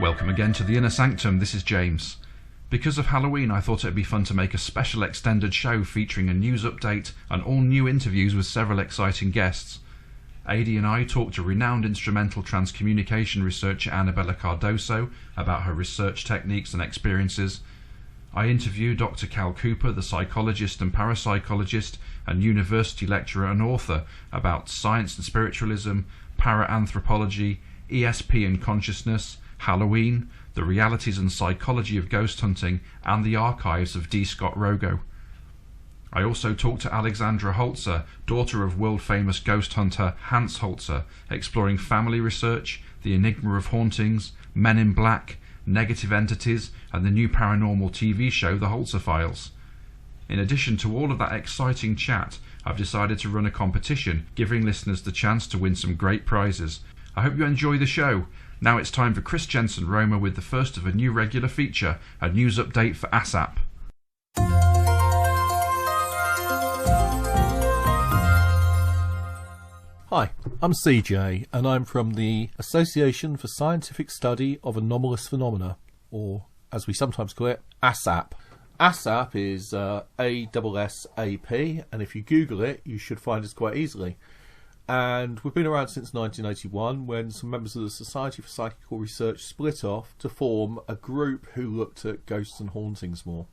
Welcome again to the Inner Sanctum, this is James. Because of Halloween, I thought it'd be fun to make a special extended show featuring a news update and all new interviews with several exciting guests. Adi and I talked to renowned instrumental transcommunication researcher Anabela Cardoso about her research techniques and experiences. I interviewed Dr. Cal Cooper, the psychologist and parapsychologist and university lecturer and author, about science and spiritualism, para-anthropology, ESP and consciousness, Halloween, the realities and psychology of ghost hunting, and the archives of D. Scott Rogo. I also talked to Alexandra Holzer, daughter of world-famous ghost hunter Hans Holzer, exploring family research, the enigma of hauntings, men in black, negative entities, and the new paranormal TV show The Holzer Files. In addition to all of that exciting chat, I've decided to run a competition, giving listeners the chance to win some great prizes. I hope you enjoy the show. Now it's time for Chris Jensen Roma with the first of a new regular feature, a news update for ASSAP. Hi, I'm CJ, and I'm from the Association for Scientific Study of Anomalous Phenomena, or as we sometimes call it, ASSAP. ASSAP is ASSAP, and if you Google it, you should find us quite easily. And we've been around since 1981, when some members of the Society for Psychical Research split off to form a group who looked at ghosts and hauntings more.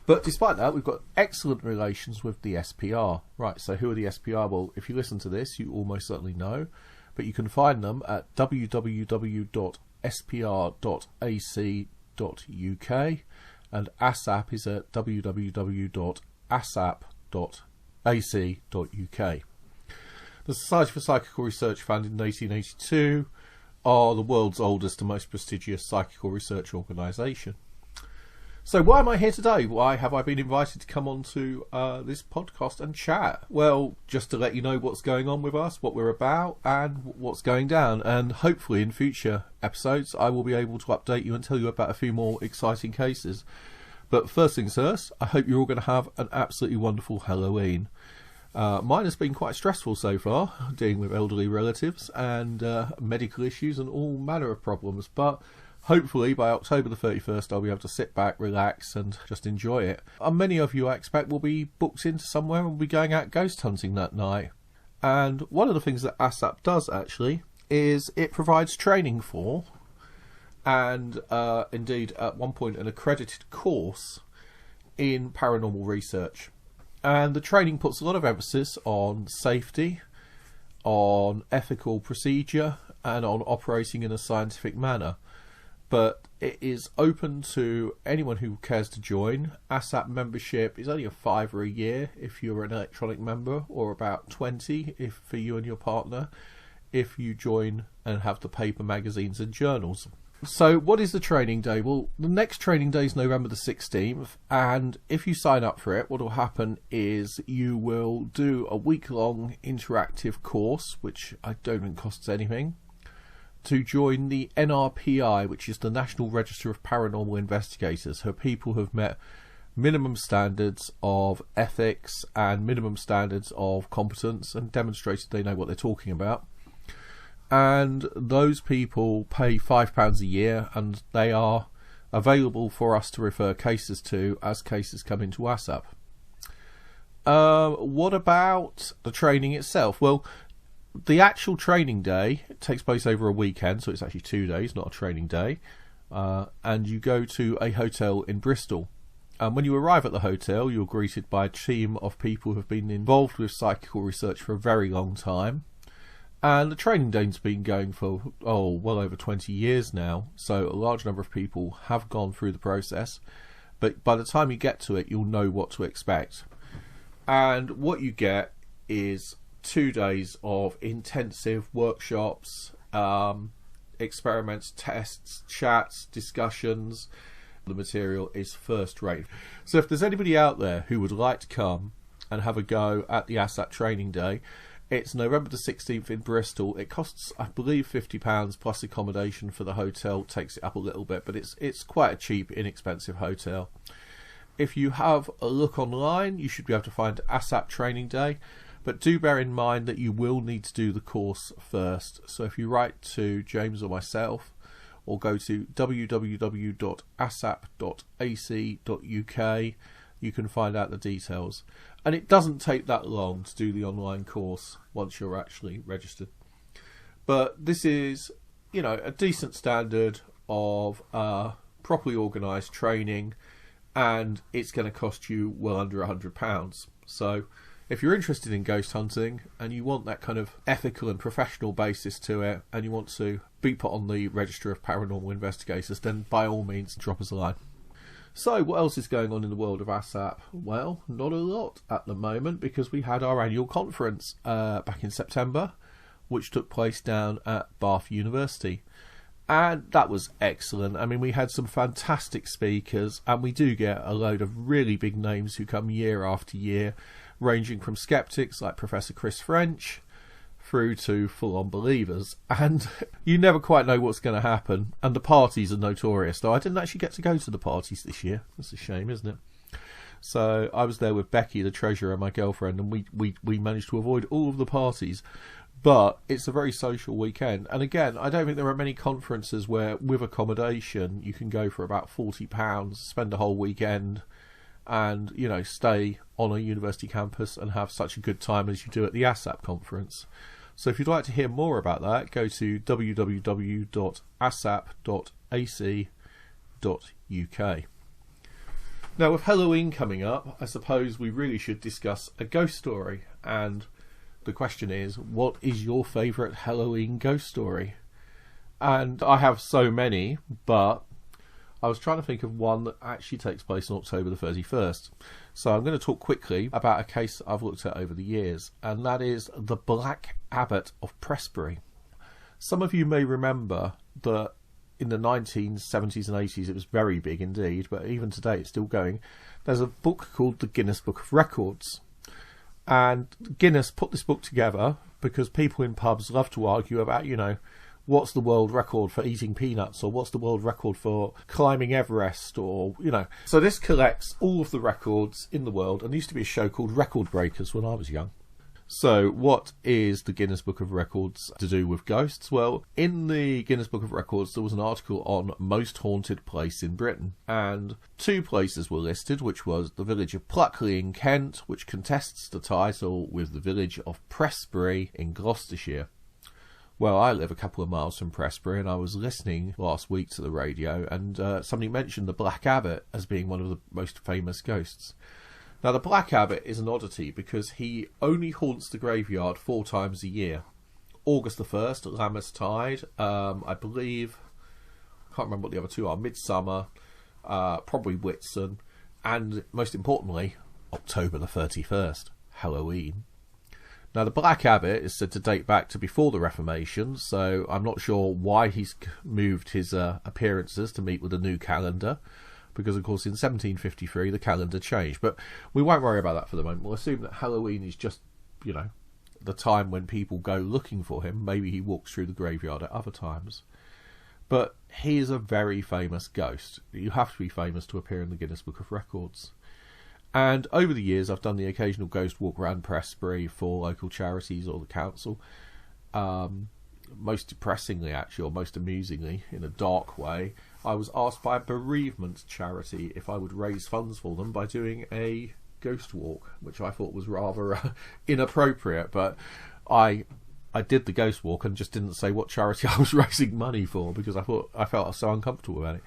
But despite that, we've got excellent relations with the SPR. Right, so who are the SPR? Well, if you listen to this, you almost certainly know. But you can find them at www.spr.ac.uk, and ASSAP is at www.assap.ac.uk. The Society for Psychical Research, founded in 1882, are the world's oldest and most prestigious psychical research organisation. So why am I here today? Why have I been invited to come on to this podcast and chat? Well, just to let you know what's going on with us, what we're about, and what's going down. And hopefully in future episodes I will be able to update you and tell you about a few more exciting cases. But first things first, I hope you're all going to have an absolutely wonderful Halloween. Mine has been quite stressful so far, dealing with elderly relatives and medical issues and all manner of problems, but hopefully by October the 31st I'll be able to sit back, relax and just enjoy it. And many of you, I expect, will be booked into somewhere and will be going out ghost hunting that night. And one of the things that ASSAP does actually is it provides training for, and indeed at one point an accredited course in paranormal research. And the training puts a lot of emphasis on safety, on ethical procedure, and on operating in a scientific manner. But it is open to anyone who cares to join. ASSAP membership is only a £5 a year if you're an electronic member, or about 20 if for you and your partner, if you join and have the paper magazines and journals. So what is the training day? Well, the next training day is November the 16th, and if you sign up for it, what will happen is you will do a week-long interactive course, which I don't think costs anything, to join the NRPI, which is the National Register of Paranormal Investigators, who are people who have met minimum standards of ethics and minimum standards of competence and demonstrated they know what they're talking about. And those people pay £5 a year, and they are available for us to refer cases to as cases come into ASSAP. What about the training itself? Well, the actual training day takes place over a weekend, so it's actually 2 days, not a training day. And you go to a hotel in Bristol. And when you arrive at the hotel, you're greeted by a team of people who have been involved with psychical research for a very long time. And the training day's been going for, well over 20 years now, so a large number of people have gone through the process. But by the time you get to it, you'll know what to expect. And what you get is 2 days of intensive workshops, experiments, tests, chats, discussions. The material is first rate. So if there's anybody out there who would like to come and have a go at the ASSAP training day, it's November the 16th in Bristol. It costs, I believe, £50 plus accommodation for the hotel. Takes it up a little bit, but it's quite a cheap, inexpensive hotel. If you have a look online, you should be able to find ASSAP training day. But do bear in mind that you will need to do the course first. So if you write to James or myself, or go to www.assap.ac.uk. You can find out the details. And it doesn't take that long to do the online course once you're actually registered. But this is, you know, a decent standard of properly organised training, and it's going to cost you well under £100. So if you're interested in ghost hunting and you want that kind of ethical and professional basis to it, and you want to be put on the register of paranormal investigators, then by all means drop us a line. So what else is going on in the world of ASSAP? Well, not a lot at the moment, because we had our annual conference back in September, which took place down at Bath University. And that was excellent. I mean, we had some fantastic speakers, and we do get a load of really big names who come year after year, ranging from skeptics like Professor Chris French through to full-on believers. And you never quite know what's going to happen. And the parties are notorious, though I didn't actually get to go to the parties this year. That's a shame, isn't it? So I was there with Becky, the treasurer, and my girlfriend, and we managed to avoid all of the parties. But it's a very social weekend. And again, I don't think there are many conferences where, with accommodation, you can go for about £40, spend a whole weekend, and, you know, stay on a university campus and have such a good time as you do at the ASSAP conference. So if you'd like to hear more about that, go to www.assap.ac.uk. Now, with Halloween coming up, I suppose we really should discuss a ghost story. And the question is, what is your favourite Halloween ghost story? And I have so many, but I was trying to think of one that actually takes place on October the 31st. So I'm going to talk quickly about a case I've looked at over the years, and that is the Black Abbot of Prestbury. Some of you may remember that in the 1970s and 80s it was very big indeed, but even today it's still going. There's a book called the Guinness Book of Records. And Guinness put this book together because people in pubs love to argue about, you know, what's the world record for eating peanuts, or what's the world record for climbing Everest, or, you know. So this collects all of the records in the world, and there used to be a show called Record Breakers when I was young. So what is the Guinness Book of Records to do with ghosts? Well, in the Guinness Book of Records there was an article on most haunted place in Britain, and two places were listed, which was the village of Pluckley in Kent, which contests the title with the village of Prestbury in Gloucestershire. Well, I live a couple of miles from Prestbury, and I was listening last week to the radio, and somebody mentioned the Black Abbot as being one of the most famous ghosts. Now, the Black Abbot is an oddity because he only haunts the graveyard 4 times a year. August the 1st, Lammas Tide, I believe, I can't remember what the other two are, Midsummer, probably Whitsun, and most importantly, October the 31st, Halloween. Now, the Black Abbot is said to date back to before the Reformation, so I'm not sure why he's moved his appearances to meet with a new calendar, because, of course, in 1753 the calendar changed. But we won't worry about that for the moment. We'll assume that Halloween is just, you know, the time when people go looking for him. Maybe he walks through the graveyard at other times. But he is a very famous ghost. You have to be famous to appear in the Guinness Book of Records. And over the years, I've done the occasional ghost walk around Prestbury for local charities or the council. Most depressingly, actually, or most amusingly, in a dark way, I was asked by a bereavement charity if I would raise funds for them by doing a ghost walk, which I thought was rather inappropriate. But I did the ghost walk and just didn't say what charity I was raising money for, because I felt so uncomfortable about it.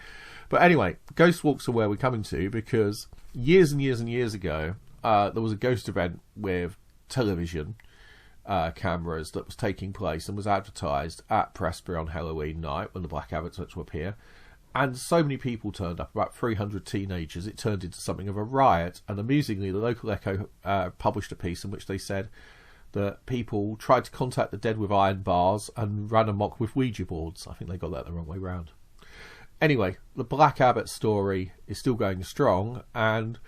But anyway, ghost walks are where we're coming to, because years and years and years ago, there was a ghost event with television cameras that was taking place and was advertised at Prestbury on Halloween night when the Black Abbot was to appear. And so many people turned up, about 300 teenagers, it turned into something of a riot. And amusingly, the local Echo published a piece in which they said that people tried to contact the dead with iron bars and ran amok with Ouija boards. I think they got that the wrong way round. Anyway, the Black Abbot story is still going strong, and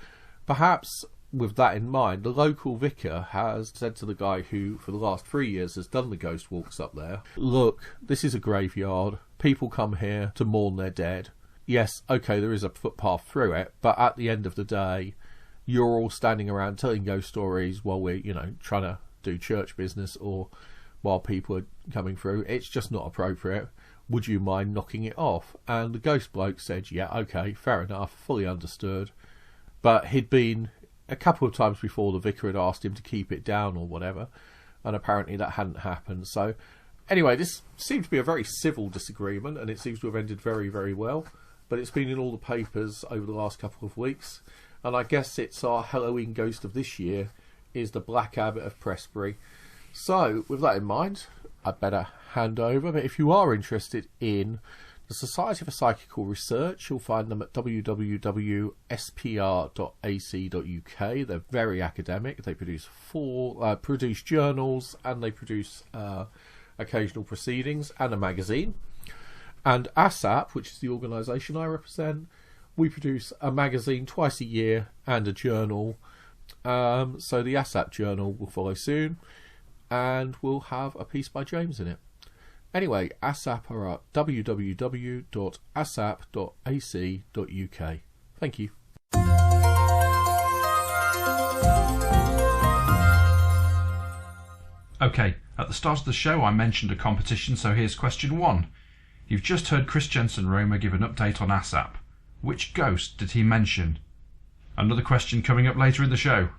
perhaps with that in mind, the local vicar has said to the guy who, for the last 3 years, has done the ghost walks up there, look, this is a graveyard. People come here to mourn their dead. Yes, okay, there is a footpath through it, but at the end of the day, you're all standing around telling ghost stories while we're, you know, trying to do church business, or while people are coming through. It's just not appropriate. would you mind knocking it off? And the ghost bloke said, yeah, okay, fair enough, fully understood. But he'd been a couple of times before, the vicar had asked him to keep it down or whatever, and apparently that hadn't happened. So anyway, this seems to be a very civil disagreement, and it seems to have ended very, very well. But it's been in all the papers over the last couple of weeks, and I guess it's our Halloween ghost of this year is the Black Abbot of Prestbury. So with that in mind, I'd better hand over. But if you are interested in the Society for Psychical Research, you'll find them at www.spr.ac.uk. They're very academic. They produce produce journals, and they produce occasional proceedings and a magazine. And ASSAP, which is the organisation I represent, we produce a magazine twice a year and a journal. So the ASSAP journal will follow soon, and we'll have a piece by James in it. Anyway, ASSAP are at www.assap.ac.uk. Thank you. Okay, at the start of the show I mentioned a competition, so here's question 1. You've just heard Chris Jensen-Romer give an update on ASSAP. Which ghost did he mention? Another question coming up later in the show.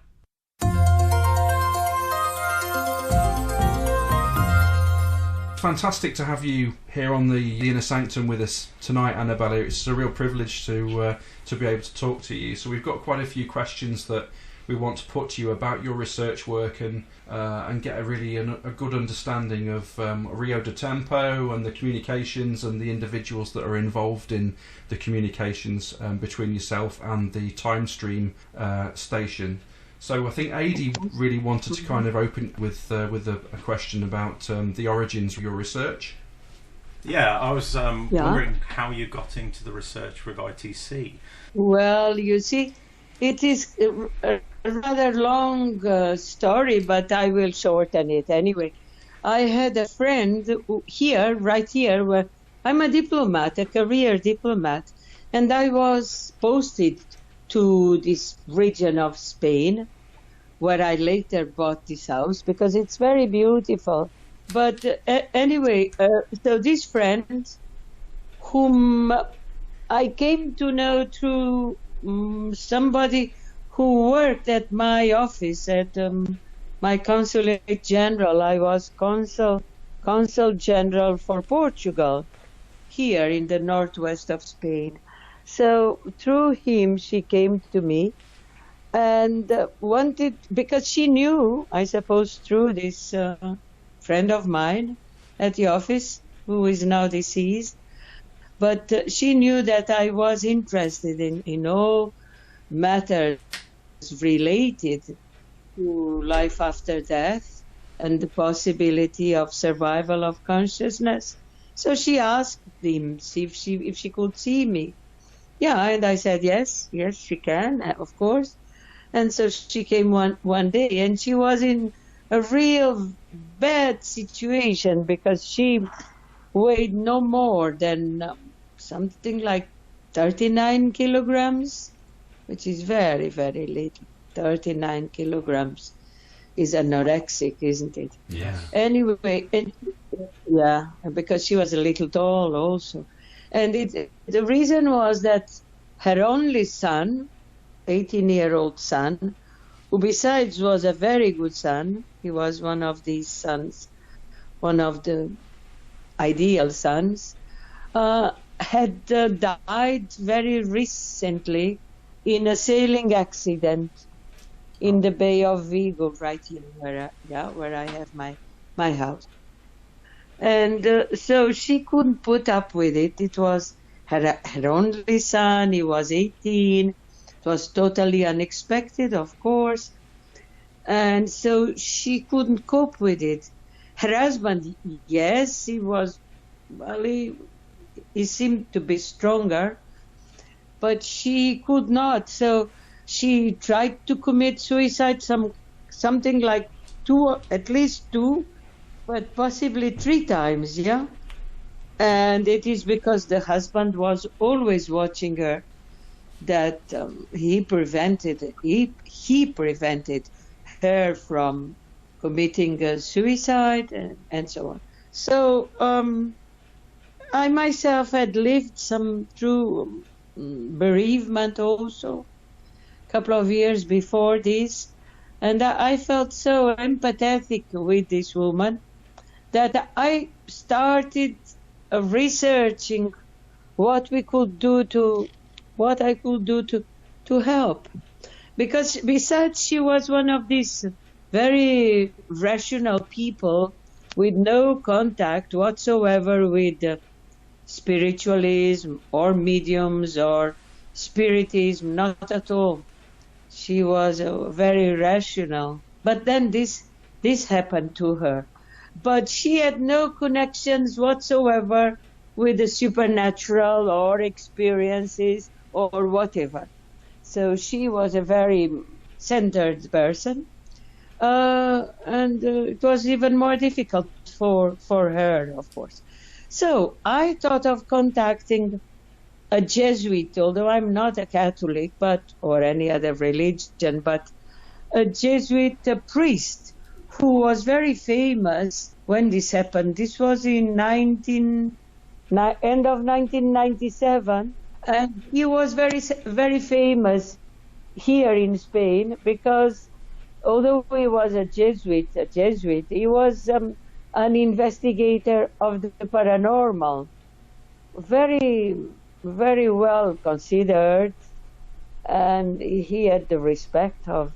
Fantastic to have you here on the Inner Sanctum with us tonight, Anabela. It's a real privilege to be able to talk to you. So we've got quite a few questions that we want to put to you about your research work and get a good understanding of Rio de Tempo and the communications and the individuals that are involved in the communications between yourself and the Time Stream station. So I think Adi really wanted to kind of open with a question about the origins of your research. Yeah, I was wondering how you got into the research with ITC. Well, you see, it is a rather long story, but I will shorten it anyway. I had a friend right here, where I'm a diplomat, a career diplomat, and I was posted to this region of Spain, where I later bought this house because it's very beautiful. But anyway, so this friend, whom I came to know through somebody who worked at my office at my consulate general. I was consul general for Portugal here in the northwest of Spain. So through him, she came to me and wanted, because she knew, I suppose, through this friend of mine at the office, who is now deceased, but she knew that I was interested in all matters related to life after death and the possibility of survival of consciousness. So she asked him if she could see me. Yeah, and I said yes, she can, of course. And so she came one day, and she was in a real bad situation because she weighed no more than something like 39 kilograms, which is very, very little. 39 kilograms is anorexic, isn't it? Yeah. Anyway, yeah, because she was a little tall also. And the reason was that her only son, 18-year-old son, who besides was a very good son, he was one of these sons, one of the ideal sons, had died very recently in a sailing accident in the Bay of Vigo, right here where I have my house. And so she couldn't put up with it. It was her only son. He was 18. It was totally unexpected, of course. And so she couldn't cope with it. Her husband, yes, he was, well, he seemed to be stronger, but she could not. So she tried to commit suicide something like at least two, but possibly 3 times, yeah? And it is because the husband was always watching her that he prevented her from committing suicide and so on. So I myself had lived some through bereavement also, a couple of years before this, and I felt so empathetic with this woman that I started researching what I could do to help. Because besides she was one of these very rational people with no contact whatsoever with spiritualism or mediums or spiritism, not at all. She was very rational. But then this happened to her. But she had no connections whatsoever with the supernatural or experiences or whatever. So she was a very centered person. And it was even more difficult for her, of course. So I thought of contacting a Jesuit, although I'm not a Catholic or any other religion, but a Jesuit priest who was very famous when this happened. This was in end of 1997, and he was very, very famous here in Spain because although he was a Jesuit, he was an investigator of the paranormal, very, very well considered, and he had the respect of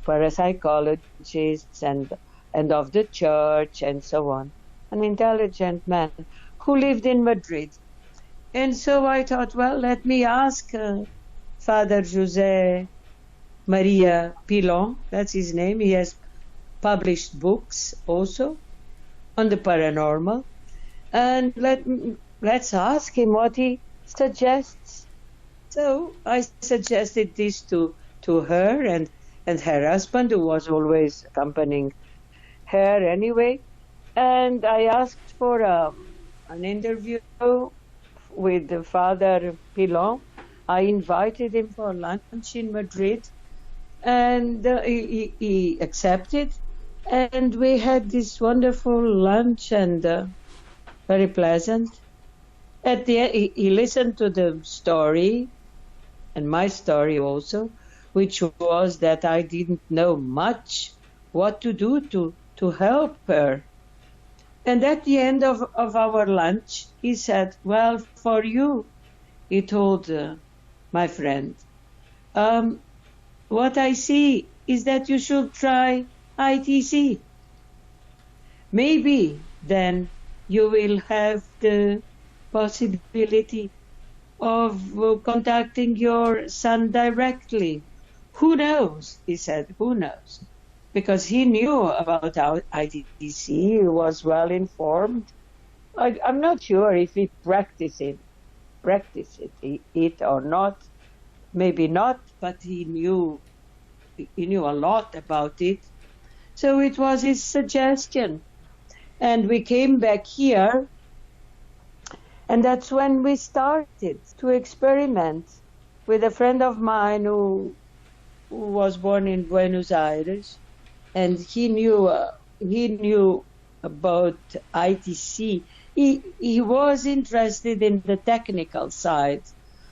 parapsychologists and of the church and so on. An intelligent man who lived in Madrid. And so I thought, well, let me ask Father José Maria Pilon, that's his name. He has published books also on the paranormal. And let's ask him what he suggests. So I suggested this to her and her husband, who was always accompanying her anyway. And I asked for an interview with Father Pilon. I invited him for lunch in Madrid, and he accepted. And we had this wonderful lunch and very pleasant. At the end, he listened to the story, and my story also, which was that I didn't know much what to do to help her. And at the end of our lunch, he said, well, for you, he told my friend, what I see is that you should try ITC. Maybe then you will have the possibility of contacting your son directly. Who knows? He said, who knows? Because he knew about ITC, he was well informed. I'm not sure if he practiced it or not. Maybe not, but he knew a lot about it. So it was his suggestion. And we came back here, and that's when we started to experiment with a friend of mine who was born in Buenos Aires, and he knew about ITC. He was interested in the technical side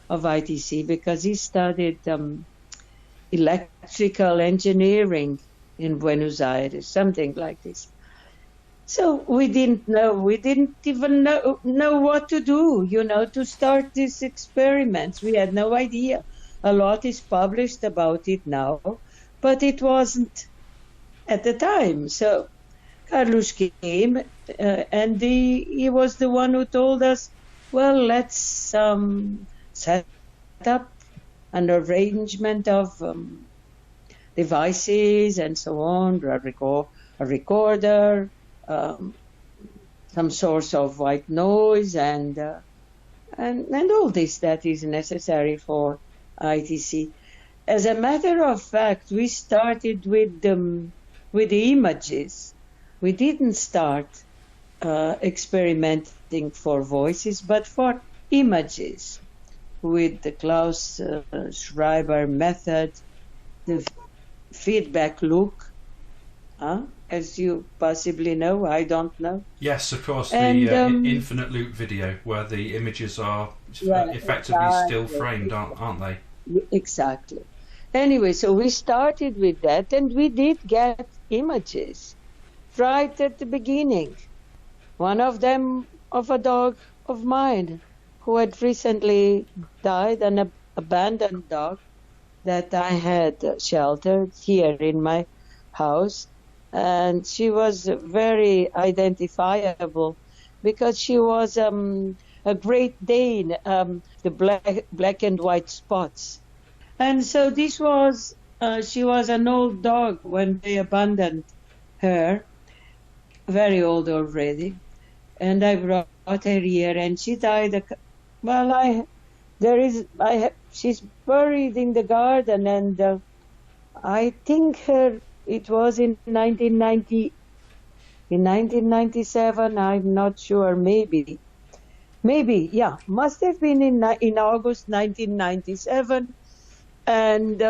of ITC because he studied electrical engineering in Buenos Aires, something like this. So we didn't even know what to do, to start these experiments. We had no idea. A lot is published about it now, but it wasn't at the time. So Carlos came, and he was the one who told us, well, let's set up an arrangement of devices and so on, a recorder, some source of white noise, and all this that is necessary for ITC. As a matter of fact, we started with the images. We didn't start experimenting for voices, but for images with the Klaus Schreiber method, the feedback loop, as you possibly know. I don't know. Yes, of course, And, the infinite loop video where the images are effectively still framed, aren't they? Exactly. Anyway, so we started with that, and we did get images right at the beginning. One of them of a dog of mine who had recently died, an abandoned dog that I had sheltered here in my house. And she was very identifiable because she was a Great Dane, the black and white spots. And so this was, she was an old dog when they abandoned her, very old already. And I brought her here, and she died. She's buried in the garden, and I think it was in 1997. I'm not sure. Maybe, yeah, must have been in August 1997. And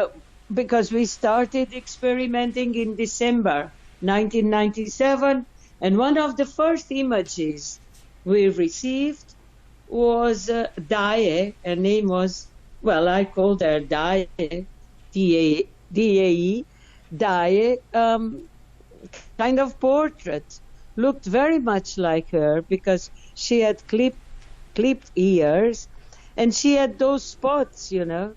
because we started experimenting in December 1997, and one of the first images we received was Dae. Her name was, well, I called her Dae, D-A-E, Dae, kind of portrait. Looked very much like her because she had clipped ears, and she had those spots, you know.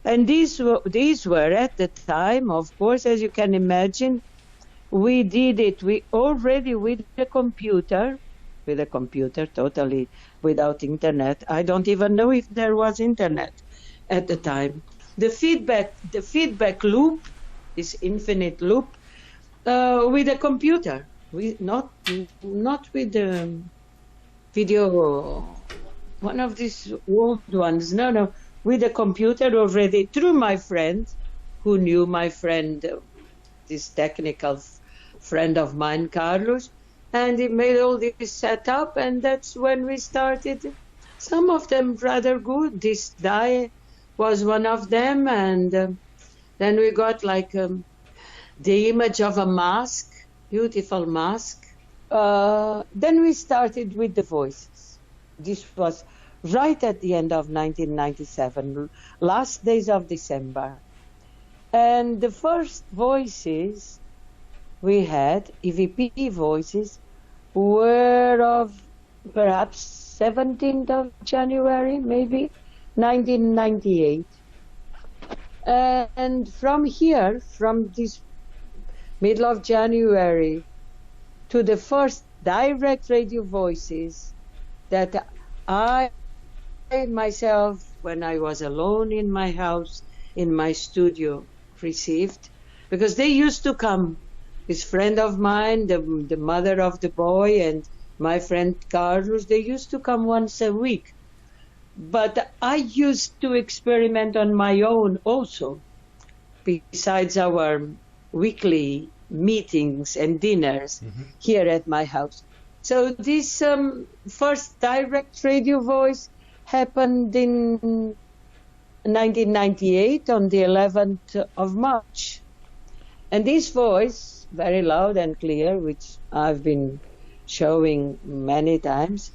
And these were at the time, of course, as you can imagine, we did it. We already with a computer, totally without internet. I don't even know if there was internet at the time. The feedback loop, this infinite loop, with a computer. Not with the video, one of these old ones. No. With a computer already, through my friend, who knew my friend, this technical friend of mine, Carlos, and he made all this setup, and that's when we started. Some of them rather good. This die was one of them, and then we got like the image of a mask, beautiful mask. Then we started with the voices. This was right at the end of 1997, last days of December. And the first voices we had, EVP voices, were of perhaps 17th of January, maybe, 1998. And from here, from this middle of January to the first direct radio voices that I myself, when I was alone in my house, in my studio, received, because they used to come. This friend of mine, the mother of the boy, and my friend Carlos, they used to come once a week. But I used to experiment on my own also, besides our weekly meetings and dinners here at my house. So this first direct radio voice happened in 1998 on the 11th of March. And this voice, very loud and clear, which I've been showing many times,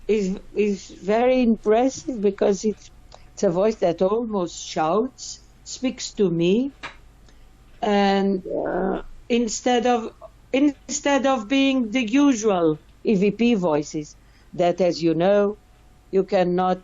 is very impressive because it's a voice that almost shouts, speaks to me, and instead of being the usual EVP voices that, as you know, you cannot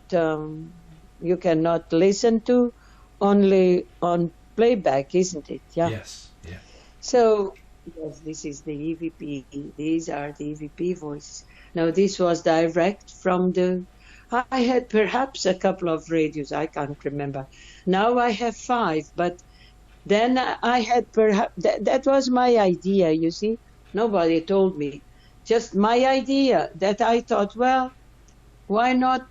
listen to, only on playback, isn't it? Yeah. Yes. Yeah. So yes, this is the EVP. These are the EVP voices. Now this was direct from the. I had perhaps a couple of radios. I can't remember. Now I have 5, but then I had perhaps that was my idea. You see, nobody told me. Just my idea that I thought, well, why not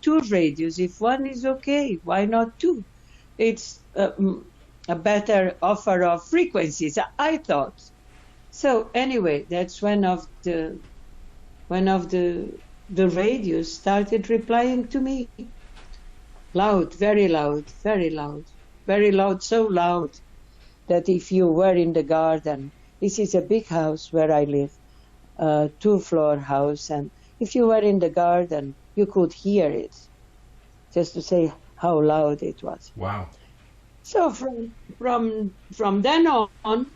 2 radios? If one is okay, why not 2? It's a better offer of frequencies, I thought. So anyway, that's when of the radios started replying to me. Loud, very loud, very loud, very loud, so loud. that if you were in the garden, this is a big house where I live, 2-floor house, and if you were in the garden, you could hear it, just to say how loud it was. Wow. So from then on,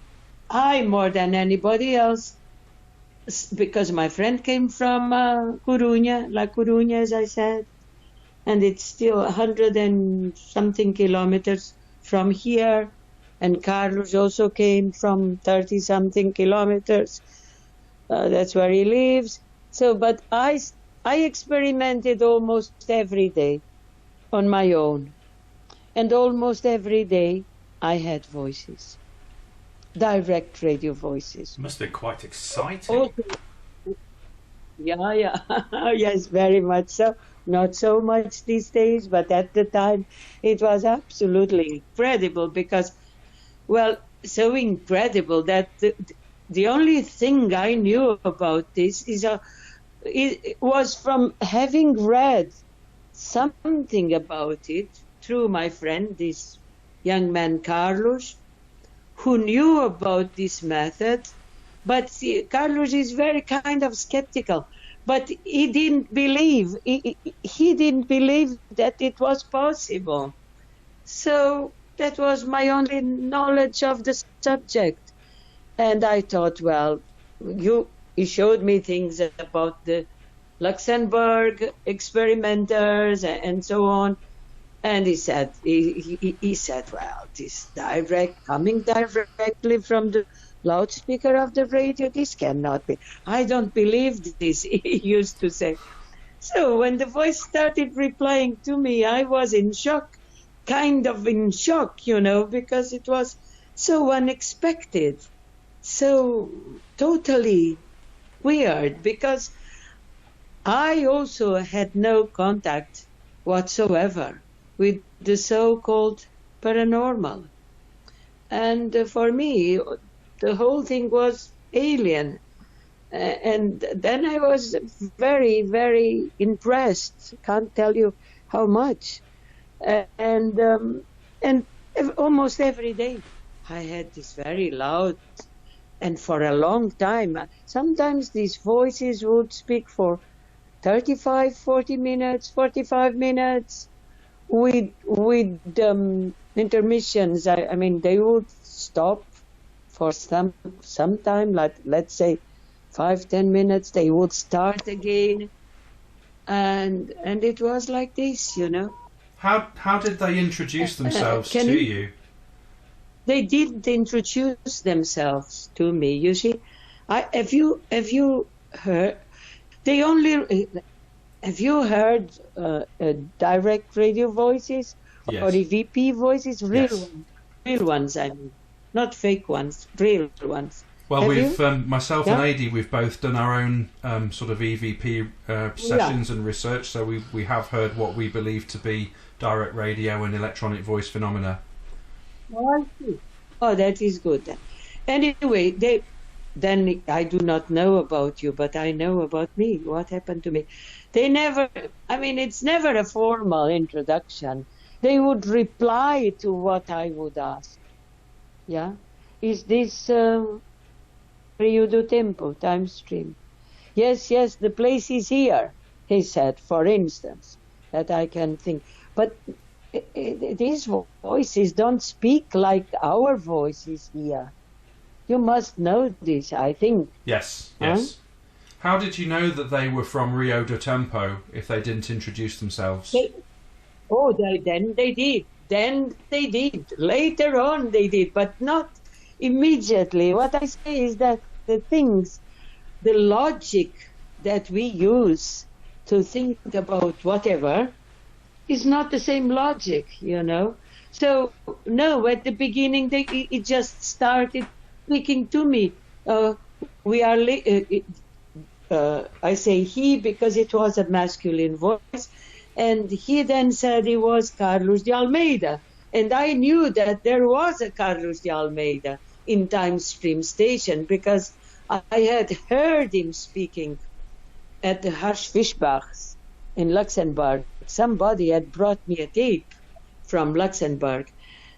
I, more than anybody else, because my friend came from Coruña, La Coruña, as I said, and it's still 100 and something kilometers from here, and Carlos also came from 30 something kilometers. That's where he lives. So, but I experimented almost every day on my own, and almost every day I had voices. Direct radio voices. Must be quite exciting. Also, yeah, yes, very much so. Not so much these days, but at the time it was absolutely incredible because, well, so incredible that the only thing I knew about this it was from having read something about it through my friend, this young man Carlos, who knew about this method, but Carlos is very kind of skeptical. But he didn't believe. He didn't believe that it was possible. So that was my only knowledge of the subject. And I thought, well, he showed me things about the Luxembourg experimenters and so on. And he said, well, this coming directly from the loudspeaker of the radio, this cannot be. I don't believe this, he used to say. So when the voice started replying to me, I was in shock, kind of in shock, because it was so unexpected, so totally weird, because I also had no contact whatsoever with the so-called paranormal. And for me, the whole thing was alien. And then I was very, very impressed. Can't tell you how much. And almost every day I had this very loud, and for a long time, sometimes these voices would speak for 35, 40 minutes, 45 minutes with intermissions. I mean, they would stop for some time, like let's say 5-10 minutes, they would start again, and it was like this, How did they introduce themselves to you? They didn't introduce themselves to me. You see, have you heard? They only have you heard direct radio voices, yes, or EVP voices, real yes, real ones. I mean, not fake ones, real ones. Well, Have myself and Adi, we've both done our own sort of EVP sessions and research, so we have heard what we believe to be direct radio and electronic voice phenomena. Oh, I see. Oh, that is good then. Anyway, then I do not know about you, but I know about me. What happened to me? They never, I mean, it's never a formal introduction. They would reply to what I would ask. Yeah? Is this Periodo Tempo, time stream? Yes, the place is here, he said, for instance, that I can think. But these voices don't speak like our voices here. You must know this, I think. Yes. How did you know that they were from Rio de Tempo if they didn't introduce themselves? Then they did. Then they did. Later on they did, but not immediately. What I say is that the logic that we use to think about whatever is not the same logic, So, no, at the beginning it just started speaking to me. I say he because it was a masculine voice, and he then said he was Carlos de Almeida, and I knew that there was a Carlos de Almeida in Time Stream Station because I had heard him speaking at the Harsch-Fischbachs in Luxembourg. Somebody had brought me a tape from Luxembourg,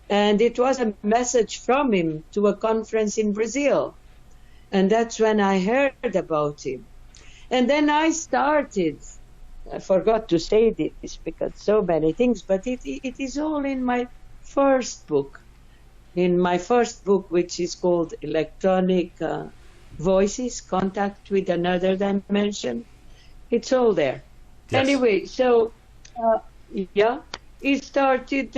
And it was a message from him to a conference in Brazil. And that's when I heard about him. And then I started, I forgot to say this because so many things, but it is all in my first book. In my first book, which is called Electronic Voices, Contact with Another Dimension. It's all there. Yes. Anyway, so, he started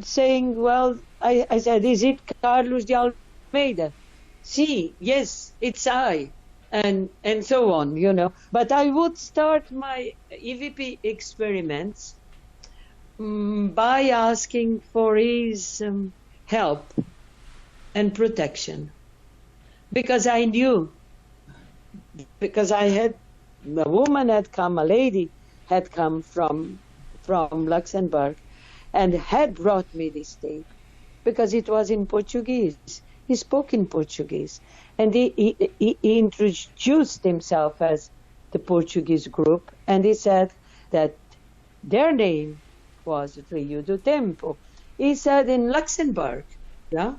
saying, well, I said, is it Carlos de Almeida? See, yes, it's I. And so on, you know. But I would start my EVP experiments by asking for his help and protection. Because I knew, because I had, a woman had come, a lady had come from Luxembourg and had brought me this tape because it was in Portuguese. He spoke in Portuguese. And he introduced himself as the Portuguese group, and he said that their name was Rio do Tempo. He said in Luxembourg, yeah?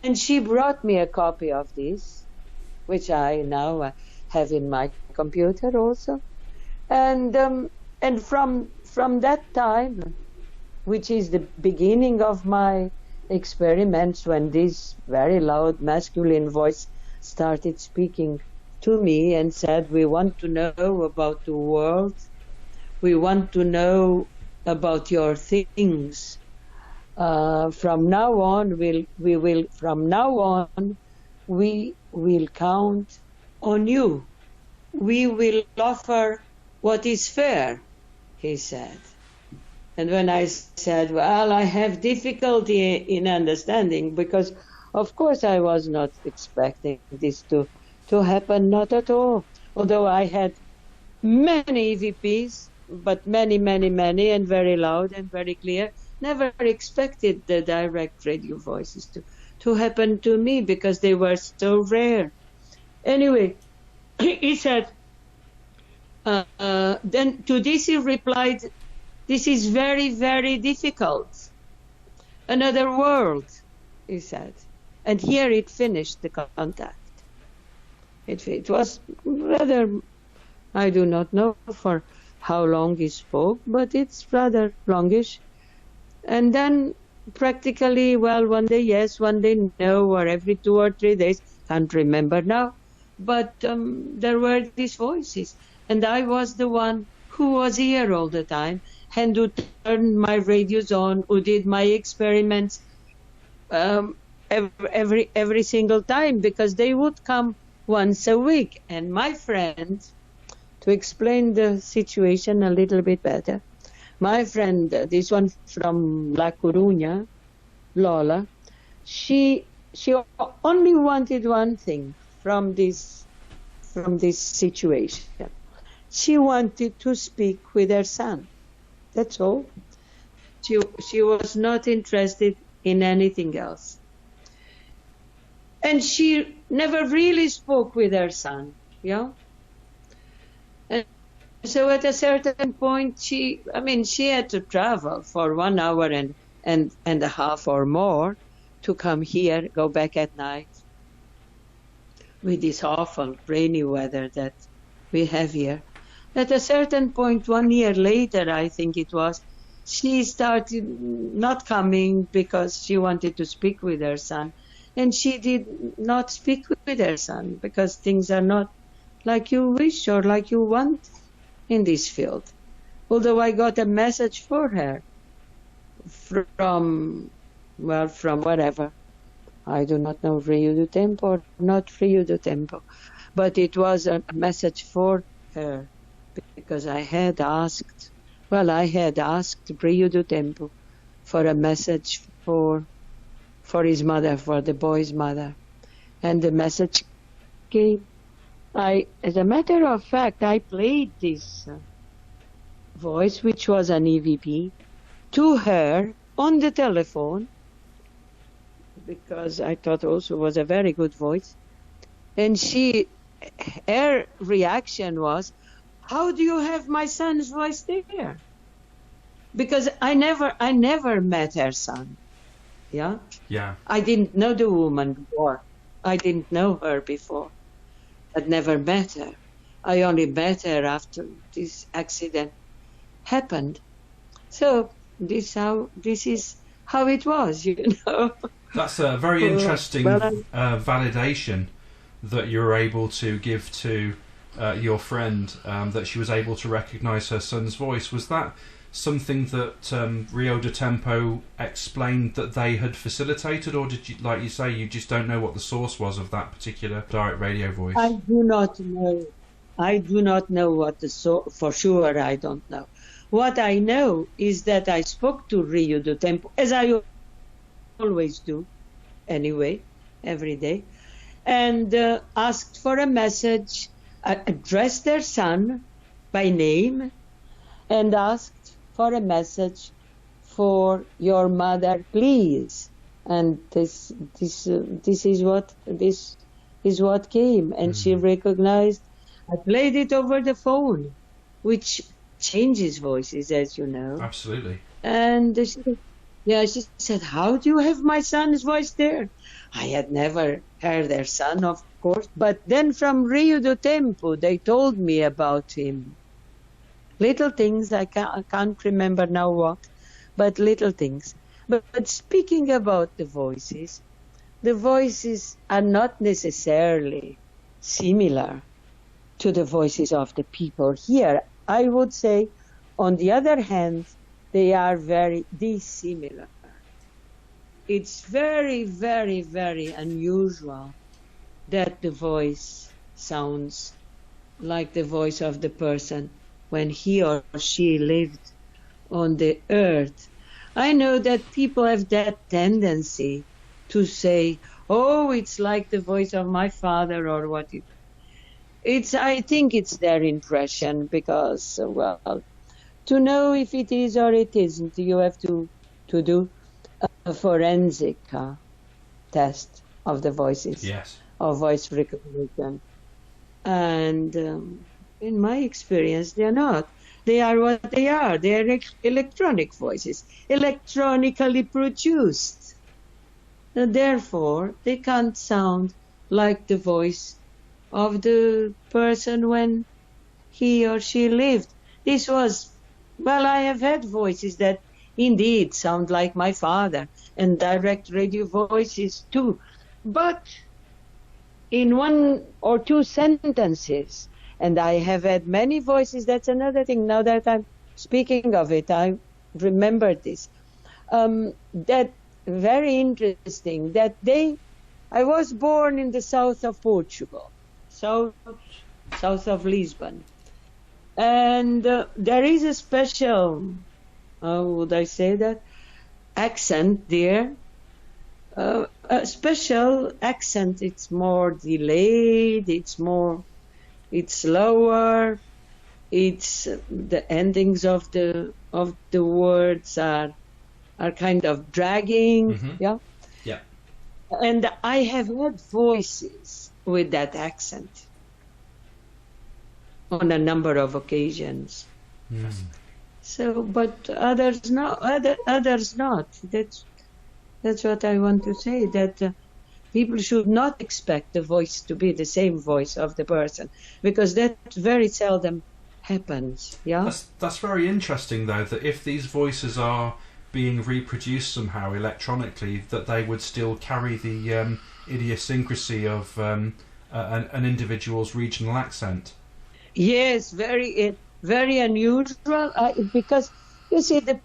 And she brought me a copy of this, which I now have in my computer also. And from that time, which is the beginning of my experiments, when this very loud masculine voice started speaking to me and said, we want to know about the world, we want to know about your things. From now on, we will count on you. We will offer what is fair, he said. And when I said, well, I have difficulty in understanding, because of course I was not expecting this to happen, not at all. Although I had many EVPs, but many, and very loud and very clear, never expected the direct radio voices to happen to me because they were so rare. Anyway, he said, then to this he replied, this is very, very difficult. Another world, he said. And here it finished the contact. It was rather, I do not know for how long he spoke, but it's rather longish. And then practically, well, one day yes, one day no, or every 2 or 3 days, can't remember now. But there were these voices. And I was the one who was here all the time, and who turned my radios on, who did my experiments every single time, because they would come once a week. And my friend, to explain the situation a little bit better, my friend, this one from La Coruña, Lola, she only wanted one thing from this situation. She wanted to speak with her son. That's all. She was not interested in anything else. And she never really spoke with her son, yeah? And so at a certain point, she had to travel for 1 hour and a half or more to come here, go back at night with this awful rainy weather that we have here. At a certain point, 1 year later, I think it was, she started not coming because she wanted to speak with her son. And she did not speak with her son because things are not like you wish or like you want in this field. Although I got a message for her from wherever. I do not know, Rio do Tempo or not Rio do Tempo. But it was a message for her. Because I had asked Rio do Tempo for a message for his mother, for the boy's mother. And the message came. As a matter of fact, I played this voice, which was an EVP, to her on the telephone, because I thought also was a very good voice. And her reaction was, how do you have my son's voice there? Because I never met her son. Yeah? Yeah. I didn't know the woman before. I didn't know her before. I'd never met her. I only met her after this accident happened. So this is how it was, you know. That's a very interesting validation that you were able to give to your friend, that she was able to recognise her son's voice. Was that something that Rio de Tempo explained that they had facilitated, or did you, like you say, you just don't know what the source was of that particular direct radio voice? I do not know. I do not know what the source, for sure I don't know. What I know is that I spoke to Rio de Tempo, as I always do, anyway, every day, and asked for a message, addressed their son by name, and asked for a message for your mother, please. And this is what came, and she recognized. I played it over the phone, which changes voices, as you know. Absolutely. And she said, how do you have my son's voice there? I had never heard their son, of course. But then from Rio de Tempo, they told me about him. Little things, I can't remember now what, but little things. But speaking about the voices are not necessarily similar to the voices of the people here. I would say, on the other hand, they are very dissimilar. It's very, very, very unusual that the voice sounds like the voice of the person when he or she lived on the earth. I know that people have that tendency to say, oh, it's like the voice of my father or what. I think it's their impression because, well, to know if it is or it isn't, you have to do a forensic test of the voices, yes, of voice recognition. And in my experience, they're not. They are what they are. They are electronic voices, electronically produced. And therefore, they can't sound like the voice of the person when he or she lived. I have had voices that indeed sound like my father, and direct radio voices too. But in one or two sentences, and I have had many voices, that's another thing, now that I'm speaking of it, I remember this. That very interesting, I was born in the south of Portugal, south of Lisbon. And there is a special, how would I say that, accent there. A special accent, it's more delayed, it's slower, it's the endings of the words are kind of dragging, Yeah. And I have had voices with that accent on a number of occasions. So, but others not. Others not. That's what I want to say. That people should not expect the voice to be the same voice of the person, because that very seldom happens. Yeah. That's very interesting, though. That if these voices are being reproduced somehow electronically, that they would still carry the idiosyncrasy of an individual's regional accent. Yes, very unusual, because you see the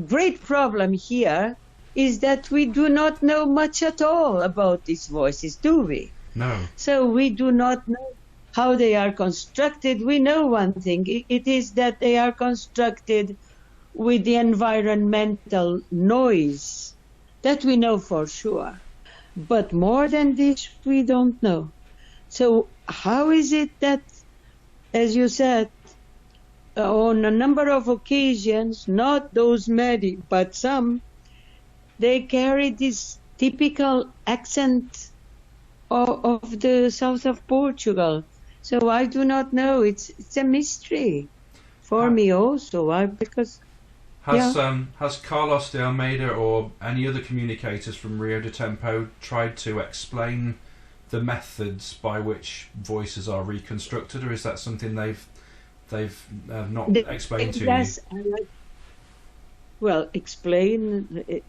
great problem here is that we do not know much at all about these voices, do we? No. So we do not know how they are constructed. We know one thing, it is that they are constructed with the environmental noise. That we know for sure. But more than this, we don't know. So how is it that, as you said, on a number of occasions, not those many, but some, they carry this typical accent of the south of Portugal. So I do not know. It's a mystery for me also, because Has Carlos de Almeida or any other communicators from Rio de Tempo tried to explain the methods by which voices are reconstructed, or is that something they've not explained to you? Well, explain,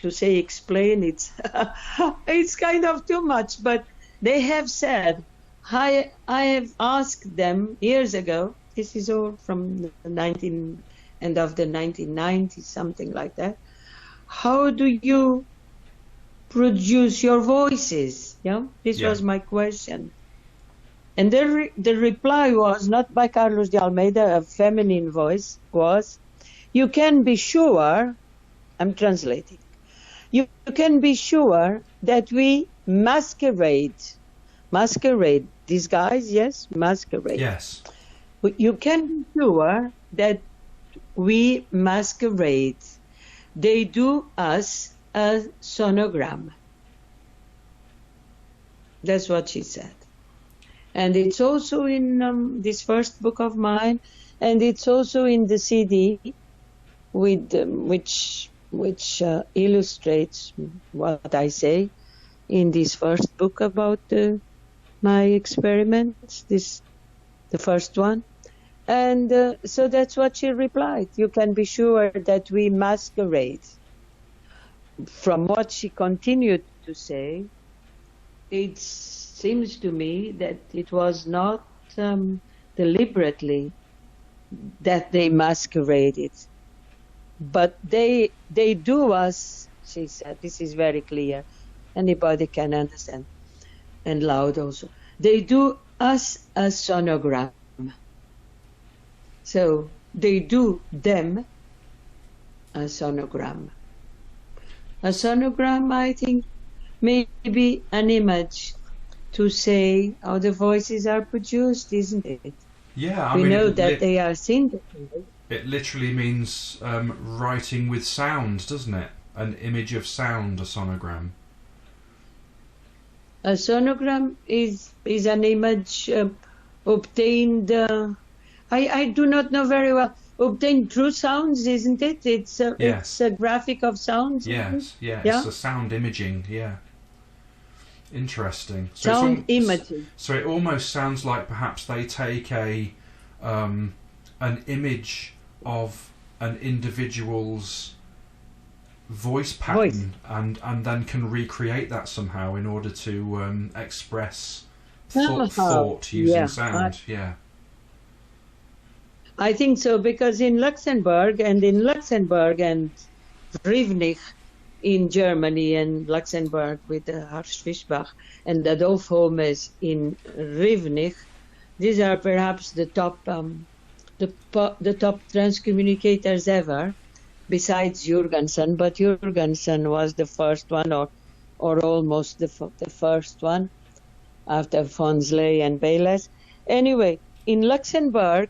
to say explain, it's kind of too much, but they have said, I have asked them years ago, this is all from the end of the 1990s, something like that, how do you produce your voices? This was my question. And the reply was, not by Carlos de Almeida, a feminine voice, was, you can be sure, I'm translating, you can be sure that we masquerade, disguise, yes, masquerade. Yes. You can be sure that we masquerade. They do us a sonogram. That's what she said. And it's also in this first book of mine, and it's also in the CD, with which illustrates what I say in this first book about my experiments, the first one. And so that's what she replied. You can be sure that we masquerade. From what she continued to say, it seems to me that it was not deliberately that they masqueraded, but they do us, she said, this is very clear, anybody can understand, and loud also, they do us a sonogram. So they do them a sonogram. A sonogram, I think, may be an image to say how the voices are produced, isn't it? Yeah, we know that they are synthesized. It literally means writing with sound, doesn't it? An image of sound, a sonogram. A sonogram is an image obtained. I do not know very well. Obtained through sounds, isn't it? It's a graphic of sounds. Yes, it's a sound imaging. Yeah. Interesting. So sound imaging. So it almost sounds like perhaps they take an image of an individual's voice pattern and then can recreate that somehow in order to express thought using sound. I think so, because in Luxembourg and Rivnich in Germany, and Luxembourg with Harsch Fischbach and Adolf Holmes in Rivnich, these are perhaps the top transcommunicators ever, besides Jurgensen. But Jurgensen was the first one, or almost the first one, after von Slee and Bayles. Anyway, in Luxembourg,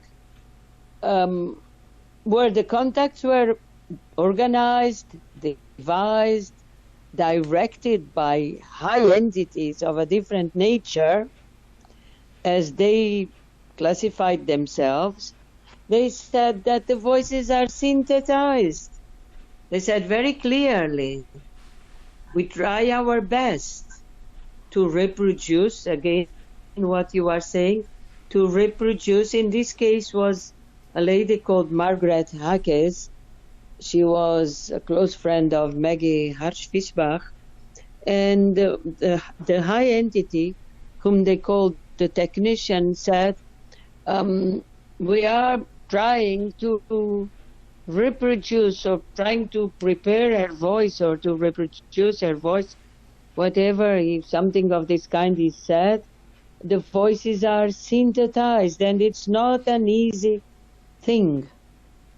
where the contacts were organized, devised, directed by high entities of a different nature, as they classified themselves, they said that the voices are synthesized. They said very clearly, we try our best to reproduce, again, what you are saying, to reproduce. In this case was a lady called Margaret Hackes. She was a close friend of Maggie Harsch-Fischbach. And the high entity, whom they called the technician, said, we are trying to reproduce, or trying to prepare her voice, or to reproduce her voice, whatever, if something of this kind is said. The voices are synthesized, and it's not an easy thing.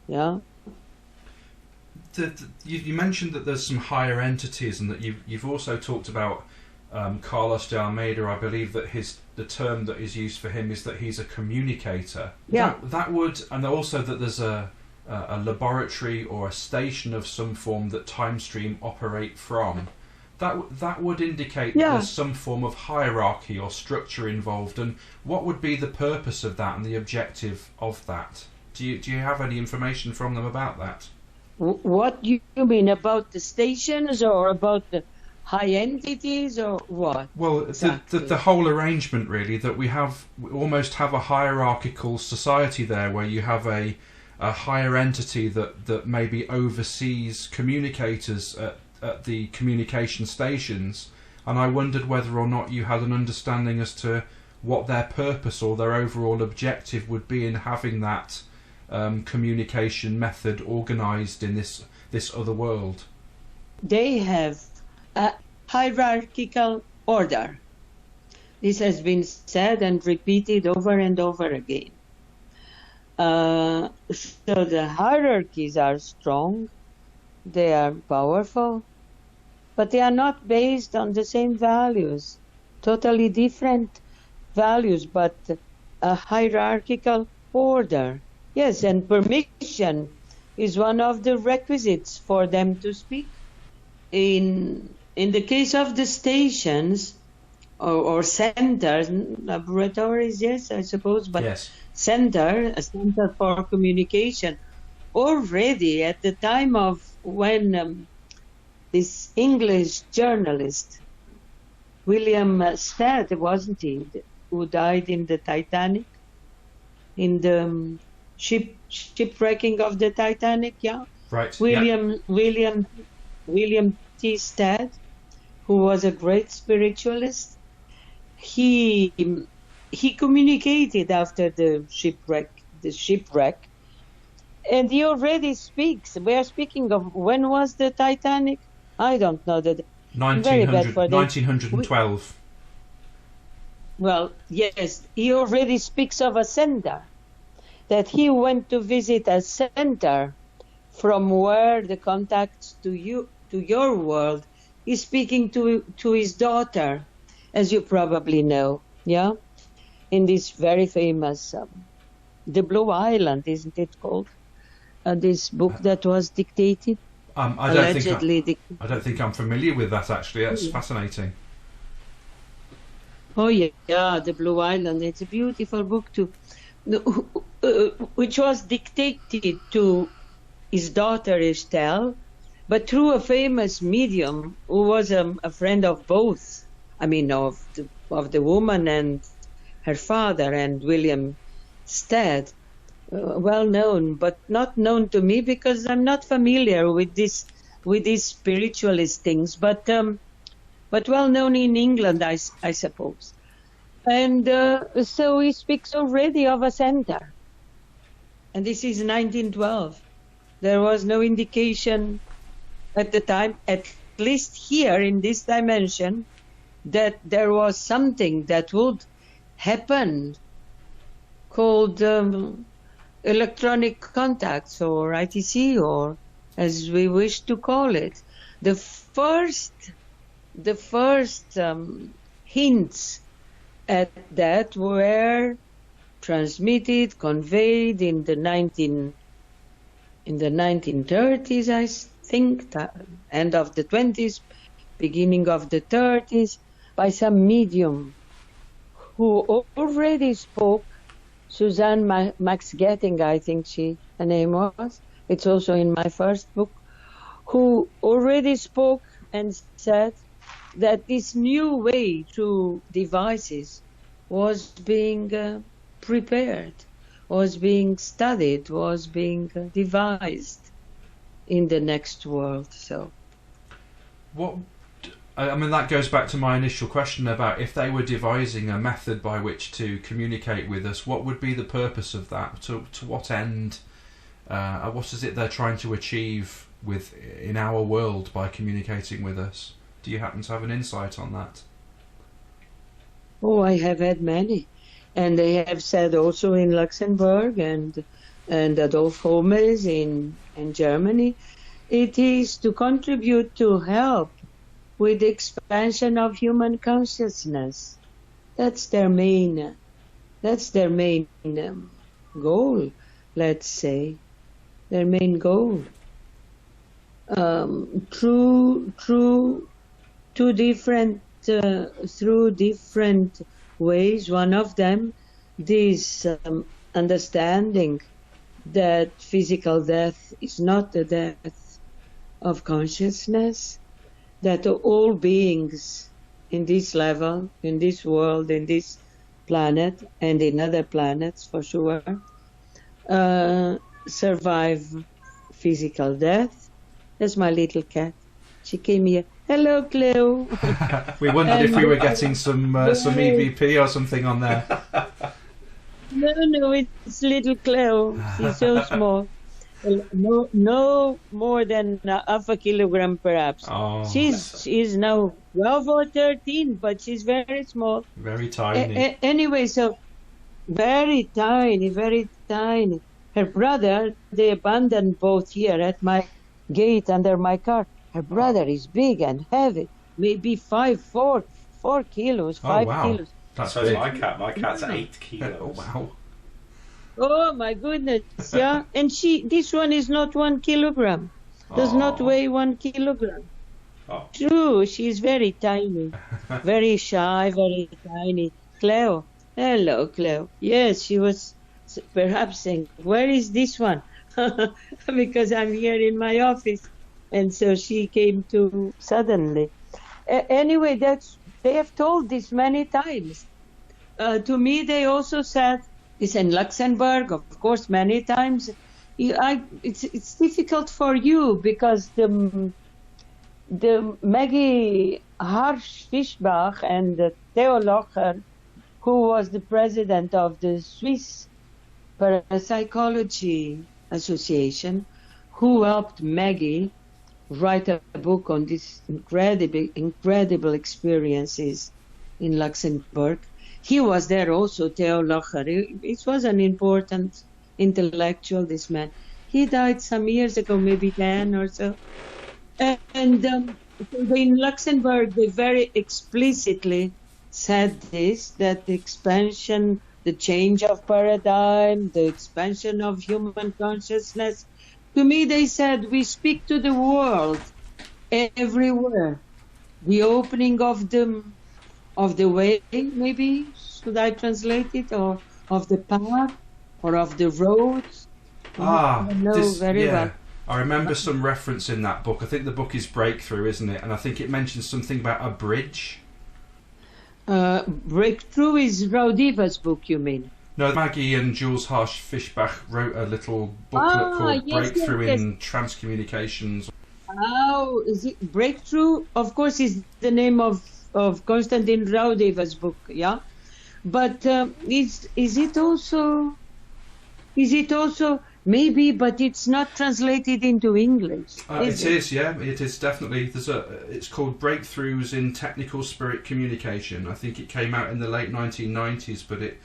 Yeah. You mentioned that there's some higher entities, and that you've also talked about Carlos de Almeida. I believe that the term that is used for him is that he's a communicator. Yeah. That would, and also that there's a laboratory or a station of some form that TimeStream operate from. That would indicate that there's some form of hierarchy or structure involved. And what would be the purpose of that and the objective of that? Do you have any information from them about that? What you mean about the stations or about the high entities or what? Well, exactly? the whole arrangement really, that we almost have a hierarchical society there, where you have a higher entity that maybe oversees communicators at the communication stations, and I wondered whether or not you had an understanding as to what their purpose or their overall objective would be in having that communication method organised in this other world. They have a hierarchical order. This has been said and repeated over and over again. So the hierarchies are strong, they are powerful, but they are not based on the same values, totally different values, but a hierarchical order. Yes, and permission is one of the requisites for them to speak. In the case of the stations or centers, laboratories, yes, I suppose, but yes. A center for communication, already at the time of when this English journalist, William Stead, wasn't he, who died in the Titanic, in the shipwrecking of the Titanic, yeah? Right. William T. Stead, who was a great spiritualist, he communicated after the shipwreck, and he already speaks. We are speaking of, when was the Titanic? I don't know. 1912. Well, yes, he already speaks of a center, that he went to visit a center from where the contact to your world is speaking to his daughter, as you probably know, yeah? In this very famous, The Blue Island, isn't it called? This book that was dictated. I don't think I'm familiar with that, actually. That's fascinating. Oh yeah, The Blue Island. It's a beautiful book too, which was dictated to his daughter Estelle, but through a famous medium who was a friend of both. I mean, of the woman and her father, and William Stead, well known, but not known to me because I'm not familiar with these spiritualist things, but well known in England, I suppose. And so he speaks already of a center. And this is 1912. There was no indication at the time, at least here in this dimension, that there was something that would happen called electronic contacts, or ITC, or as we wish to call it. The first hints at that were transmitted, conveyed in the 1930s, I think, end of the 20s, beginning of the 30s, by some medium who already spoke, Suzanne Max Getting, I think her name was. It's also in my first book, who already spoke and said that this new way through devices was being prepared, was being studied, was being devised in the next world. So, that goes back to my initial question about if they were devising a method by which to communicate with us, what would be the purpose of that? To what end? What is it they're trying to achieve in our world by communicating with us? Do you happen to have an insight on that? Oh, I have had many. And they have said also in Luxembourg and Adolf Holmes in Germany, it is to contribute to help with the expansion of human consciousness. That's their main goal, let's say. Their main goal. Through different ways. One of them, this understanding that physical death is not the death of consciousness, that all beings in this level, in this world, in this planet, and in other planets for sure, survive physical death. That's my little cat. She came here. Hello, Cleo. We wondered if we were getting some EVP or something on there. No, it's little Cleo. She's so small. No more than half a kilogram, perhaps. Oh, she's now 12 or 13, but she's very small. Very tiny. Anyway, so very tiny, very tiny. Her brother, they abandoned both here at my gate under my car. Her brother is big and heavy, maybe 4 kilos, 5 kilos. That's so big. My cat's 8 kilos. Oh, wow. Oh my goodness, yeah. And this one is not 1 kilogram. Does not weigh 1 kilogram. Oh. True, she's very tiny, very shy, very tiny. Cleo, hello, Cleo. Yes, she was perhaps saying, where is this one? Because I'm here in my office. And so she came to suddenly. Anyway, they have told this many times. To me, they also said, it's in Luxembourg, of course, many times. It's difficult for you because the Maggie Harsch-Fischbach and Theo Locher, who was the president of the Swiss Parapsychology Association, who helped Maggie write a book on these incredible experiences in Luxembourg. He was there also, Theo Locher. It was an important intellectual, this man. He died some years ago, maybe 10 or so. And in Luxembourg, they very explicitly said this, that the expansion, the change of paradigm, the expansion of human consciousness. To me, they said, we speak to the world everywhere. The opening of the way, maybe, should I translate it, or of the path, or of the roads. I know very well. I remember some reference in that book. I think the book is Breakthrough, isn't it? And I think it mentions something about a bridge. Breakthrough is Raudiva's book, you mean? No, Maggie and Jules Harsch-Fischbach wrote a little booklet called Breakthrough in Transcommunications. Oh, is it Breakthrough? Of course, is the name of Konstantin Raudiva's book, yeah? But is it also maybe, but it's not translated into English. It is, yeah. It is definitely. It's called Breakthroughs in Technical Spirit Communication. I think it came out in the late 1990s, but it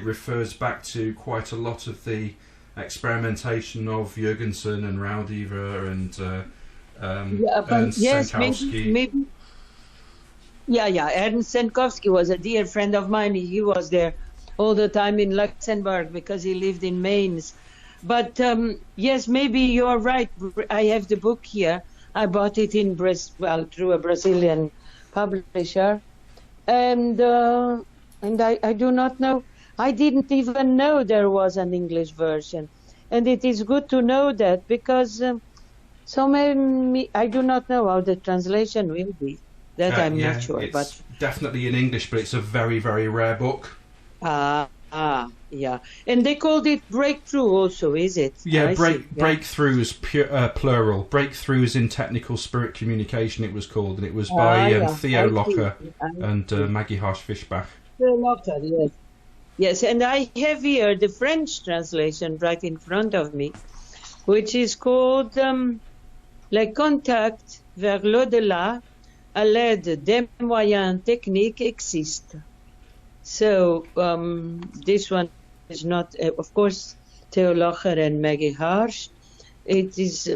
refers back to quite a lot of the experimentation of Jurgensen and Raudiva and Ernst Senkowski. Maybe. Yeah. Ernst Senkowski was a dear friend of mine. He was there all the time in Luxembourg because he lived in Mainz. But yes, maybe you're right. I have the book here. I bought it through a Brazilian publisher, and I do not know. I didn't even know there was an English version, and it is good to know that because I do not know how the translation will be. That I'm not sure. It's but definitely in English, but it's a very, very rare book. Yeah. And they called it Breakthrough also, is it? Yeah, Breakthroughs, plural. Breakthroughs in Technical Spirit Communication, it was called. And it was by Theo Locher and Maggie Harsch-Fischbach. Theo Locher, yes. Yes, and I have here the French translation right in front of me, which is called Les contacts vers l'au-delà à l'aide des moyens techniques existent. So this one is not, of course, Theo Locher and Maggie Harsch. It is,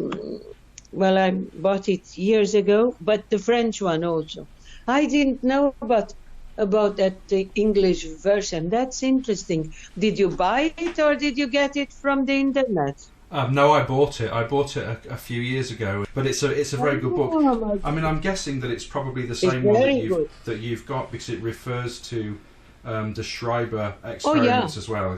I bought it years ago, but the French one also. I didn't know about that English version. That's interesting. Did you buy it or did you get it from the internet? No, I bought it. I bought it a few years ago, but it's a very good book. I mean, I'm guessing that it's probably the same one that you've got because it refers to the Schreiber experiments as well.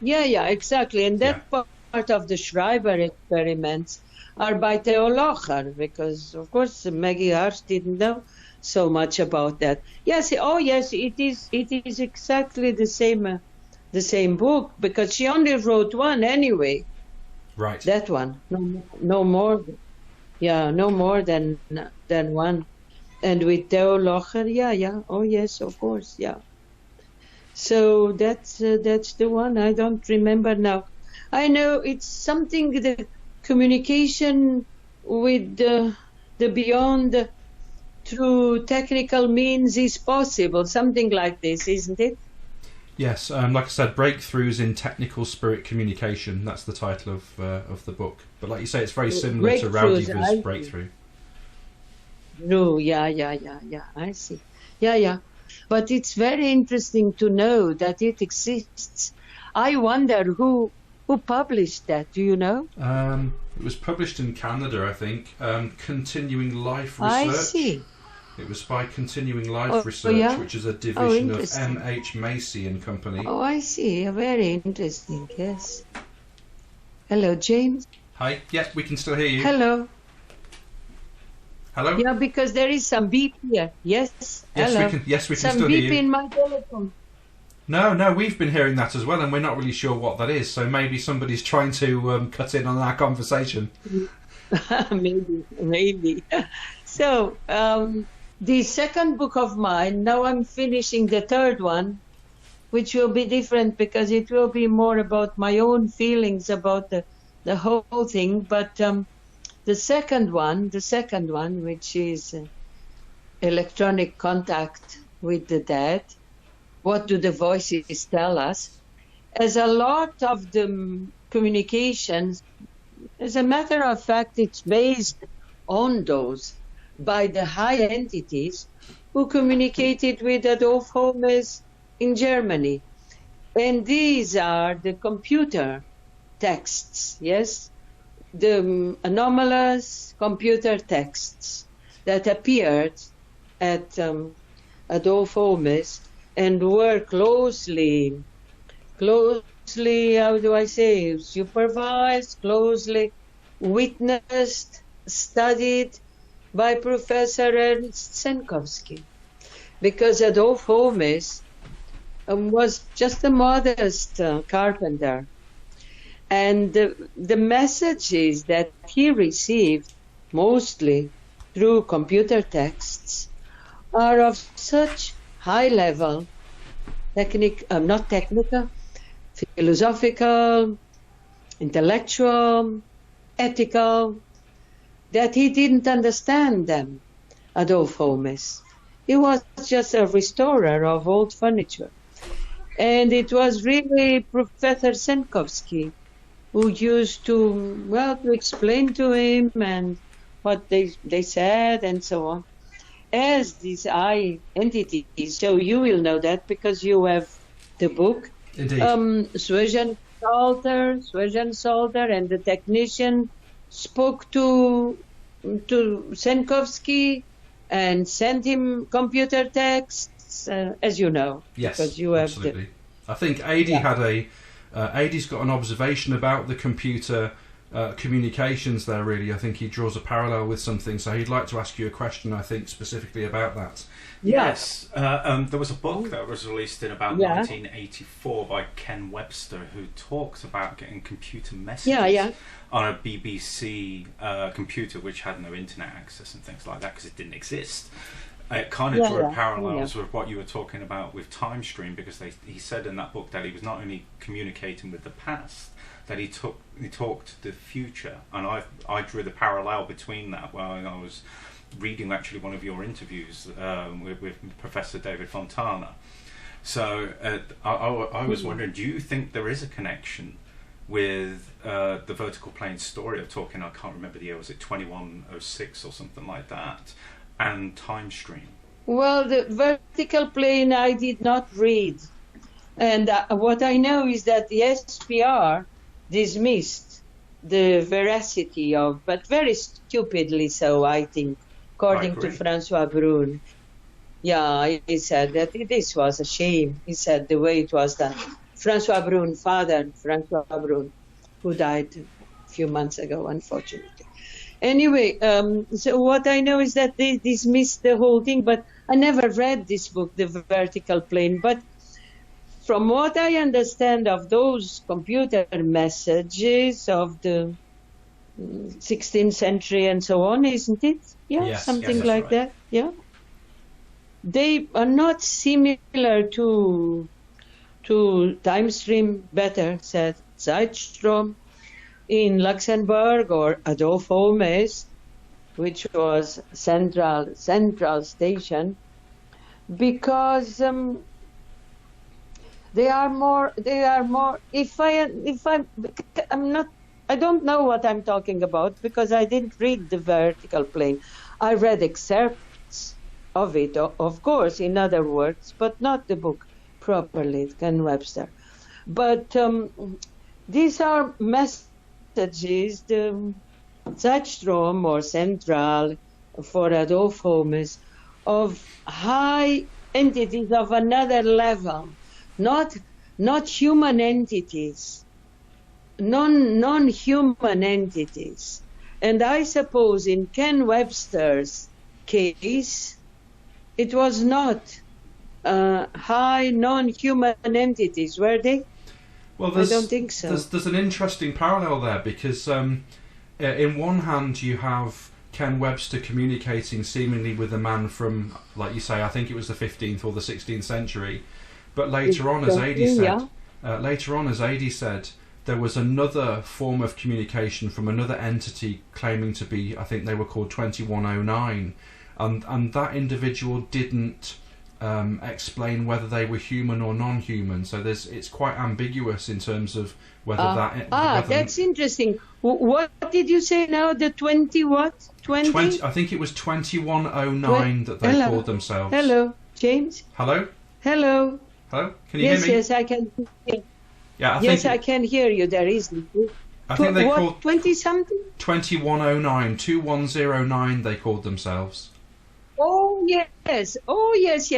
Yeah, exactly. And that part of the Schreiber experiments are by Theo Locher, because of course Maggie Hirsch didn't know so much about that. Yes, oh yes, it is exactly the same book, because she only wrote one anyway. Right. That one, no more. Yeah, no more than one. And with Theo Locher, yeah. Oh yes, of course, yeah. So that's the one. I don't remember now. I know it's something, the communication with the beyond through technical means is possible. Something like this, isn't it? Yes, like I said, Breakthroughs in Technical Spirit Communication. That's the title of the book. But like you say, it's very similar to Raudiver's Breakthrough. No, yeah. I see. Yeah. But it's very interesting to know that it exists. I wonder who published that. Do you know? It was published in Canada, I think. Continuing Life Research. I see. It was by Continuing Life Research, which is a division of M.H. Macy and Company. Oh, I see. Very interesting, yes. Hello, James. Hi. Yeah, we can still hear you. Hello. Hello? Yeah, because there is some beep here. Yes. Hello. We can some still hear you. Some beep in my telephone. No, we've been hearing that as well, and we're not really sure what that is. So maybe somebody's trying to cut in on our conversation. Maybe. So, the second book of mine, now I'm finishing the third one, which will be different because it will be more about my own feelings about the whole thing. But the second one, which is electronic contact with the dead, what do the voices tell us? As a lot of the communications, as a matter of fact, it's based on those by the high entities who communicated with Adolf Holmes in Germany. And these are the computer texts, yes? The anomalous computer texts that appeared at Adolf Holmes and were closely, how do I say, supervised, closely witnessed, studied by Professor Ernst Senkowski. Because Adolf Holmes was just a modest carpenter. And the messages that he received, mostly through computer texts, are of such high level, not technical, philosophical, intellectual, ethical, that he didn't understand them, Adolf Holmes. He was just a restorer of old furniture. And it was really Professor Senkowski who used to explain to him and what they said and so on, as these eye entities. So you will know that because you have the book. Indeed. Swejan Solder and the technician spoke to Senkowski and sent him computer texts, as you know. Yes, because you have absolutely. I think Adie's got an observation about the computer communications there, really. I think he draws a parallel with something, so he'd like to ask you a question, I think, specifically about that. Yes. There was a book that was released in about 1984 by Ken Webster, who talks about getting computer messages on a BBC computer which had no internet access and things like that because it didn't exist. It kind of drew parallels with what you were talking about with Time Stream, because he said in that book that he was not only communicating with the past, that he talked the future, and I drew the parallel between that while I was reading actually one of your interviews with Professor David Fontana. So I was wondering, do you think there is a connection with the vertical plane story of talking, I can't remember the year, was it 2106 or something like that, and Time Stream? Well, the vertical plane I did not read, and what I know is that the SPR dismissed the veracity of, but very stupidly so, I think, according to Francois Brune. Yeah, he said that this was a shame. He said the way it was done. Francois Brune, father Francois Brune, who died a few months ago, unfortunately. Anyway, so what I know is that they dismissed the whole thing, but I never read this book, The Vertical Plane. But from what I understand of those computer messages of the 16th century and so on, isn't it? Yeah, yes, something yes, like right. that. Yeah, they are not similar to time stream. Better said Zeitstrom in Luxembourg or Adolf Holmes, which was central station, because they are more. I don't know what I'm talking about because I didn't read The Vertical Plane. I read excerpts of it, of course, in other works, but not the book properly, Ken Webster. But these are messages, the Zeitstrom or Central for Adolf Holmes, of high entities of another level, not human entities, non-human entities. And I suppose in Ken Webster's case, it was not high non-human entities, were they? Well, I don't think so. There's an interesting parallel there because in one hand you have Ken Webster communicating seemingly with a man from, like you say, I think it was the 15th or the 16th century, but later on, as Adi said, there was another form of communication from another entity claiming to be, I think they were called 2109, and that individual didn't explain whether they were human or non-human. So it's quite ambiguous in terms of whether that's interesting. What did you say now? The 20 what? 20? I think it was 2109 that they called themselves. Hello, James. Hello. Hello. Hello. Can you hear me? Yes, I can hear. Yeah, I can hear you. There is. I think they called 20 something. 2109, 2109. They called themselves. Oh yes. Oh yes.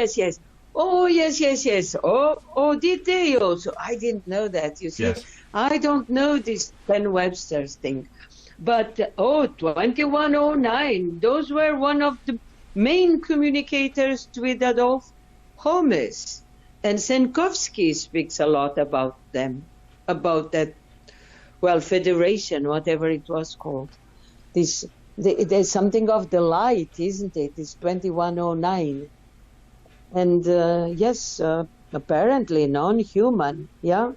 Oh yes. Oh, did they also? I didn't know that. You see, yes. I don't know this Ken Webster's thing, but 2109. Those were one of the main communicators with Adolf Holmes. And Senkowski speaks a lot about them, about that, federation, whatever it was called. There's something of the light, isn't it? It's 2109. And yes, apparently non-human, yeah.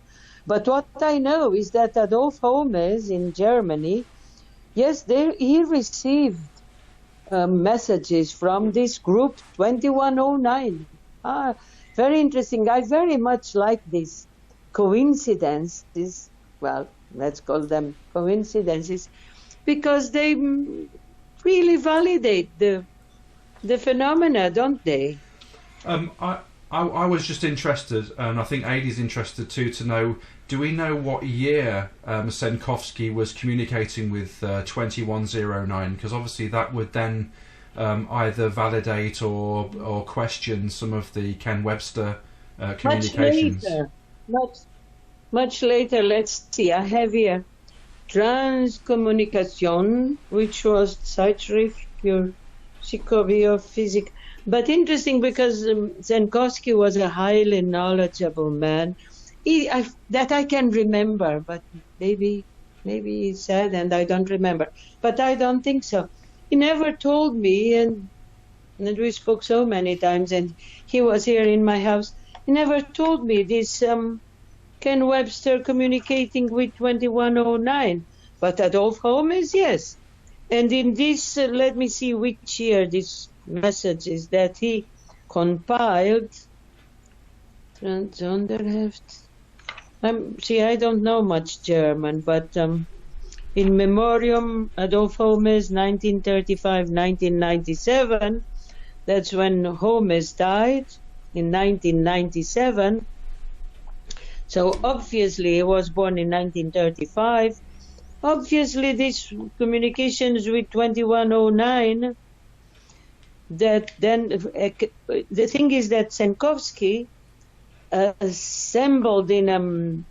But what I know is that Adolf Holmes in Germany, yes, he received messages from this group 2109. Very interesting. I very much like this coincidence, let's call them coincidences, because they really validate the phenomena, don't they? I was just interested, and I think Adi's interested too, to know, do we know what year Senkowski was communicating with 2109? Because obviously that would then either validate or question some of the Ken Webster communications. Much later. Let's see. I have here Transkommunikation, which was Zeitschrift für Psychobiophysics. But interesting because Senkowski was a highly knowledgeable man. That I can remember, but maybe he said and I don't remember. But I don't think so. He never told me, and we spoke so many times, and he was here in my house. He never told me this Ken Webster communicating with 2109, but Adolf Holmes, yes. And in this, let me see which year this message is that he compiled. Sonderheft. I don't know much German, but in memoriam Adolf Holmes, 1935-1997. That's when Holmes died in 1997. So obviously he was born in 1935. Obviously these communications with 2109, that then the thing is that Senkowski assembled in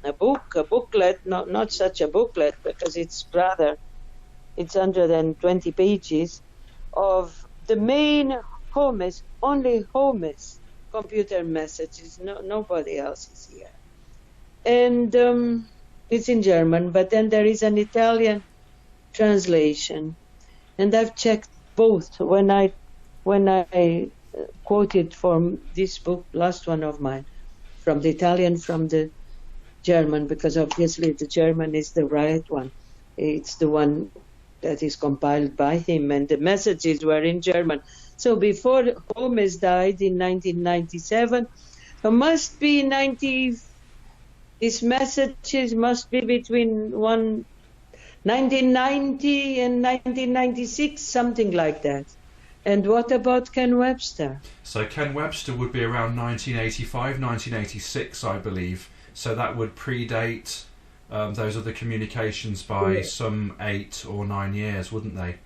a booklet, not such a booklet because it's 120 pages of the main only homes computer messages. Nobody else is here. And it's in German, but then there is an Italian translation. And I've checked both when I quoted from this book, last one of mine, from the Italian, from the German, because obviously the German is the right one. It's the one that is compiled by him, and the messages were in German. So before Holmes died in 1997, there must be these messages must be between 1990 and 1996, something like that. And what about Ken Webster? So Ken Webster would be around 1985, 1986, I believe. So that would predate those other communications by some 8 or 9 years, wouldn't they?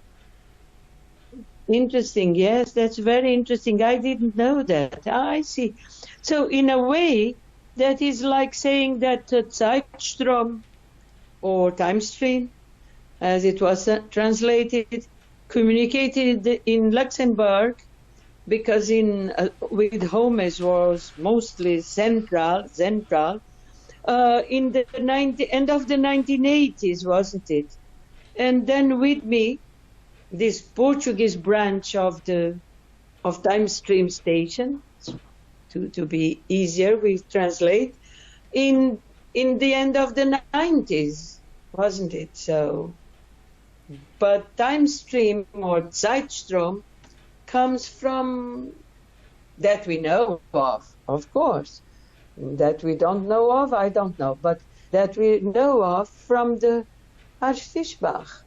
Interesting, yes, that's very interesting. I didn't know that. I see. So in a way, that is like saying that Zeitstrom or time stream, as it was translated, communicated in Luxembourg, because with Holmes was mostly central, in the end of the 1980s, wasn't it? And then with me, this Portuguese branch of Time Stream Station, to be easier, we translate, in the end of the 90s, wasn't it? So, but Time Stream or Zeitstrom comes from, that we know of course. That we don't know of, I don't know, but that we know of from the Archfischbach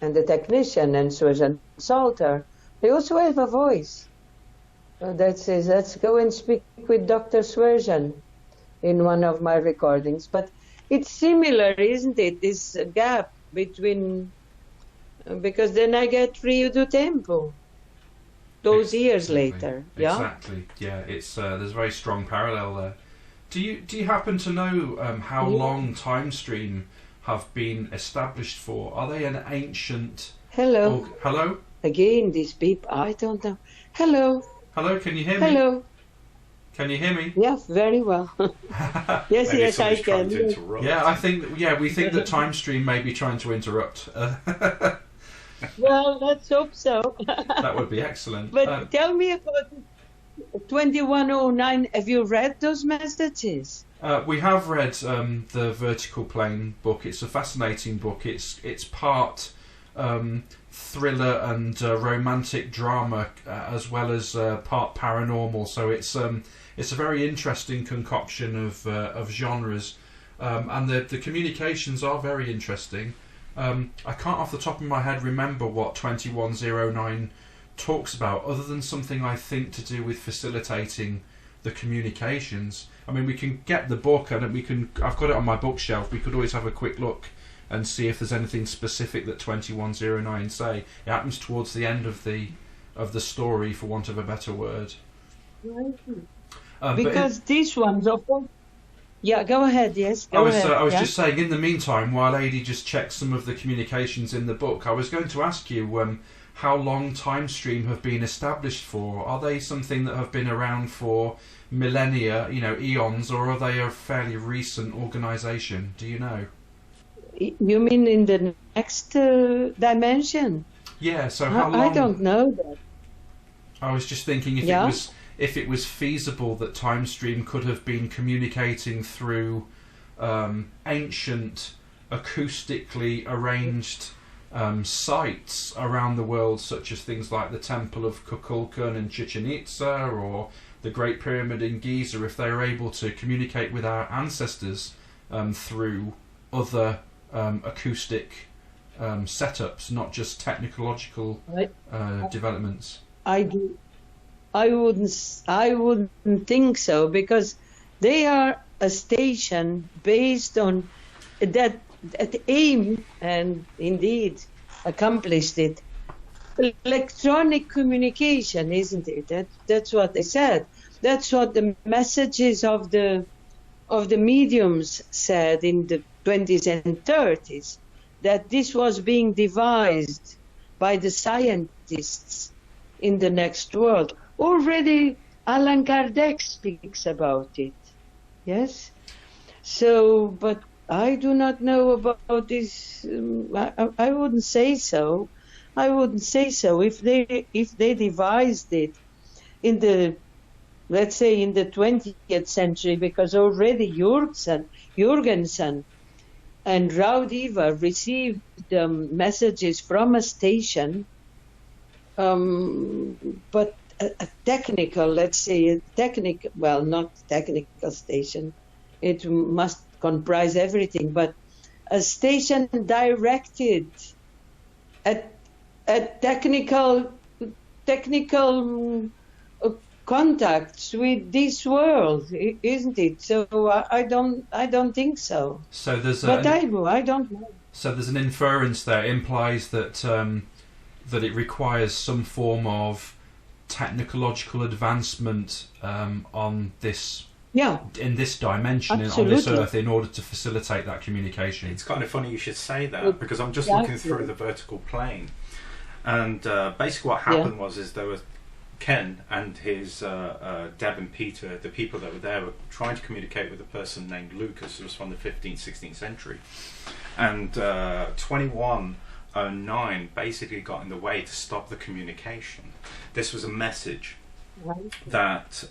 and the technician and Surgeon Salter. They also have a voice that says, let's go and speak with Dr. Swerjan in one of my recordings. But it's similar, isn't it, this gap between, because then I get Rio do Tempo those years later. Yeah? Exactly, yeah, it's there's a very strong parallel there. Do you happen to know how long Time Stream have been established for? Are they an ancient... Hello? Hello? Again, this beep, I don't know. Hello? Hello, can you hear me? Hello? Can you hear me? Yeah, very well. yes, I can. Yeah, we think that Time Stream may be trying to interrupt. Well, let's hope so. That would be excellent. But tell me about 2109. Have you read those messages? We have read the Vertical Plane book. It's a fascinating book. It's part thriller and romantic drama, as well as part paranormal. So it's a very interesting concoction of genres, and the communications are very interesting. I can't off the top of my head remember what 2109 talks about, other than something I think to do with facilitating the communications. I mean, we can get the book and I've got it on my bookshelf. We could always have a quick look and see if there's anything specific that 2109 say. It happens towards the end of the story, for want of a better word. Because these ones, of course. Yeah, go ahead. Yes, go ahead. I was just saying. In the meantime, while Adi just checks some of the communications in the book, I was going to ask you how long Time Stream have been established for. Are they something that have been around for millennia, eons, or are they a fairly recent organisation? Do you know? You mean in the next dimension? Yeah. So how long? I don't know that. I was just thinking if it was feasible that Time Stream could have been communicating through ancient, acoustically arranged sites around the world, such as things like the Temple of Kukulkan in Chichen Itza or the Great Pyramid in Giza, if they were able to communicate with our ancestors through other acoustic setups, not just technological developments. I wouldn't think so, because they are a station based on that aim, and indeed accomplished it. Electronic communication, isn't it? That's what they said. That's what the messages of the mediums said in the 20s and 30s, that this was being devised by the scientists in the next world. Already Allan Kardec speaks about it. Yes? So, but I do not know about this. I wouldn't say so. I wouldn't say so. If they devised it in the, let's say, in the 20th century, because already Jurgensen and Raudiva received messages from a station, but a technical, let's say, well, not technical station. It must comprise everything, but a station directed at technical contacts with this world, isn't it? So I don't think so. So there's I don't know. So there's an inference there. It implies that that it requires some form of technological advancement on this. Yeah. In this dimension, on this earth, in order to facilitate that communication. It's kind of funny you should say that, because I'm just looking through the vertical plane, and basically what happened was there was Ken and his Deb and Peter, the people that were there, were trying to communicate with a person named Lucas, who was from the 15th, 16th century, and 2109 basically got in the way to stop the communication. This was a message that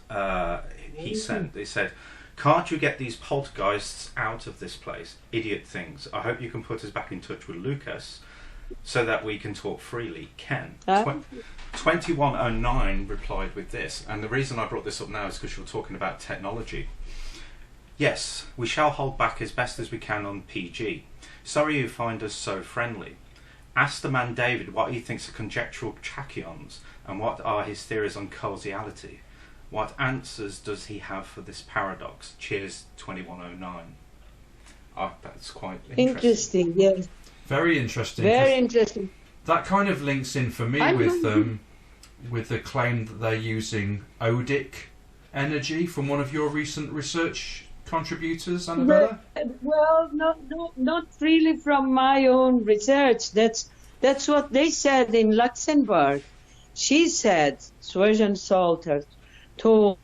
he sent. They said, "Can't you get these poltergeists out of this place? Idiot things. I hope you can put us back in touch with Lucas so that we can talk freely." Ken. 2109 replied with this, and the reason I brought this up now is because you were talking about technology. "Yes, we shall hold back as best as we can on PG. Sorry you find us so friendly. Ask the man David what he thinks of conjectural tachyons and what are his theories on causality. What answers does he have for this paradox? Cheers, 2109. That's quite interesting. Yes. Very interesting. Very interesting. That kind of links in for me with the claim that they're using Odic energy from one of your recent research contributors, Anabela? Well, not really from my own research. That's what they said in Luxembourg. She said, Susan Salter told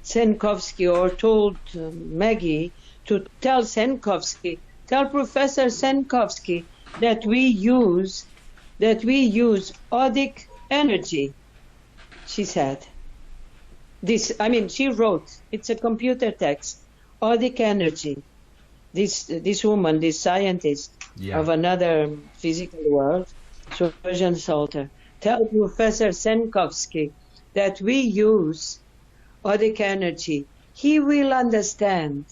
Senkovsky, or told Maggie to tell Senkovsky, tell Professor Senkovsky that we use Odic energy. She said. She wrote, it's a computer text, Odic energy. This woman, this scientist of another physical world, Susan Salter, tell Professor Senkovsky that we use Odic energy. He will understand.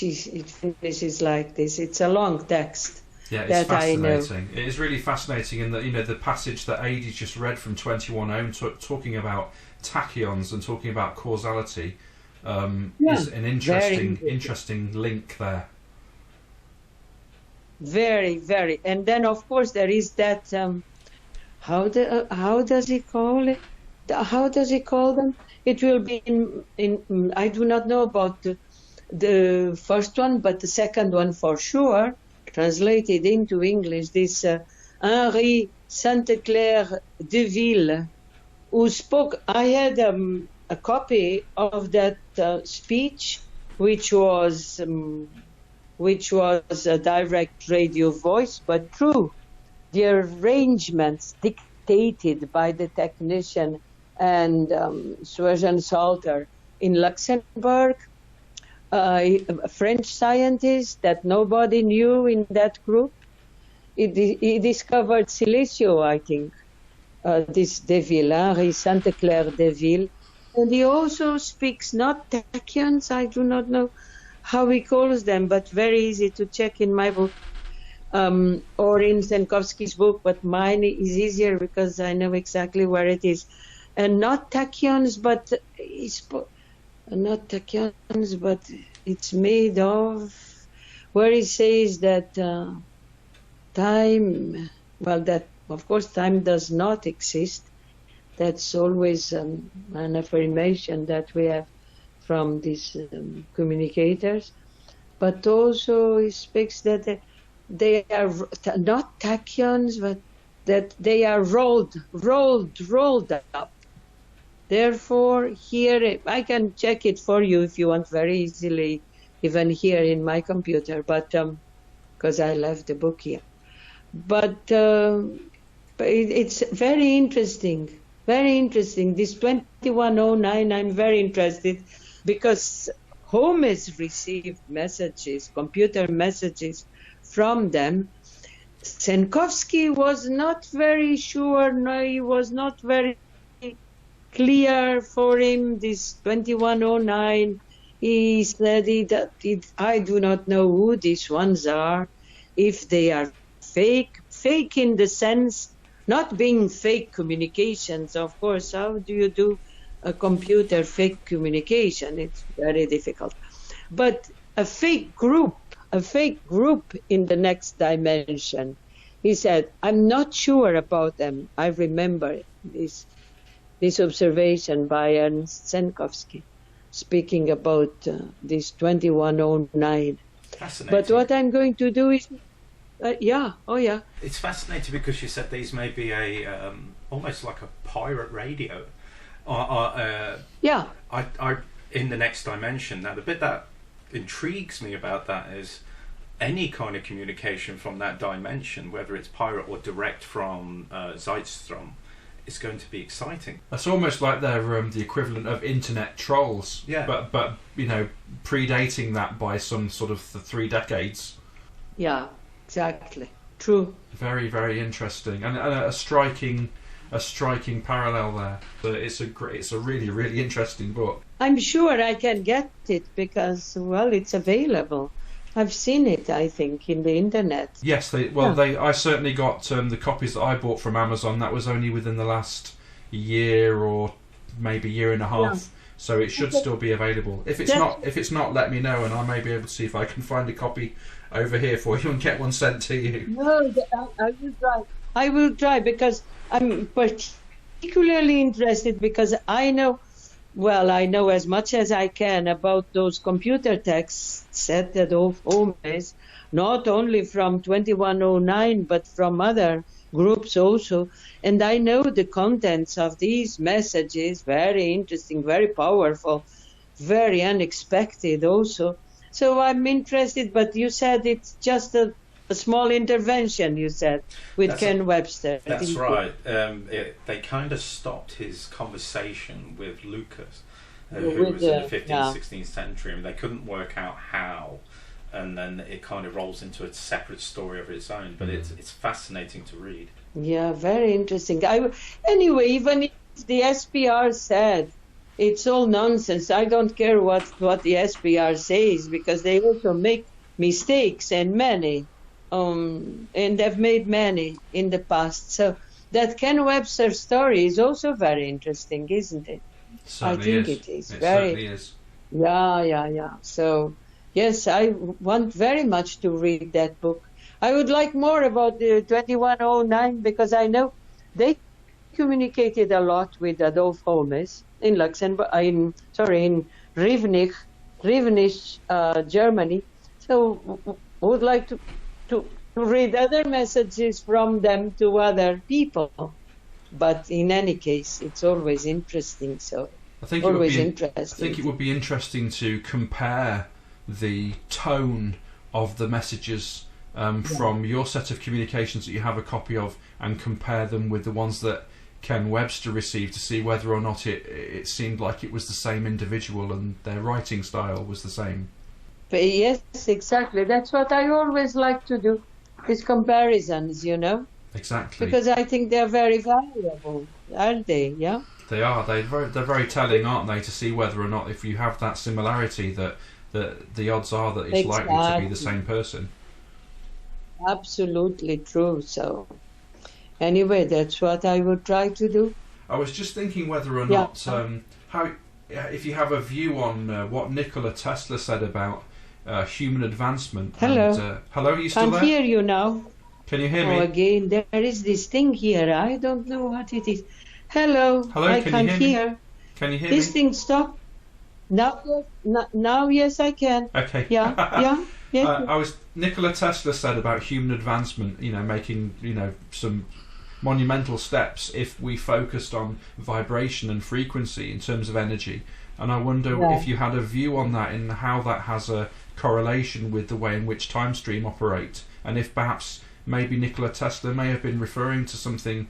It finishes like this. It's a long text. Yeah, it's fascinating. It is really fascinating in that, the passage that Adi just read from 21 talking about tachyons and talking about causality is an interesting link there. Very, very. And then, of course, there is that. How does he call it? How does he call them? It will be in. I do not know about the first one, but the second one for sure, translated into English. This Henri Sainte-Claire Deville, who spoke. I had a copy of that speech, which was a direct radio voice, but true. The arrangements dictated by the technician and Susan Salter in Luxembourg, a French scientist that nobody knew in that group. He discovered Silicio, I think, this Deville, Henri Sainte-Claire Deville. And he also speaks not tachyons, I do not know how he calls them, but very easy to check in my book. Or in Senkovsky's book, but mine is easier because I know exactly where it is. And not tachyons, but it's made of, where he says that time, well, that of course time does not exist, That's always an affirmation that we have from these communicators. But also he speaks that they are not tachyons, but that they are rolled up. Therefore, here, I can check it for you if you want very easily, even here in my computer, but because I left the book here. But it's very interesting, very interesting. This 2109, I'm very interested because Holmes received messages, computer messages from them. Senkowski was not very sure, no, he was not very clear for him, this 2109. He said I do not know who these ones are, if they are fake in the sense, not being fake communications, of course. How do you do a computer fake communication? It's very difficult. But a fake group in the next dimension. He said, I'm not sure about them. I remember this observation by Ernst Senkowski, speaking about this 2109. Fascinating. But what I'm going to do is, It's fascinating because you said these may be a almost like a pirate radio. Yeah. I in the next dimension. Now, the bit that intrigues me about that is any kind of communication from that dimension, whether it's pirate or direct from Zeitstrom, is going to be exciting. That's almost like they're the equivalent of internet trolls. Yeah. But you know, predating that by some sort of 3 decades. Yeah, exactly. True. Very, very interesting, and a striking parallel there. It's a really, really interesting book. I'm sure I can get it because, well, it's available. I've seen it, I think, in the internet. Yes, I certainly got the copies that I bought from Amazon. That was only within the last year or maybe year and a half. Yeah. So it should still be available. If it's not, let me know, and I may be able to see if I can find a copy over here for you and get one sent to you. No, I will try. I will try because I'm particularly interested because I know as much as I can about those computer texts set at Holmes, not only from 2109 but from other groups also. And I know the contents of these messages, very interesting, very powerful, very unexpected also. So I'm interested, but you said it's just a small intervention, you said, with Ken Webster. That's right. They kind of stopped his conversation with Lucas, who was in the 15th, 16th century. I mean, they couldn't work out how, and then it kind of rolls into a separate story of its own. But it's fascinating to read. Yeah, very interesting. Anyway, even if the SPR said it's all nonsense, I don't care what the SPR says because they also make mistakes and many. And they've made many in the past. So that Ken Webster story is also very interesting, isn't it? I think it is. It certainly is. Yeah. So, yes, I want very much to read that book. I would like more about the 2109 because I know they communicated a lot with Adolf Holmes in Luxembourg, in Rivnich, Germany. So I would like to read other messages from them to other people. But in any case, it's always interesting. So I think it would be interesting to compare the tone of the messages from your set of communications that you have a copy of and compare them with the ones that Ken Webster received to see whether or not it seemed like it was the same individual and their writing style was the same. Yes, exactly. That's what I always like to do, is comparisons, Exactly. Because I think they're very valuable, aren't they? Yeah. They are. They're very telling, aren't they, to see whether or not, if you have that similarity, that the odds are that it's likely to be the same person. Absolutely true. So, anyway, that's what I would try to do. I was just thinking whether or not if you have a view on what Nikola Tesla said about human advancement. Hello. And, hello, are you still there? I hear you now. Can you hear me? Again, there is this thing here. I don't know what it is. Hello. Hello, I can can't you hear hear. me? Can you hear This me? thing stopped. Now, yes, I can. Okay. Yeah. Nikola Tesla said about human advancement, making, some monumental steps if we focused on vibration and frequency in terms of energy. And I wonder if you had a view on that, in how that has a correlation with the way in which time stream operate, and if perhaps maybe Nikola Tesla may have been referring to something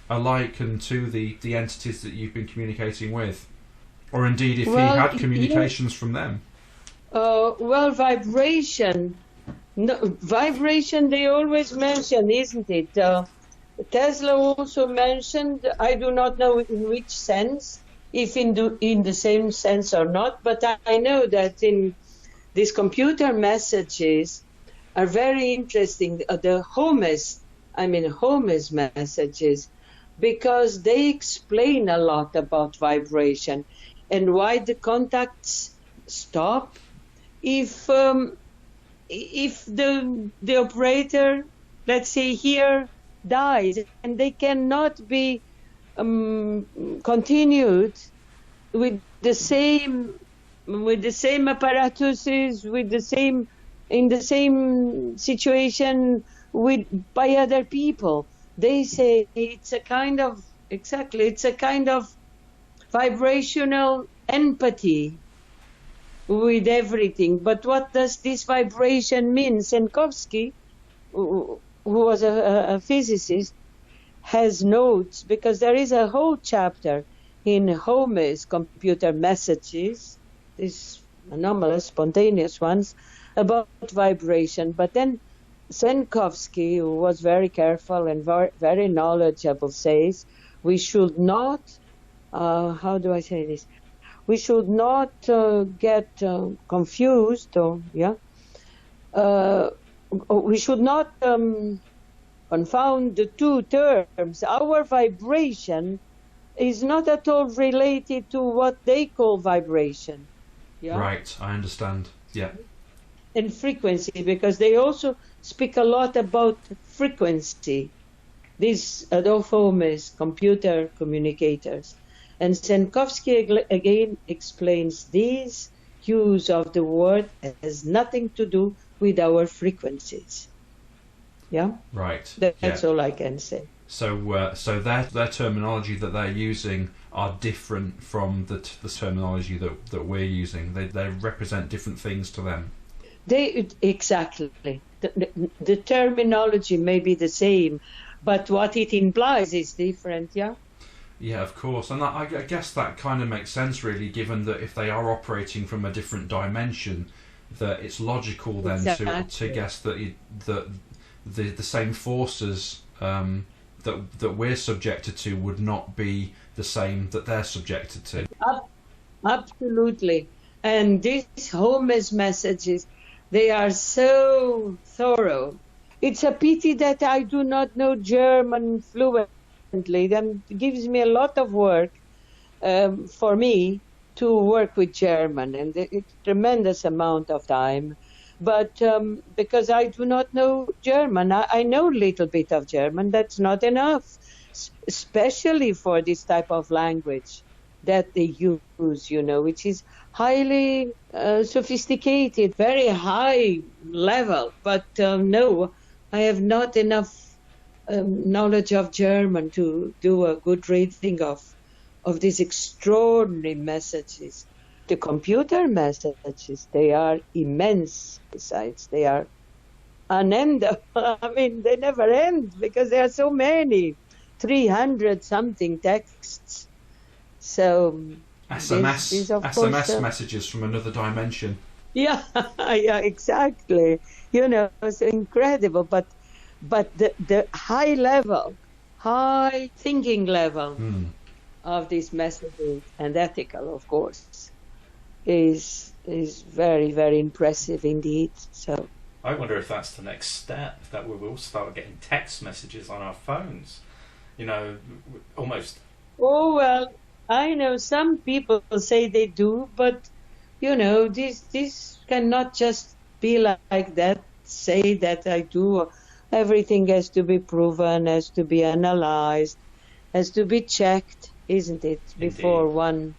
alike and to the entities that you've been communicating with, or indeed if he had communications from them. Vibration. No, vibration they always mention, isn't it? Tesla also mentioned, I do not know in which sense, if in the same sense or not, but I know that in these computer messages are very interesting, the Holmes messages, because they explain a lot about vibration and why the contacts stop if the operator, let's say here, dies, and they cannot be continued with the same apparatuses, in the same situation by other people. They say it's a kind of vibrational empathy with everything. But what does this vibration mean? Senkovsky, who was a physicist, has notes, because there is a whole chapter in Holmes' computer messages, these anomalous, spontaneous ones, about vibration. But then Senkovsky, who was very careful and very knowledgeable, says we should not, how do I say this? We should not get confused, we should not confound the two terms. Our vibration is not at all related to what they call vibration. Yeah? Right, I understand. Yeah. And frequency, because they also speak a lot about frequency. These Adolphomes, computer communicators. And Senkovsky again explains this use of the word has nothing to do with our frequencies. Yeah? Right. That's all I can say. So their terminology that they're using are different from the terminology that we're using. They represent different things to them. Exactly. The terminology may be the same, but what it implies is different, yeah? Yeah, of course. And I guess that kind of makes sense, really, given that if they are operating from a different dimension, that it's logical then to guess that the same forces that we're subjected to would not be the same that they're subjected to. Absolutely. And these Holmes messages, they are so thorough. It's a pity that I do not know German fluently. That gives me a lot of work for me to work with German, and it's a tremendous amount of time. But because I do not know German, I know a little bit of German. That's not enough, especially for this type of language that they use, which is highly sophisticated, very high level. But no, I have not enough knowledge of German to do a good reading of these extraordinary messages. The computer messages, they are immense. Besides, they are unending. I mean, they never end because there are so many, 300 something texts. So SMS messages from another dimension. Yeah, yeah, exactly. It's incredible. But the high level, high thinking level of these messages, and ethical, of course, is very, very impressive indeed. So I wonder if that's the next step, that we will start getting text messages on our phones. Almost. Oh, well, I know some people say they do, but this cannot just be like that. Say that I do. Everything has to be proven, has to be analyzed, has to be checked, isn't it, before one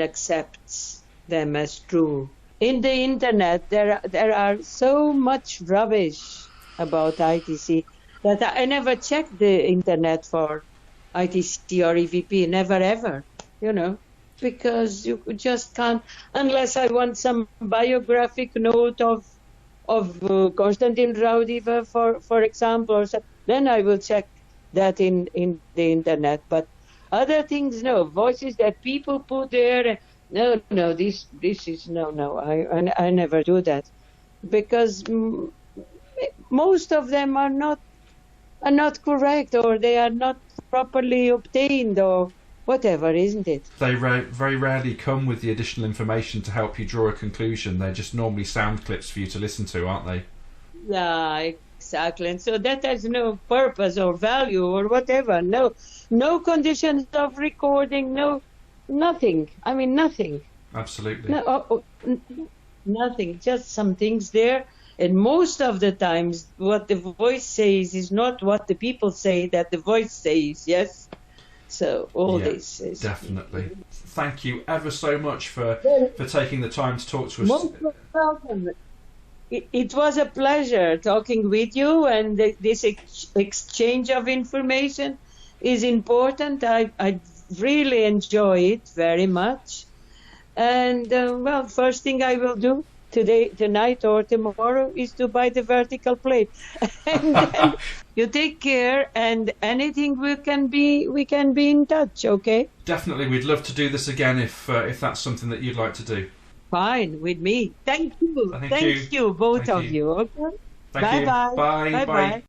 accepts them as true. In the internet, there are so much rubbish about ITC that I never checked the internet for ITC or EVP, never ever, because you just can't, unless I want some biographic note of Konstantin Raudive, for example, or so, then I will check that in the internet. But other things, no. Voices that people put there, no, this is no. I never do that, because most of them are not correct, or they are not properly obtained, or whatever, isn't it? They very rarely come with the additional information to help you draw a conclusion. They're just normally sound clips for you to listen to, aren't they? Yeah, exactly. And so that has no purpose or value or whatever. No conditions of recording, nothing. I mean, nothing. Absolutely. Nothing. Just some things there. And most of the times, what the voice says is not what the people say that the voice says, yes? So this is... Definitely. Thank you ever so much for taking the time to talk to us. Most welcome. It was a pleasure talking with you, and this exchange of information is important. I really enjoy it very much. And, first thing I will do tonight or tomorrow is to buy the vertical plate. And then you take care, and anything we can be in touch, okay? Definitely, we'd love to do this again if that's something that you'd like to do. Fine with me. Thank you. Thank you, both of you. Okay. Thank you. Bye. Bye.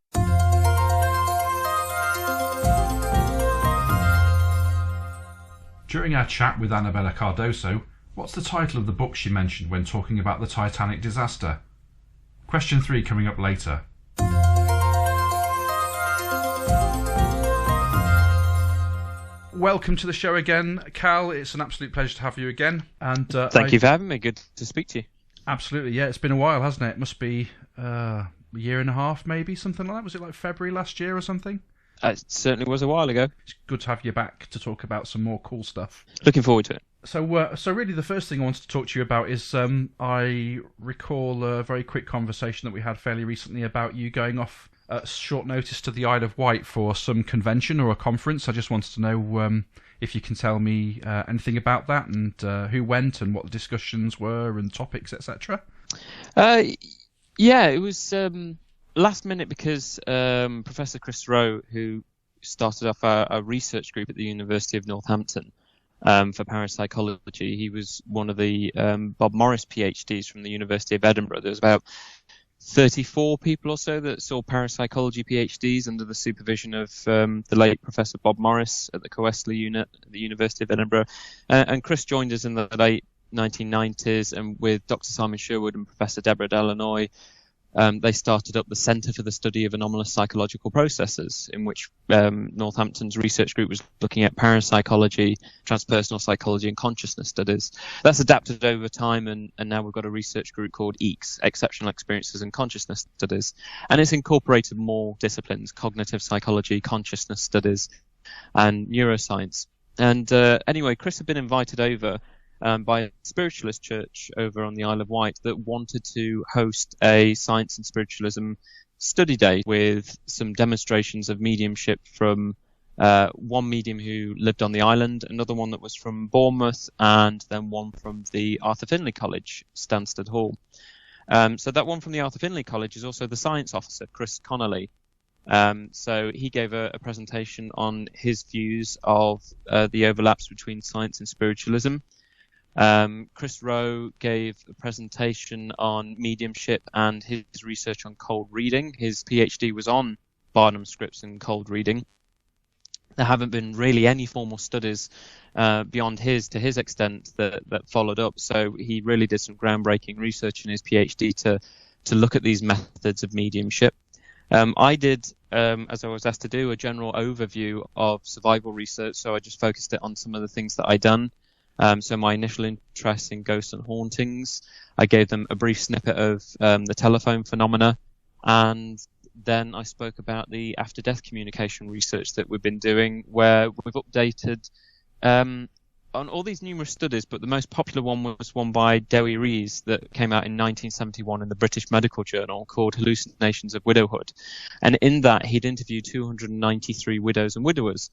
During our chat with Anabela Cardoso, what's the title of the book she mentioned when talking about the Titanic disaster? Question 3 coming up later. Welcome to the show again, Cal. It's an absolute pleasure to have you again. And thank you for having me. Good to speak to you. Absolutely, yeah. It's been a while, hasn't it? It must be a year and a half, maybe, something like that. Was it like February last year or something? It certainly was a while ago. It's good to have you back to talk about some more cool stuff. Looking forward to it. So really the first thing I wanted to talk to you about is I recall a very quick conversation that we had fairly recently about you going off at short notice to the Isle of Wight for some convention or a conference. I just wanted to know if you can tell me anything about that, and who went and what the discussions were and topics, etc. Yeah, it was last minute because Professor Chris Rowe, who started off a research group at the University of Northampton for parapsychology, he was one of the Bob Morris PhDs from the University of Edinburgh. There was about 34 people or so that saw parapsychology PhDs under the supervision of the late Professor Bob Morris at the Coesley unit at the University of Edinburgh. And Chris joined us in the late 1990s, and with Dr. Simon Sherwood and Professor Deborah Delanoy, they started up the Centre for the Study of Anomalous Psychological Processes, in which Northampton's research group was looking at parapsychology, transpersonal psychology, and consciousness studies. That's adapted over time, and now we've got a research group called EECS, Exceptional Experiences and Consciousness Studies, and it's incorporated more disciplines: cognitive psychology, consciousness studies, and neuroscience. And anyway, Chris had been invited over by a spiritualist church over on the Isle of Wight that wanted to host a science and spiritualism study day with some demonstrations of mediumship from one medium who lived on the island, another one that was from Bournemouth, and then one from the Arthur Findlay College, Stansted Hall. So that one from the Arthur Findlay College is also the science officer, Chris Connolly. So he gave a presentation on his views of the overlaps between science and spiritualism. Chris Rowe gave a presentation on mediumship and his research on cold reading. His PhD was on Barnum scripts and cold reading. There haven't been really any formal studies beyond his extent that followed up. So he really did some groundbreaking research in his PhD to look at these methods of mediumship. I did, as I was asked to do, a general overview of survival research. So I just focused it on some of the things that I'd done. So my initial interest in ghosts and hauntings, I gave them a brief snippet of the telephone phenomena, and then I spoke about the after-death communication research that we've been doing, where we've updated on all these numerous studies, but the most popular one was one by Dewi Rees that came out in 1971 in the British Medical Journal, called Hallucinations of Widowhood. And in that, he'd interviewed 293 widows and widowers.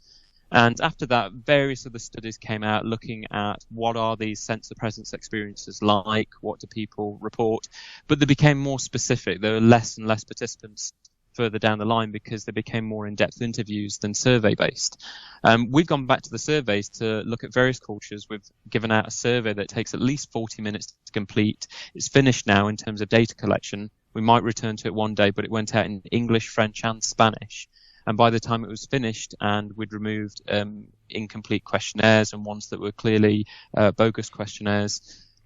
And after that, various other studies came out looking at what are these sense of presence experiences like, what do people report, but they became more specific. There were less and less participants further down the line because they became more in-depth interviews than survey-based. We've gone back to the surveys to look at various cultures. We've given out a survey that takes at least 40 minutes to complete. It's finished now in terms of data collection. We might return to it one day, but it went out in English, French and Spanish. And by the time it was finished and we'd removed incomplete questionnaires and ones that were clearly bogus questionnaires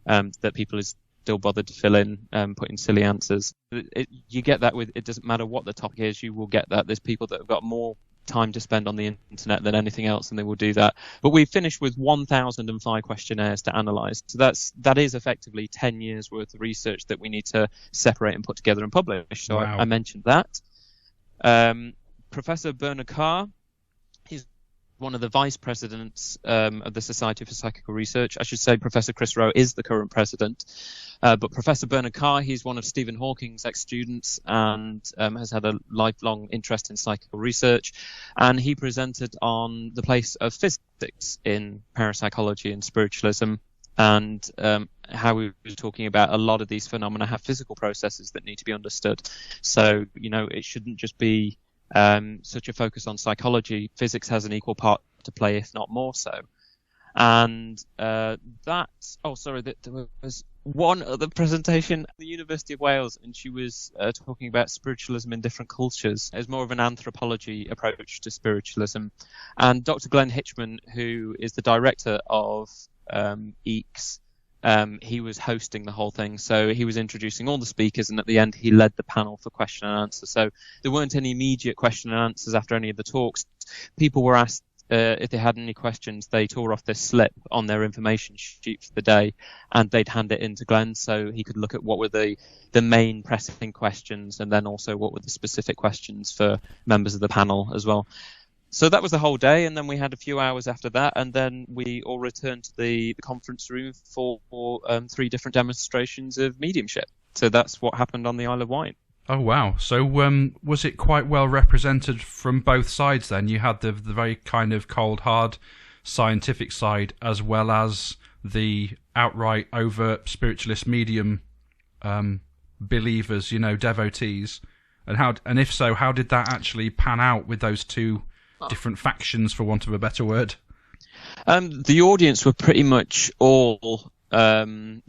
that people still bothered to fill in, put in silly answers. You get that with, it doesn't matter what the topic is, you will get that. There's people that have got more time to spend on the internet than anything else, and they will do that. But we finished with 1,005 questionnaires to analyse. So that is effectively 10 years worth of research that we need to separate and put together and publish. So wow. I mentioned that. Professor Bernard Carr, he's one of the vice presidents of the Society for Psychical Research. I should say Professor Chris Rowe is the current president. But Professor Bernard Carr, he's one of Stephen Hawking's ex-students and has had a lifelong interest in psychical research. And he presented on the place of physics in parapsychology and spiritualism, and how we were talking about a lot of these phenomena have physical processes that need to be understood. So, it shouldn't just be such a focus on psychology. Physics has an equal part to play, if not more so. And there was one other presentation at the University of Wales, and she was talking about spiritualism in different cultures as more of an anthropology approach to spiritualism. And Dr. Glenn Hitchman, who is the director of EECS, he was hosting the whole thing, so he was introducing all the speakers, and at the end he led the panel for question and answer. So there weren't any immediate question and answers after any of the talks. People were asked if they had any questions. They tore off this slip on their information sheet for the day, and they'd hand it in to Glenn so he could look at what were the main pressing questions, and then also what were the specific questions for members of the panel as well. So that was the whole day, and then we had a few hours after that, and then we all returned to the conference room for 3 different demonstrations of mediumship. So that's what happened on the Isle of Wight. Oh, wow. So was it quite well represented from both sides then? You had the very kind of cold, hard scientific side, as well as the outright overt spiritualist medium believers, devotees. And if so, how did that actually pan out with those two different factions, for want of a better word? The audience were pretty much all, there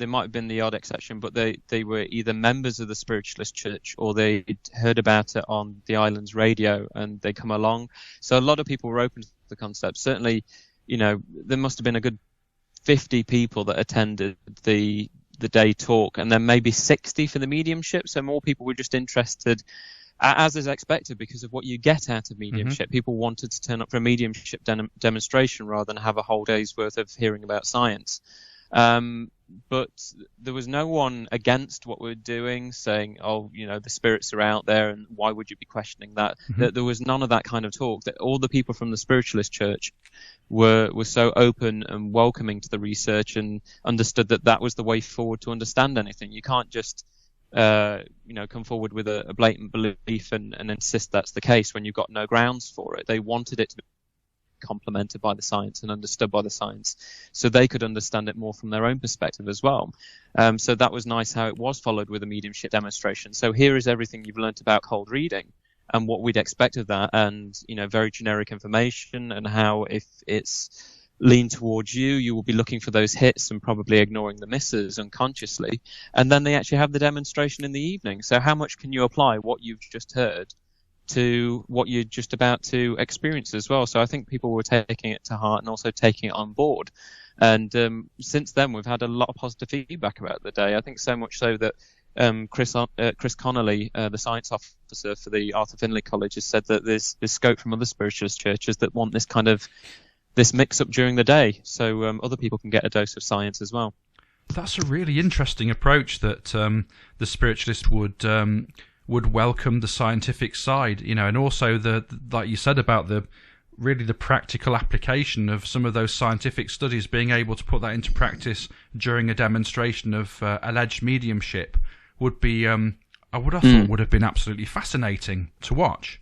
might have been the odd exception, but they were either members of the Spiritualist Church or they'd heard about it on the island's radio and they come along. So a lot of people were open to the concept. Certainly, there must have been a good 50 people that attended the day talk, and then maybe 60 for the mediumship. So more people were just interested, as is expected, because of what you get out of mediumship. Mm-hmm. People wanted to turn up for a mediumship demonstration rather than have a whole day's worth of hearing about science. But there was no one against what we're doing, saying, the spirits are out there and why would you be questioning that? Mm-hmm. There was none of that kind of talk. That all the people from the Spiritualist Church were so open and welcoming to the research and understood that was the way forward to understand anything. You can't just come forward with a blatant belief and insist that's the case when you've got no grounds for it. They wanted it to be complemented by the science and understood by the science, so they could understand it more from their own perspective as well. So that was nice how it was followed with a mediumship demonstration. So here is everything you've learnt about cold reading and what we'd expect of that, and very generic information, and how if it's lean towards you will be looking for those hits and probably ignoring the misses unconsciously. And then they actually have the demonstration in the evening. So how much can you apply what you've just heard to what you're just about to experience as well? So I think people were taking it to heart and also taking it on board. And since then, we've had a lot of positive feedback about the day. I think so much so that Chris Connolly, the science officer for the Arthur Findlay College, has said that there's scope from other spiritualist churches that want this mix-up during the day, so other people can get a dose of science as well. That's a really interesting approach that the spiritualist would would welcome the scientific side, and also like you said about the practical application of some of those scientific studies, being able to put that into practice during a demonstration of alleged mediumship would be, I would have thought would have been absolutely fascinating to watch.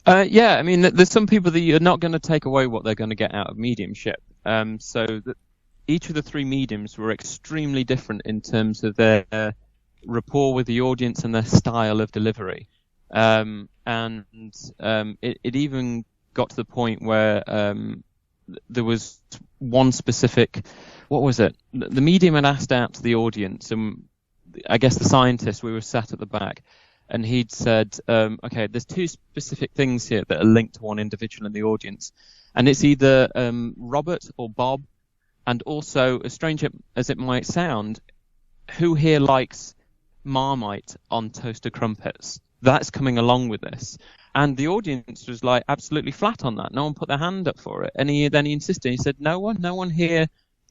Yeah, I mean, there's some people that you're not going to take away what they're going to get out of mediumship. Each of the three mediums were extremely different in terms of their rapport with the audience and their style of delivery. It even got to the point where there was one specific, what was it? The medium had asked out to the audience, and I guess the scientists, we were sat at the back, and he'd said, okay, there's two specific things here that are linked to one individual in the audience, and it's either Robert or Bob, and also, as strange as it might sound, who here likes Marmite on toasted crumpets? That's coming along with this. And the audience was like absolutely flat on that. No one put their hand up for it. And then he insisted. He said, no one here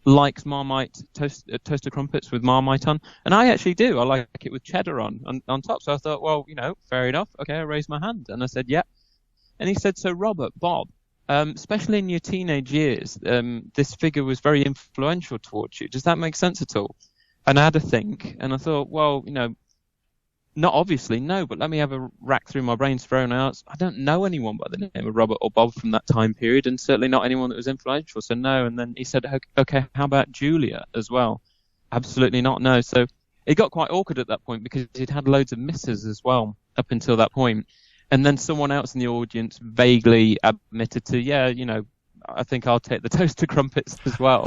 likes Marmite, toasted crumpets with Marmite on. And I actually do. I like it with cheddar on top. So I thought, well, fair enough. Okay, I raised my hand. And I said, yeah. And he said, so Robert, Bob, especially in your teenage years, this figure was very influential towards you. Does that make sense at all? And I had to think. And I thought, well, not obviously, no, but let me have a rack through my brains for everyone else. I don't know anyone by the name of Robert or Bob from that time period, and certainly not anyone that was influential, so no. And then he said, okay, how about Julia as well? Absolutely not, no. So it got quite awkward at that point because he'd had loads of misses as well up until that point. And then someone else in the audience vaguely admitted to, yeah, I think I'll take the toaster crumpets as well,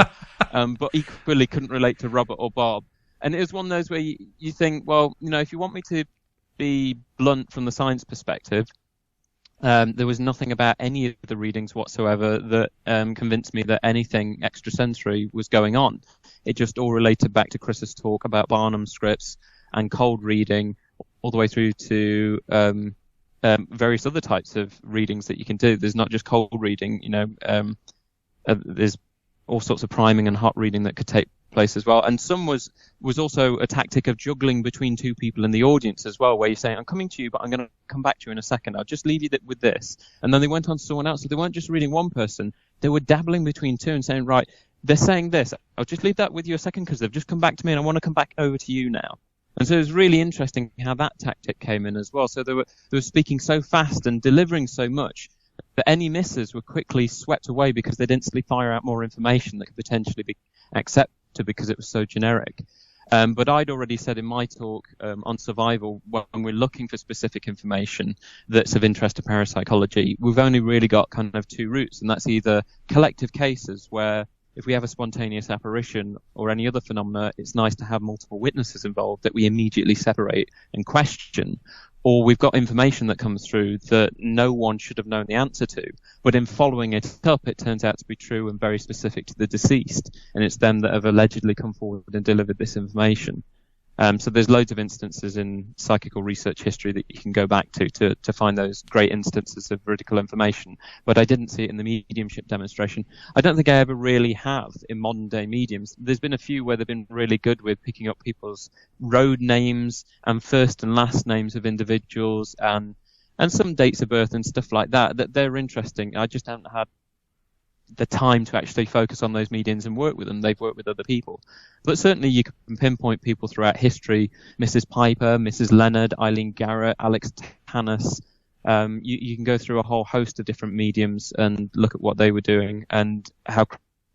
but equally couldn't relate to Robert or Bob. And it was one of those where you think, well, if you want me to be blunt from the science perspective, there was nothing about any of the readings whatsoever that convinced me that anything extrasensory was going on. It just all related back to Chris's talk about Barnum scripts and cold reading, all the way through to various other types of readings that you can do. There's not just cold reading, there's all sorts of priming and hot reading that could take place as well. And some was also a tactic of juggling between two people in the audience as well, where you're saying, I'm coming to you, but I'm going to come back to you in a second. I'll just leave you with this. And then they went on to someone else. So they weren't just reading one person. They were dabbling between two and saying, right, they're saying this. I'll just leave that with you a second because they've just come back to me and I want to come back over to you now. And so it was really interesting how that tactic came in as well. So they were speaking so fast and delivering so much that any misses were quickly swept away because they'd instantly fire out more information that could potentially be accepted because it was so generic. But I'd already said in my talk on survival, when we're looking for specific information that's of interest to parapsychology, we've only really got kind of two routes, and that's either collective cases where if we have a spontaneous apparition or any other phenomena, it's nice to have multiple witnesses involved that we immediately separate and question, or we've got information that comes through that no one should have known the answer to, but in following it up, it turns out to be true and very specific to the deceased, and it's them that have allegedly come forward and delivered this information. So there's loads of instances in psychical research history that you can go back to find those great instances of veridical information. But I didn't see it in the mediumship demonstration. I don't think I ever really have in modern day mediums. There's been a few where they've been really good with picking up people's road names and first and last names of individuals and some dates of birth and stuff like that. That they're interesting. I just haven't had the time to actually focus on those mediums and work with them. They've worked with other people. But certainly you can pinpoint people throughout history, Mrs. Piper, Mrs. Leonard, Eileen Garrett, Alex Tannis. You can go through a whole host of different mediums and look at what they were doing and how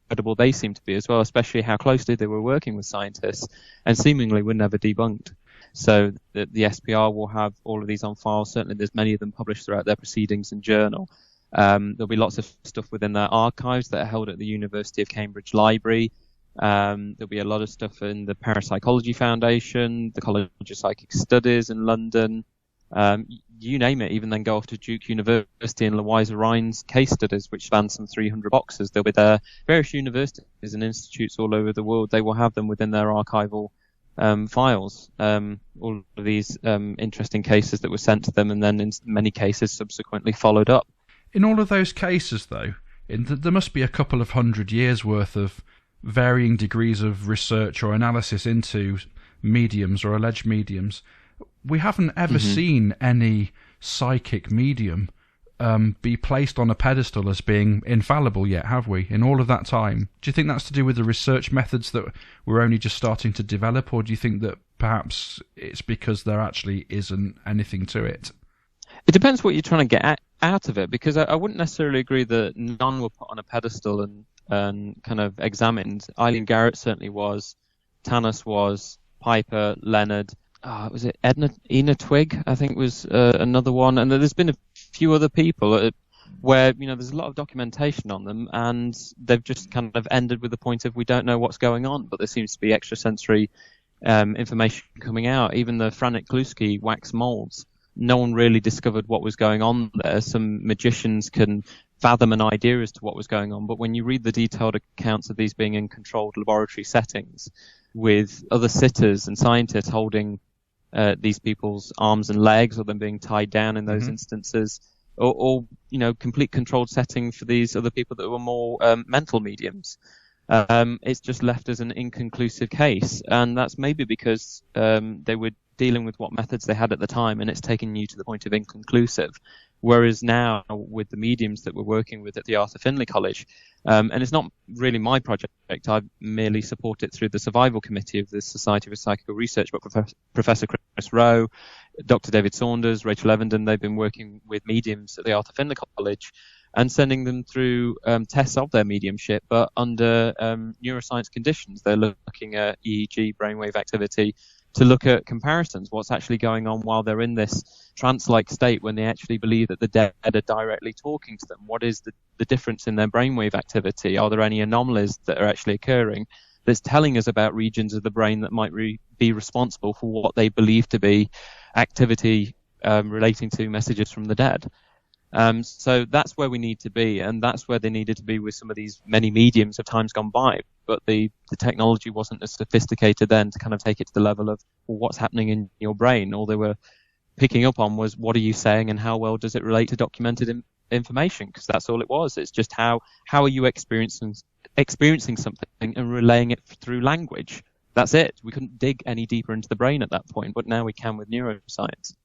credible they seem to be as well, especially how closely they were working with scientists and seemingly were never debunked. So the SPR will have all of these on file. Certainly there's many of them published throughout their proceedings and journal. There'll be lots of stuff within their archives that are held at the University of Cambridge Library. There'll be a lot of stuff in the Parapsychology Foundation, the College of Psychic Studies in London. You name it, even then go off to Duke University and Louisa Rhine's case studies, which span some 300 boxes. They'll be there. Various universities and institutes all over the world, they will have them within their archival files. All of these interesting cases that were sent to them and then in many cases subsequently followed up. In all of those cases, though, there must be a couple of 100 years' worth of varying degrees of research or analysis into mediums or alleged mediums. we haven't ever seen any psychic medium be placed on a pedestal as being infallible yet, have we, in all of that time? Do you think that's to do with the research methods that we're only just starting to develop, or do you think that perhaps it's because there actually isn't anything to it? It depends what you're trying to get out of it, because I wouldn't necessarily agree that none were put on a pedestal and kind of examined. Eileen Garrett certainly was, Tanis was, Piper, Leonard, was it Ena Twigg, I think was another one, and there's been a few other people where, you know, there's a lot of documentation on them, and they've just kind of ended with the point of we don't know what's going on, but there seems to be extrasensory information coming out. Even the Franek Gluski wax molds, no one really discovered what was going on there. Some magicians can fathom an idea as to what was going on, but when you read the detailed accounts of these being in controlled laboratory settings with other sitters and scientists holding these people's arms and legs, or them being tied down in those instances, or you know, complete controlled setting for these other people that were more mental mediums, it's just left as an inconclusive case, and that's maybe because they were dealing with what methods they had at the time, and it's taken you to the point of inconclusive. Whereas now, with the mediums that we're working with at the Arthur Findlay College, and it's not really my project, I merely support it through the survival committee of the Society for Psychical Research, but Professor Chris Rowe, Dr. David Saunders, Rachel Evenden, they've been working with mediums at the Arthur Findlay College and sending them through tests of their mediumship, but under neuroscience conditions. They're looking at EEG, brainwave activity, to look at comparisons, what's actually going on while they're in this trance-like state when they actually believe that the dead are directly talking to them. What is the difference in their brainwave activity? Are there any anomalies that are actually occurring that's telling us about regions of the brain that might be responsible for what they believe to be activity relating to messages from the dead? So that's where we need to be, and that's where they needed to be with some of these many mediums of times gone by. But the technology wasn't as sophisticated then to kind of take it to the level of, well, what's happening in your brain. All they were picking up on was, what are you saying and how well does it relate to documented information? Because that's all it was. It's just how are you experiencing something and relaying it through language. That's it. We couldn't dig any deeper into the brain at that point, but now we can with neuroscience.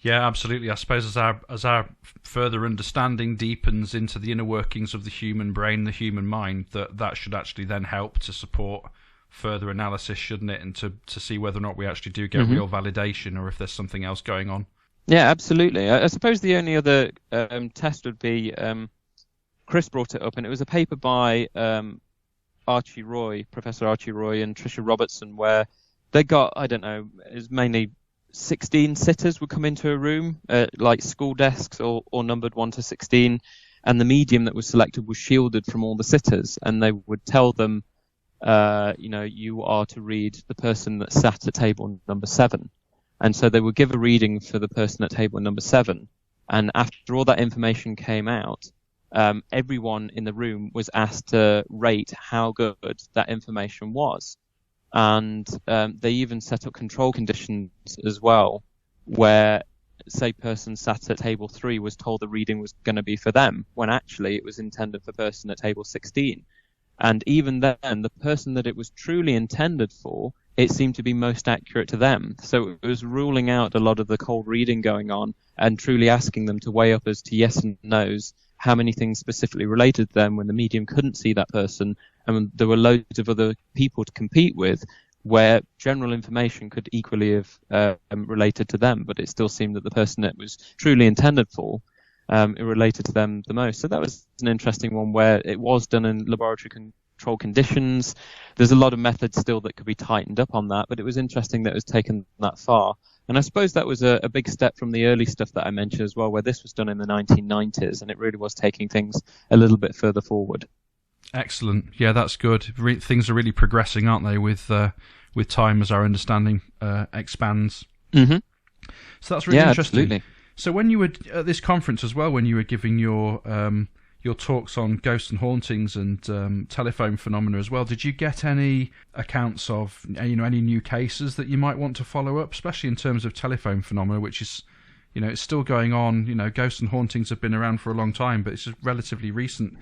Yeah, absolutely. I suppose as our further understanding deepens into the inner workings of the human brain, the human mind, that should actually then help to support further analysis, shouldn't it? And to see whether or not we actually do get real validation, or if there's something else going on. Yeah, absolutely. I suppose the only other test would be, Chris brought it up, and it was a paper by Professor Archie Roy and Tricia Robertson, where they got, I don't know, it was mainly 16 sitters would come into a room, like school desks or numbered 1 to 16, and the medium that was selected was shielded from all the sitters, and they would tell them, you are to read the person that sat at table number 7. And so they would give a reading for the person at table number 7, and after all that information came out, everyone in the room was asked to rate how good that information was. And they even set up control conditions as well, where, say, person sat at table 3 was told the reading was going to be for them, when actually it was intended for person at table 16. And even then, the person that it was truly intended for, it seemed to be most accurate to them. So it was ruling out a lot of the cold reading going on and truly asking them to weigh up as to yes and no's, how many things specifically related to them when the medium couldn't see that person, and there were loads of other people to compete with where general information could equally have related to them, but it still seemed that the person it was truly intended for, it related to them the most. So that was an interesting one where it was done in laboratory control conditions. There's a lot of methods still that could be tightened up on that, but it was interesting that it was taken that far. And I suppose that was a big step from the early stuff that I mentioned as well, where this was done in the 1990s, and it really was taking things a little bit further forward. Excellent. Yeah, that's good. Things are really progressing, aren't they, with time as our understanding expands. Mm-hmm. So that's really interesting. Absolutely. So when you were at this conference as well, when you were giving your talks on ghosts and hauntings and telephone phenomena as well, did you get any accounts of any new cases that you might want to follow up, especially in terms of telephone phenomena, which is it's still going on. Ghosts and hauntings have been around for a long time, but it's a relatively recent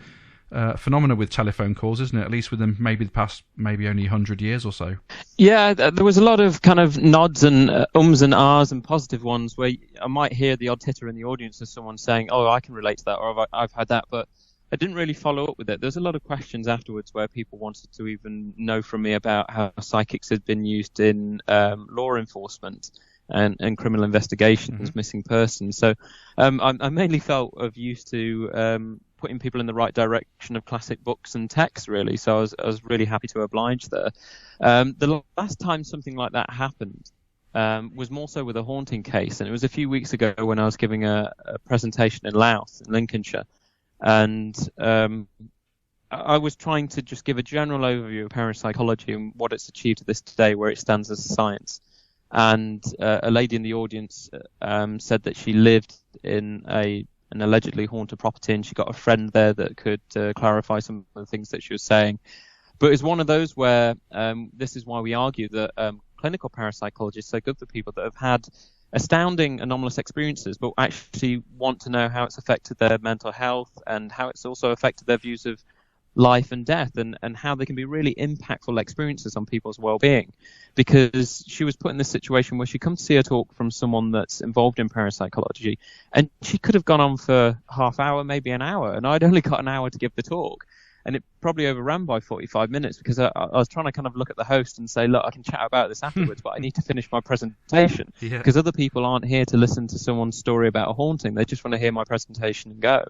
phenomena with telephone calls, isn't it? At least within maybe the past, maybe only 100 years or so. Yeah, there was a lot of kind of nods and ums and ahs and positive ones where I might hear the odd titter in the audience of someone saying, "Oh, I can relate to that," or "I've had that," but I didn't really follow up with it. There's a lot of questions afterwards where people wanted to even know from me about how psychics had been used in law enforcement and criminal investigations, missing persons. So I mainly felt of use to putting people in the right direction of classic books and texts, really. So I was really happy to oblige there. The last time something like that happened was more so with a haunting case, and it was a few weeks ago when I was giving a presentation in Louth, in Lincolnshire, and I was trying to just give a general overview of parapsychology and what it's achieved to this day, where it stands as a science. And a lady in the audience said that she lived in an allegedly haunted property, and she got a friend there that could clarify some of the things that she was saying. But it's one of those where this is why we argue that clinical parapsychologists are good for people that have had astounding anomalous experiences, but actually want to know how it's affected their mental health and how it's also affected their views of life and death, and how they can be really impactful experiences on people's well-being. Because she was put in this situation where she comes to see a talk from someone that's involved in parapsychology, and she could have gone on for half hour, maybe an hour, and I'd only got an hour to give the talk. And it probably overran by 45 minutes because I was trying to kind of look at the host and say, look, I can chat about this afterwards, but I need to finish my presentation because other people aren't here to listen to someone's story about a haunting. They just want to hear my presentation and go.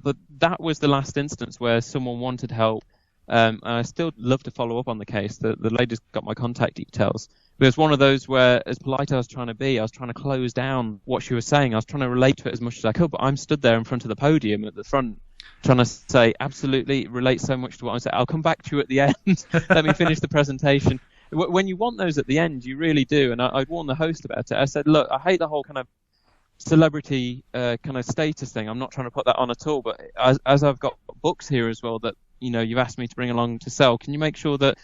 But that was the last instance where someone wanted help. And I still love to follow up on the case. The lady's got my contact details. But it's one of those where, as polite as I was trying to be, I was trying to close down what she was saying. I was trying to relate to it as much as I could, but I'm stood there in front of the podium at the front trying to say, absolutely, relates so much to what I'm saying. I'll come back to you at the end. Let me finish the presentation. When you want those at the end, you really do. And I'd warned the host about it. I said, look, I hate the whole kind of celebrity kind of status thing. I'm not trying to put that on at all. But as I've got books here as well that, you know, you've asked me to bring along to sell, can you make sure that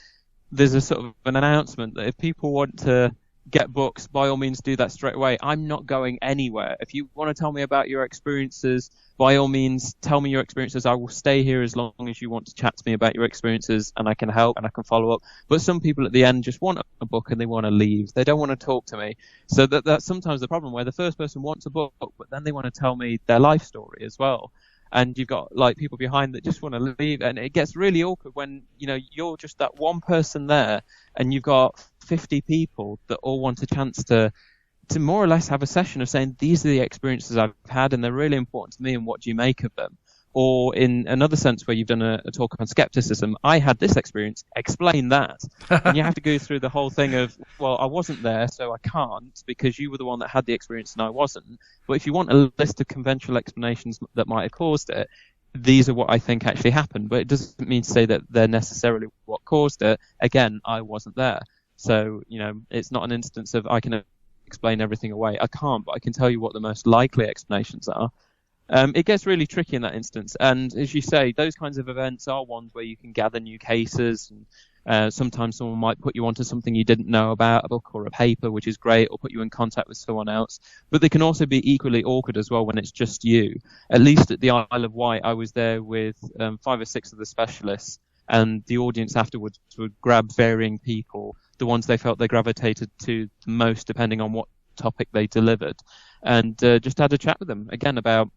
there's a sort of an announcement that if people want to get books, by all means do that straight away. I'm not going anywhere. If you want to tell me about your experiences, by all means tell me your experiences. I will stay here as long as you want to chat to me about your experiences, and I can help and I can follow up. But some people at the end just want a book and they want to leave. They don't want to talk to me. So that's sometimes the problem, where the first person wants a book, but then they want to tell me their life story as well. And you've got like people behind that just want to leave, and it gets really awkward when, you know, you're just that one person there and you've got 50 people that all want a chance to more or less have a session of saying, these are the experiences I've had and they're really important to me, and what do you make of them? Or in another sense where you've done a talk on skepticism, I had this experience, explain that. And you have to go through the whole thing of, well, I wasn't there, so I can't, because you were the one that had the experience and I wasn't. But if you want a list of conventional explanations that might have caused it, these are what I think actually happened. But it doesn't mean to say that they're necessarily what caused it. Again, I wasn't there. So, you know, it's not an instance of I can explain everything away. I can't, but I can tell you what the most likely explanations are. It gets really tricky in that instance. And as you say, those kinds of events are ones where you can gather new cases. And sometimes someone might put you onto something you didn't know about, a book or a paper, which is great, or put you in contact with someone else. But they can also be equally awkward as well when it's just you. At least at the Isle of Wight, I was there with 5 or 6 of the specialists, and the audience afterwards would grab varying people, the ones they felt they gravitated to the most, depending on what topic they delivered, and just had a chat with them, again, about,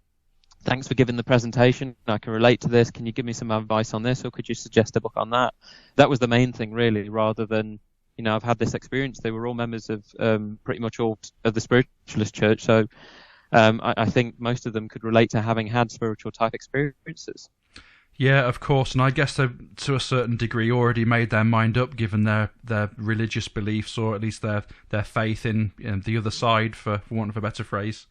thanks for giving the presentation. I can relate to this. Can you give me some advice on this, or could you suggest a book on that? That was the main thing, really, rather than, you know, I've had this experience. They were all members of pretty much all of the Spiritualist Church, so I think most of them could relate to having had spiritual type experiences. Yeah, of course, and I guess they've, to a certain degree, already made their mind up, given their religious beliefs, or at least their faith in the other side, for want of a better phrase.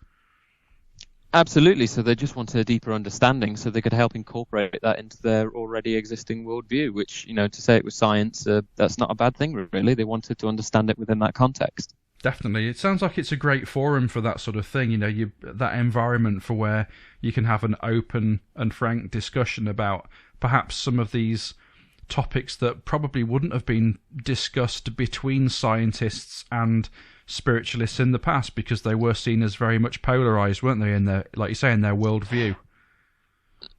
Absolutely. So they just wanted a deeper understanding, so they could help incorporate that into their already existing worldview. Which, you know, to say it was science, that's not a bad thing, really. They wanted to understand it within that context. Definitely. It sounds like it's a great forum for that sort of thing, you know, that environment for where you can have an open and frank discussion about perhaps some of these topics that probably wouldn't have been discussed between scientists and spiritualists in the past, because they were seen as very much polarized, weren't they, in their, like you say, in their worldview.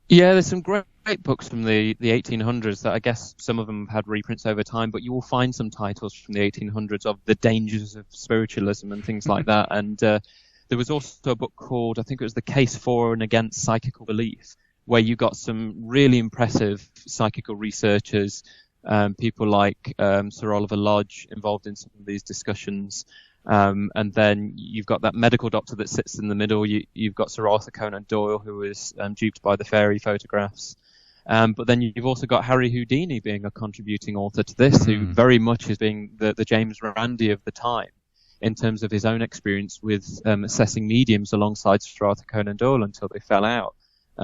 Yeah, there's some great books from the 1800s that I guess some of them have had reprints over time, but you will find some titles from the 1800s of the dangers of spiritualism and things like that. And there was also a book called, I think it was The Case For and Against Psychical Belief, where you got some really impressive psychical researchers, people like Sir Oliver Lodge involved in some of these discussions. And then you've got that medical doctor that sits in the middle. You've got Sir Arthur Conan Doyle, who was duped by the fairy photographs. But then you've also got Harry Houdini being a contributing author to this, who very much is being the James Randi of the time in terms of his own experience with assessing mediums alongside Sir Arthur Conan Doyle until they fell out.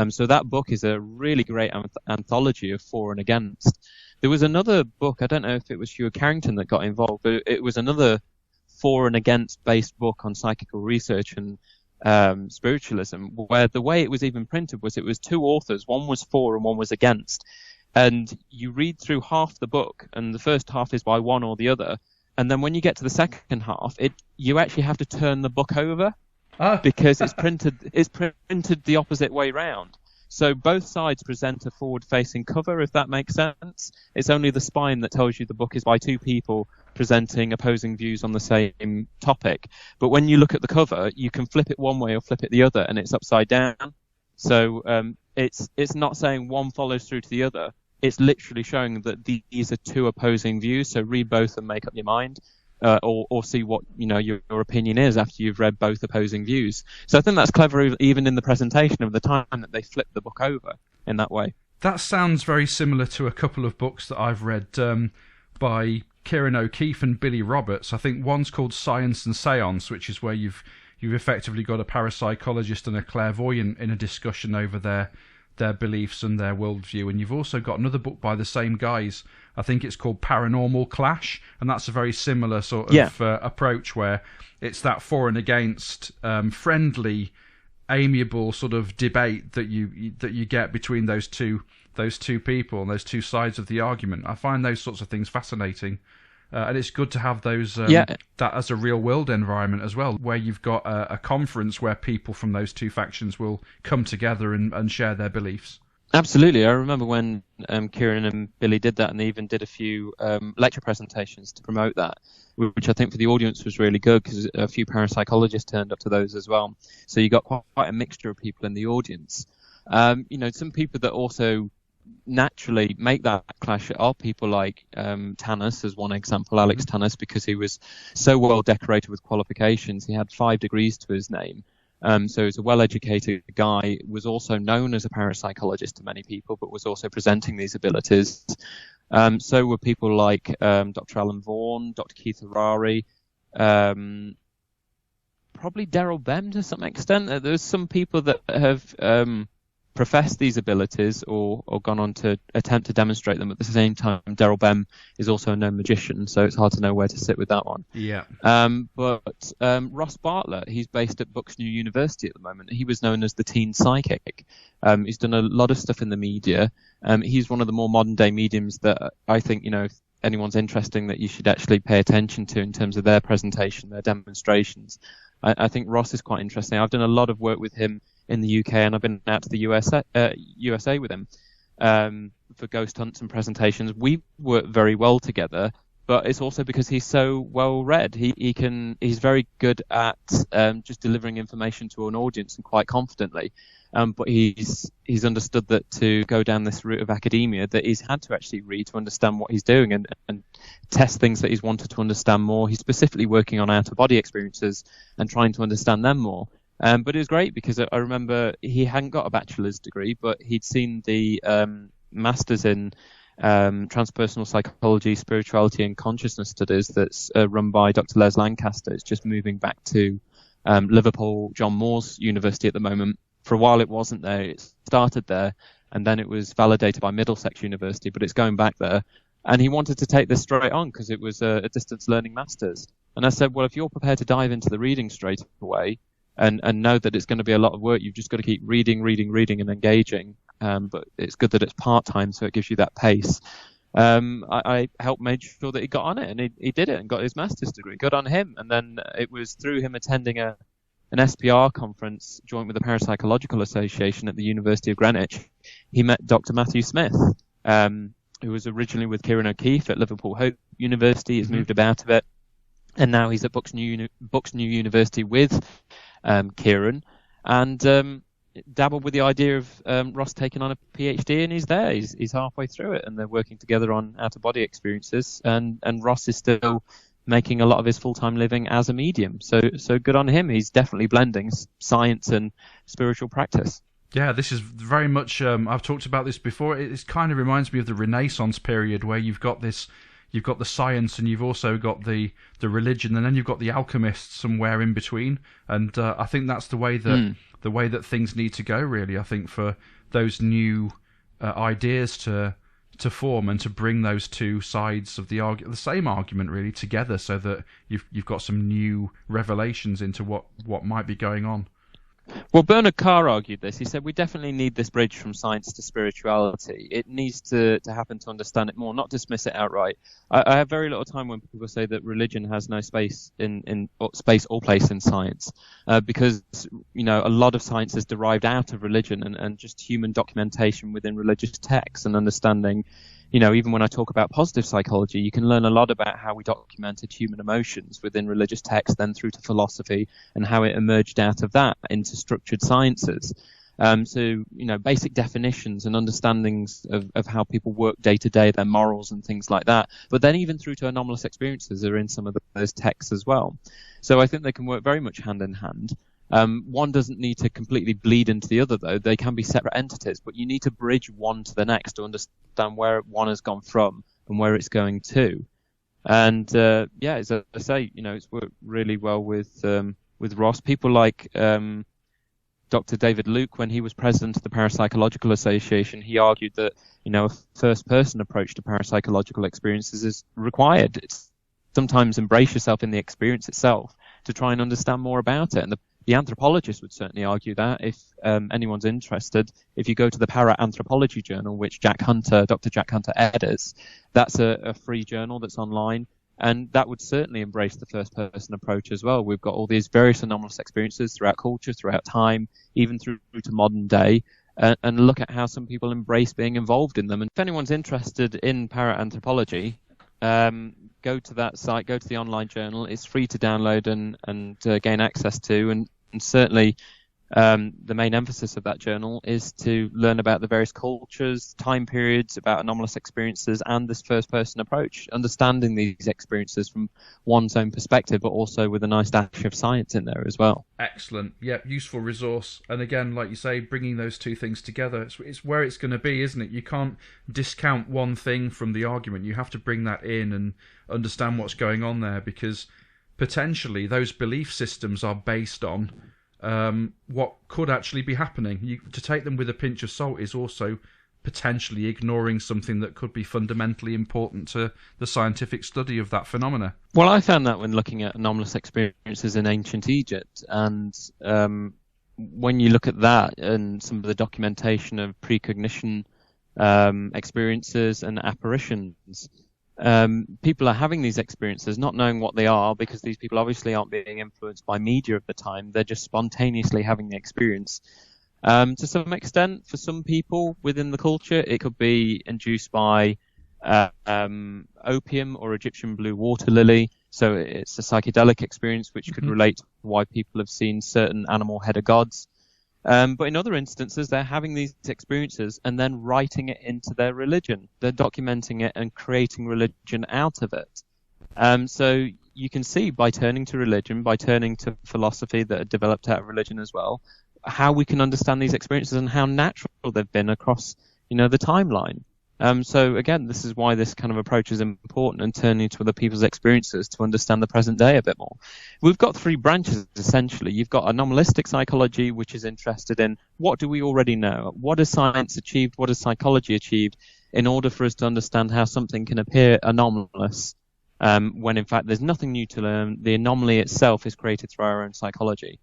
So that book is a really great anthology of for and against. There was another book, I don't know if it was Hugh Carrington that got involved, but it was another for and against based book on psychical research and spiritualism, where the way it was even printed was it was two authors, one was for and one was against, and you read through half the book and the first half is by one or the other, and then when you get to the second half, you actually have to turn the book over because it's printed the opposite way round. So both sides present a forward-facing cover, if that makes sense. It's only the spine that tells you the book is by two people presenting opposing views on the same topic. But when you look at the cover, you can flip it one way or flip it the other, and it's upside down. So it's not saying one follows through to the other. It's literally showing that these are two opposing views. So read both and make up your mind. Or see what your opinion is after you've read both opposing views. So I think that's clever, even in the presentation of the time that they flip the book over in that way. That sounds very similar to a couple of books that I've read by Kieran O'Keefe and Billy Roberts. I think one's called Science and Seance, which is where you've effectively got a parapsychologist and a clairvoyant in a discussion over their beliefs and their worldview. And you've also got another book by the same guys. I think it's called Paranormal Clash, and that's a very similar sort of approach where it's that for and against, friendly, amiable sort of debate that you get between those two people and those two sides of the argument. I find those sorts of things fascinating. And it's good to have those that as a real world environment as well, where you've got a conference where people from those two factions will come together and share their beliefs. Absolutely. I remember when Kieran and Billy did that, and they even did a few lecture presentations to promote that, which I think for the audience was really good because a few parapsychologists turned up to those as well. So you got quite a mixture of people in the audience. Some people that also naturally make that clash are people like Tanis, as one example, Alex Tanis, because he was so well decorated with qualifications. He had 5 degrees to his name. So he's a well-educated guy, was also known as a parapsychologist to many people, but was also presenting these abilities. So were people like Dr. Alan Vaughan, Dr. Keith Harari, probably Daryl Bem to some extent. There's some people that have professed these abilities or gone on to attempt to demonstrate them. At the same time, Daryl Bem is also a known magician, so it's hard to know where to sit with that one. Yeah. But Ross Bartlett, he's based at Bucks New University at the moment. He was known as the teen psychic. He's done a lot of stuff in the media. He's one of the more modern day mediums that I think, if anyone's interesting, that you should actually pay attention to in terms of their presentation, their demonstrations. I think Ross is quite interesting. I've done a lot of work with him in the UK, and I've been out to the USA with him for ghost hunts and presentations. We work very well together, but it's also because he's so well read. He's very good at just delivering information to an audience and quite confidently. But he's understood that to go down this route of academia, that he's had to actually read to understand what he's doing and test things that he's wanted to understand more. He's specifically working on out-of-body experiences and trying to understand them more. But it was great because I remember he hadn't got a bachelor's degree, but he'd seen the master's in transpersonal psychology, spirituality and consciousness studies that's run by Dr. Les Lancaster. It's just moving back to Liverpool John Moores University at the moment. For a while it wasn't there. It started there, and then it was validated by Middlesex University, but it's going back there. And he wanted to take this straight on because it was a distance learning master's. And I said, well, if you're prepared to dive into the reading straight away and know that it's going to be a lot of work, you've just got to keep reading and engaging. But it's good that it's part-time, so it gives you that pace. I helped make sure that he got on it, and he did it and got his master's degree. Good on him. And then it was through him attending a an SPR conference joint with the Parapsychological Association at the University of Greenwich, he met Dr. Matthew Smith, who was originally with Kieran O'Keefe at Liverpool Hope University. He's moved about a bit, and now he's at Bucks New University with Kieran, and dabbled with the idea of Ross taking on a PhD, and he's there. He's halfway through it, and they're working together on out-of-body experiences, and Ross is still making a lot of his full-time living as a medium. So good on him. He's definitely blending science and spiritual practice. Yeah, this is very much, I've talked about this before, it kind of reminds me of the Renaissance period, where you've got the science, and you've also got the religion, and then you've got the alchemists somewhere in between. And I think that's the way that things need to go, really. I think for those new ideas to form and to bring those two sides of the same argument really together, so that you've got some new revelations into what might be going on. Well, Bernard Carr argued this. He said we definitely need this bridge from science to spirituality. It needs to happen to understand it more, not dismiss it outright. I have very little time when people say that religion has no space space or place in science, because a lot of science is derived out of religion and just human documentation within religious texts and understanding. Even when I talk about positive psychology, you can learn a lot about how we documented human emotions within religious texts, then through to philosophy, and how it emerged out of that into structured sciences. So basic definitions and understandings of how people work day to day, their morals and things like that. But then even through to anomalous experiences are in some of those texts as well. So I think they can work very much hand in hand. One doesn't need to completely bleed into the other, though. They can be separate entities, but you need to bridge one to the next to understand where one has gone from and where it's going to. And as I say, it's worked really well with Ross. People like Dr. David Luke, when he was president of the Parapsychological Association, he argued that a first-person approach to parapsychological experiences is required. It's sometimes embrace yourself in the experience itself to try and understand more about it. And the anthropologist would certainly argue that if anyone's interested, if you go to the Para-anthropology journal, which Dr. Jack Hunter edits, that's a free journal that's online, and that would certainly embrace the first-person approach as well. We've got all these various anomalous experiences throughout culture, throughout time, even through to modern day, and look at how some people embrace being involved in them. And if anyone's interested in para-anthropology, go to that site, go to the online journal. It's free to download and gain access to, and certainly the main emphasis of that journal is to learn about the various cultures, time periods, about anomalous experiences, and this first-person approach, understanding these experiences from one's own perspective, but also with a nice dash of science in there as well. Excellent. Yeah, useful resource. And again, like you say, bringing those two things together, it's where it's going to be, isn't it? You can't discount one thing from the argument. You have to bring that in and understand what's going on there, because potentially those belief systems are based on what could actually be happening. To take them with a pinch of salt is also potentially ignoring something that could be fundamentally important to the scientific study of that phenomena. Well, I found that when looking at anomalous experiences in ancient Egypt, and when you look at that and some of the documentation of precognition experiences and apparitions, people are having these experiences not knowing what they are, because these people obviously aren't being influenced by media of the time. They're just spontaneously having the experience. To some extent, for some people within the culture, it could be induced by opium or Egyptian blue water lily. So it's a psychedelic experience which could relate to why people have seen certain animal-headed gods. But in other instances, they're having these experiences and then writing it into their religion. They're documenting it and creating religion out of it. So you can see by turning to religion, by turning to philosophy that are developed out of religion as well, how we can understand these experiences and how natural they've been across, the timeline. So again, this is why this kind of approach is important, and turning to other people's experiences to understand the present day a bit more. We've got three branches, essentially. You've got anomalistic psychology, which is interested in what do we already know? What has science achieved? What has psychology achieved in order for us to understand how something can appear anomalous when in fact there's nothing new to learn. The anomaly itself is created through our own psychology.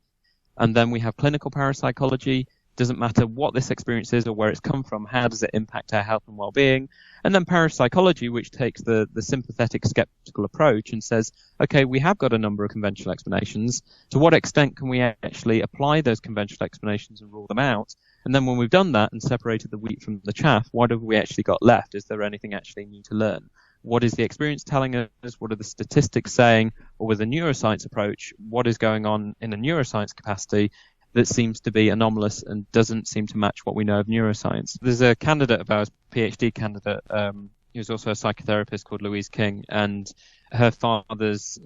And then we have clinical parapsychology, Doesn't matter what this experience is or where it's come from, how does it impact our health and well-being? And then parapsychology, which takes the sympathetic skeptical approach and says, okay, we have got a number of conventional explanations. To what extent can we actually apply those conventional explanations and rule them out? And then when we've done that and separated the wheat from the chaff, what have we actually got left? Is there anything actually new to learn? What is the experience telling us? What are the statistics saying? Or with a neuroscience approach, what is going on in a neuroscience capacity that seems to be anomalous and doesn't seem to match what we know of neuroscience? There's a candidate of ours, PhD candidate, who's also a psychotherapist called Louise King, and her father's,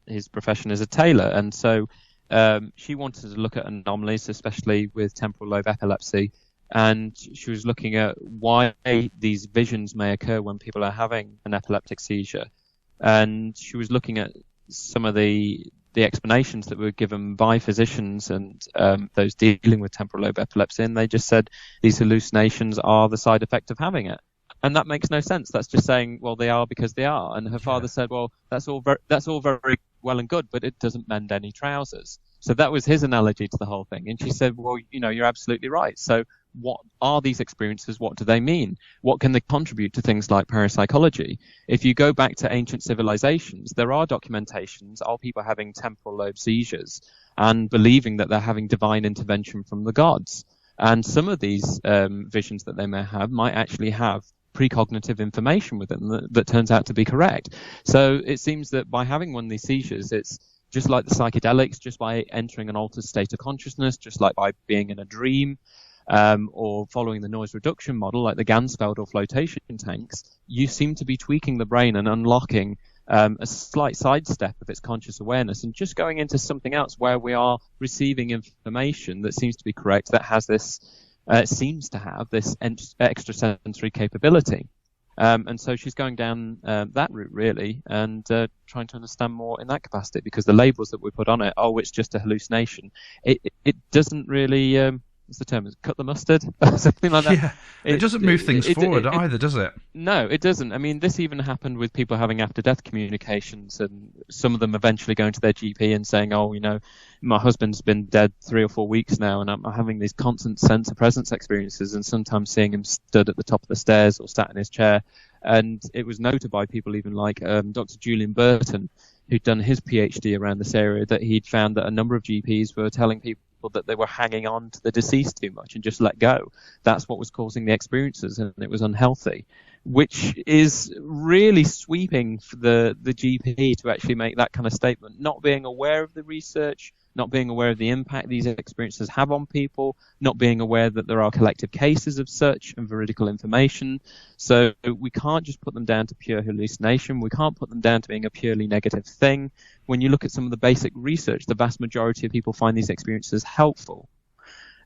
his profession is a tailor. And so she wanted to look at anomalies, especially with temporal lobe epilepsy. And she was looking at why these visions may occur when people are having an epileptic seizure. And she was looking at some of the explanations that were given by physicians and those dealing with temporal lobe epilepsy. And they just said these hallucinations are the side effect of having it. And that makes no sense. That's just saying, well, they are because they are. And her father said, well, that's all very well and good, but it doesn't mend any trousers. So that was his analogy to the whole thing. And she said, well, you're absolutely right. So what are these experiences? What do they mean? What can they contribute to things like parapsychology? If you go back to ancient civilizations, there are documentations of people having temporal lobe seizures and believing that they're having divine intervention from the gods. And some of these visions that they may have might actually have precognitive information with them that turns out to be correct. So it seems that by having one of these seizures, it's just like the psychedelics, just by entering an altered state of consciousness, just like by being in a dream, or following the noise reduction model, like the Ganzfeld or flotation tanks, you seem to be tweaking the brain and unlocking a slight sidestep of its conscious awareness and just going into something else where we are receiving information that seems to be correct, that has this, seems to have this extrasensory capability. And so she's going down that route, really, and trying to understand more in that capacity, because the labels that we put on it, oh, it's just a hallucination, it doesn't really, what's the term, cut the mustard, something like that. Yeah, it doesn't move things forward either, does it? No, it doesn't. I mean, this even happened with people having after-death communications, and some of them eventually going to their GP and saying, oh, my husband's been dead 3 or 4 weeks now, and I'm having these constant sense of presence experiences, and sometimes seeing him stood at the top of the stairs or sat in his chair. And it was noted by people even like Dr. Julian Burton, who'd done his PhD around this area, that he'd found that a number of GPs were telling people that they were hanging on to the deceased too much and just let go. That's what was causing the experiences, and it was unhealthy, which is really sweeping for the GP to actually make that kind of statement, not being aware of the research, not being aware of the impact these experiences have on people, not being aware that there are collective cases of such and veridical information. So we can't just put them down to pure hallucination. We can't put them down to being a purely negative thing. When you look at some of the basic research, the vast majority of people find these experiences helpful.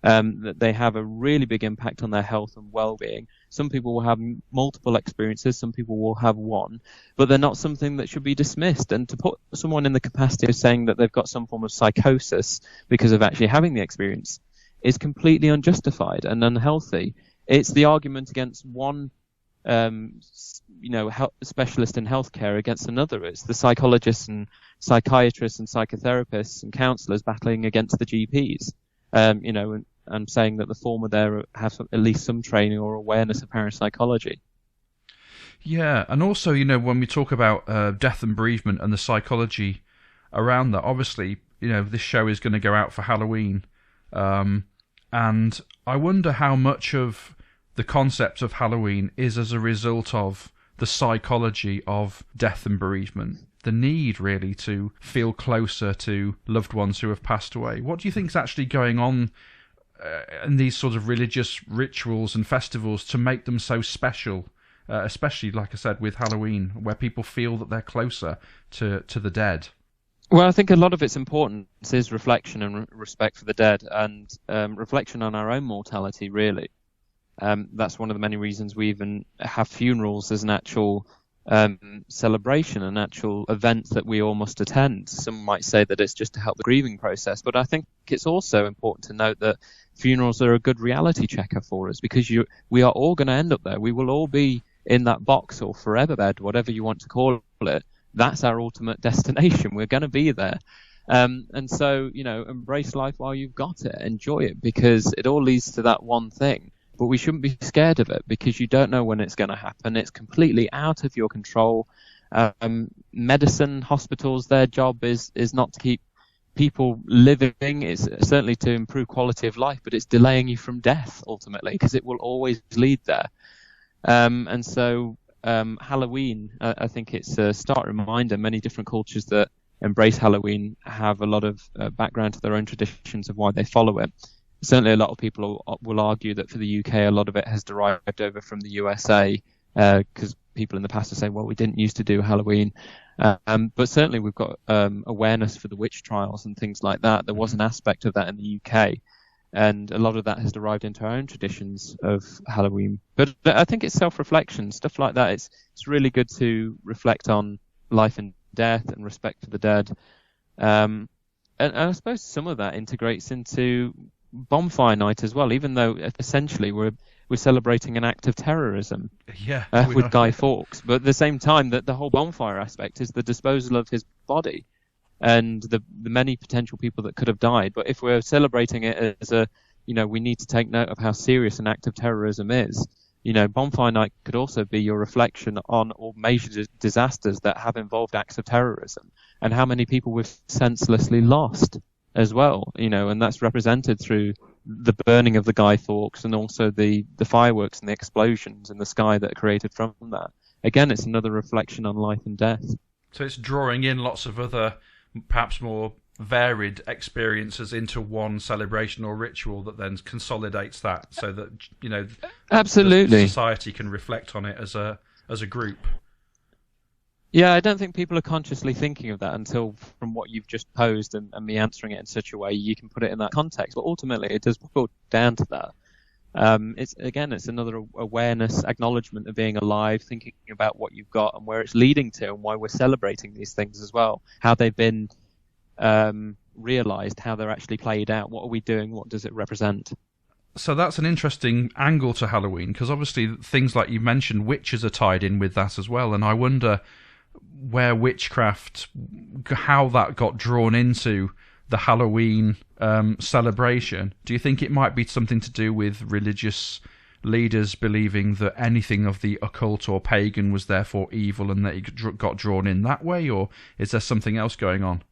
That they have a really big impact on their health and well-being. Some people will have multiple experiences, some people will have one, but they're not something that should be dismissed. And to put someone in the capacity of saying that they've got some form of psychosis because of actually having the experience is completely unjustified and unhealthy. It's the argument against one specialist in healthcare against another. It's the psychologists and psychiatrists and psychotherapists and counsellors battling against the GPs. And saying that the former there have at least some training or awareness of parapsychology. Yeah, and also, when we talk about death and bereavement and the psychology around that, obviously, this show is going to go out for Halloween. And I wonder how much of the concept of Halloween is as a result of the psychology of death and bereavement. The need, really, to feel closer to loved ones who have passed away. What do you think is actually going on in these sort of religious rituals and festivals to make them so special, especially, like I said, with Halloween, where people feel that they're closer to the dead? Well, I think a lot of its importance is reflection and respect for the dead, and reflection on our own mortality, really. That's one of the many reasons we even have funerals as an actual celebration, an actual event that we all must attend. Some might say that it's just to help the grieving process, but I think it's also important to note that funerals are a good reality checker for us, because we are all going to end up there. We will all be in that box or forever bed, whatever you want to call it. That's our ultimate destination. We're going to be there. And so, embrace life while you've got it, enjoy it, because it all leads to that one thing. But we shouldn't be scared of it, because you don't know when it's going to happen. It's completely out of your control. Medicine, hospitals, their job is not to keep people living. It's certainly to improve quality of life, but it's delaying you from death ultimately, because it will always lead there. And so Halloween, I think it's a stark reminder. Many different cultures that embrace Halloween have a lot of background to their own traditions of why they follow it. Certainly a lot of people will argue that for the UK, a lot of it has derived over from the USA, because people in the past are saying, well, we didn't used to do Halloween. But certainly we've got awareness for the witch trials and things like that. There was an aspect of that in the UK, and a lot of that has derived into our own traditions of Halloween. But I think it's self-reflection, stuff like that. It's really good to reflect on life and death and respect for the dead. And I suppose some of that integrates into bonfire night as well, even though essentially we're celebrating an act of terrorism with Guy Fawkes. But at the same time, that the whole bonfire aspect is the disposal of his body and the many potential people that could have died. But if we're celebrating it as we need to take note of how serious an act of terrorism is. Bonfire night could also be your reflection on all major disasters that have involved acts of terrorism and how many people we've senselessly lost as well, and that's represented through the burning of the Guy Fawkes and also the fireworks and the explosions in the sky that are created from that. Again, it's another reflection on life and death. So it's drawing in lots of other, perhaps more varied experiences into one celebration or ritual that then consolidates that, so that absolutely the society can reflect on it as a group. Yeah, I don't think people are consciously thinking of that until from what you've just posed and me answering it in such a way you can put it in that context. But ultimately, it does boil down to that. It's another awareness, acknowledgement of being alive, thinking about what you've got and where it's leading to, and why we're celebrating these things as well. How they've been realised, how they're actually played out. What are we doing? What does it represent? So that's an interesting angle to Halloween, because obviously things like you mentioned, witches are tied in with that as well, and I wonder where witchcraft, how that got drawn into the Halloween celebration. Do you think it might be something to do with religious leaders believing that anything of the occult or pagan was therefore evil and that it got drawn in that way, or is there something else going on?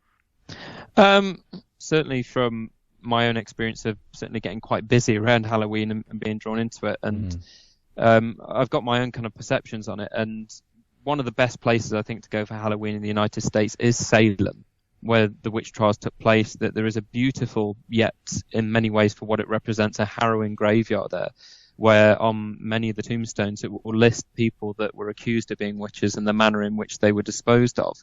Certainly from my own experience of certainly getting quite busy around Halloween and being drawn into it, and I've got my own kind of perceptions on it, and one of the best places I think to go for Halloween in the United States is Salem, where the witch trials took place. That there is a beautiful, yet in many ways for what it represents, a harrowing graveyard there, where on many of the tombstones it will list people that were accused of being witches and the manner in which they were disposed of.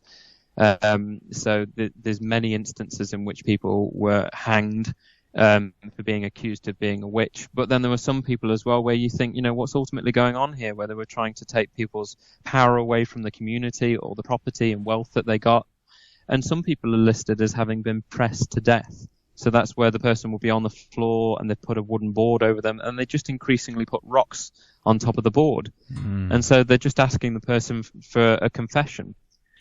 So there's many instances in which people were hanged for being accused of being a witch. But then there were some people as well where you think, what's ultimately going on here, where they were trying to take people's power away from the community or the property and wealth that they got. And some people are listed as having been pressed to death. So that's where the person will be on the floor and they put a wooden board over them and they just increasingly put rocks on top of the board. And so they're just asking the person for a confession.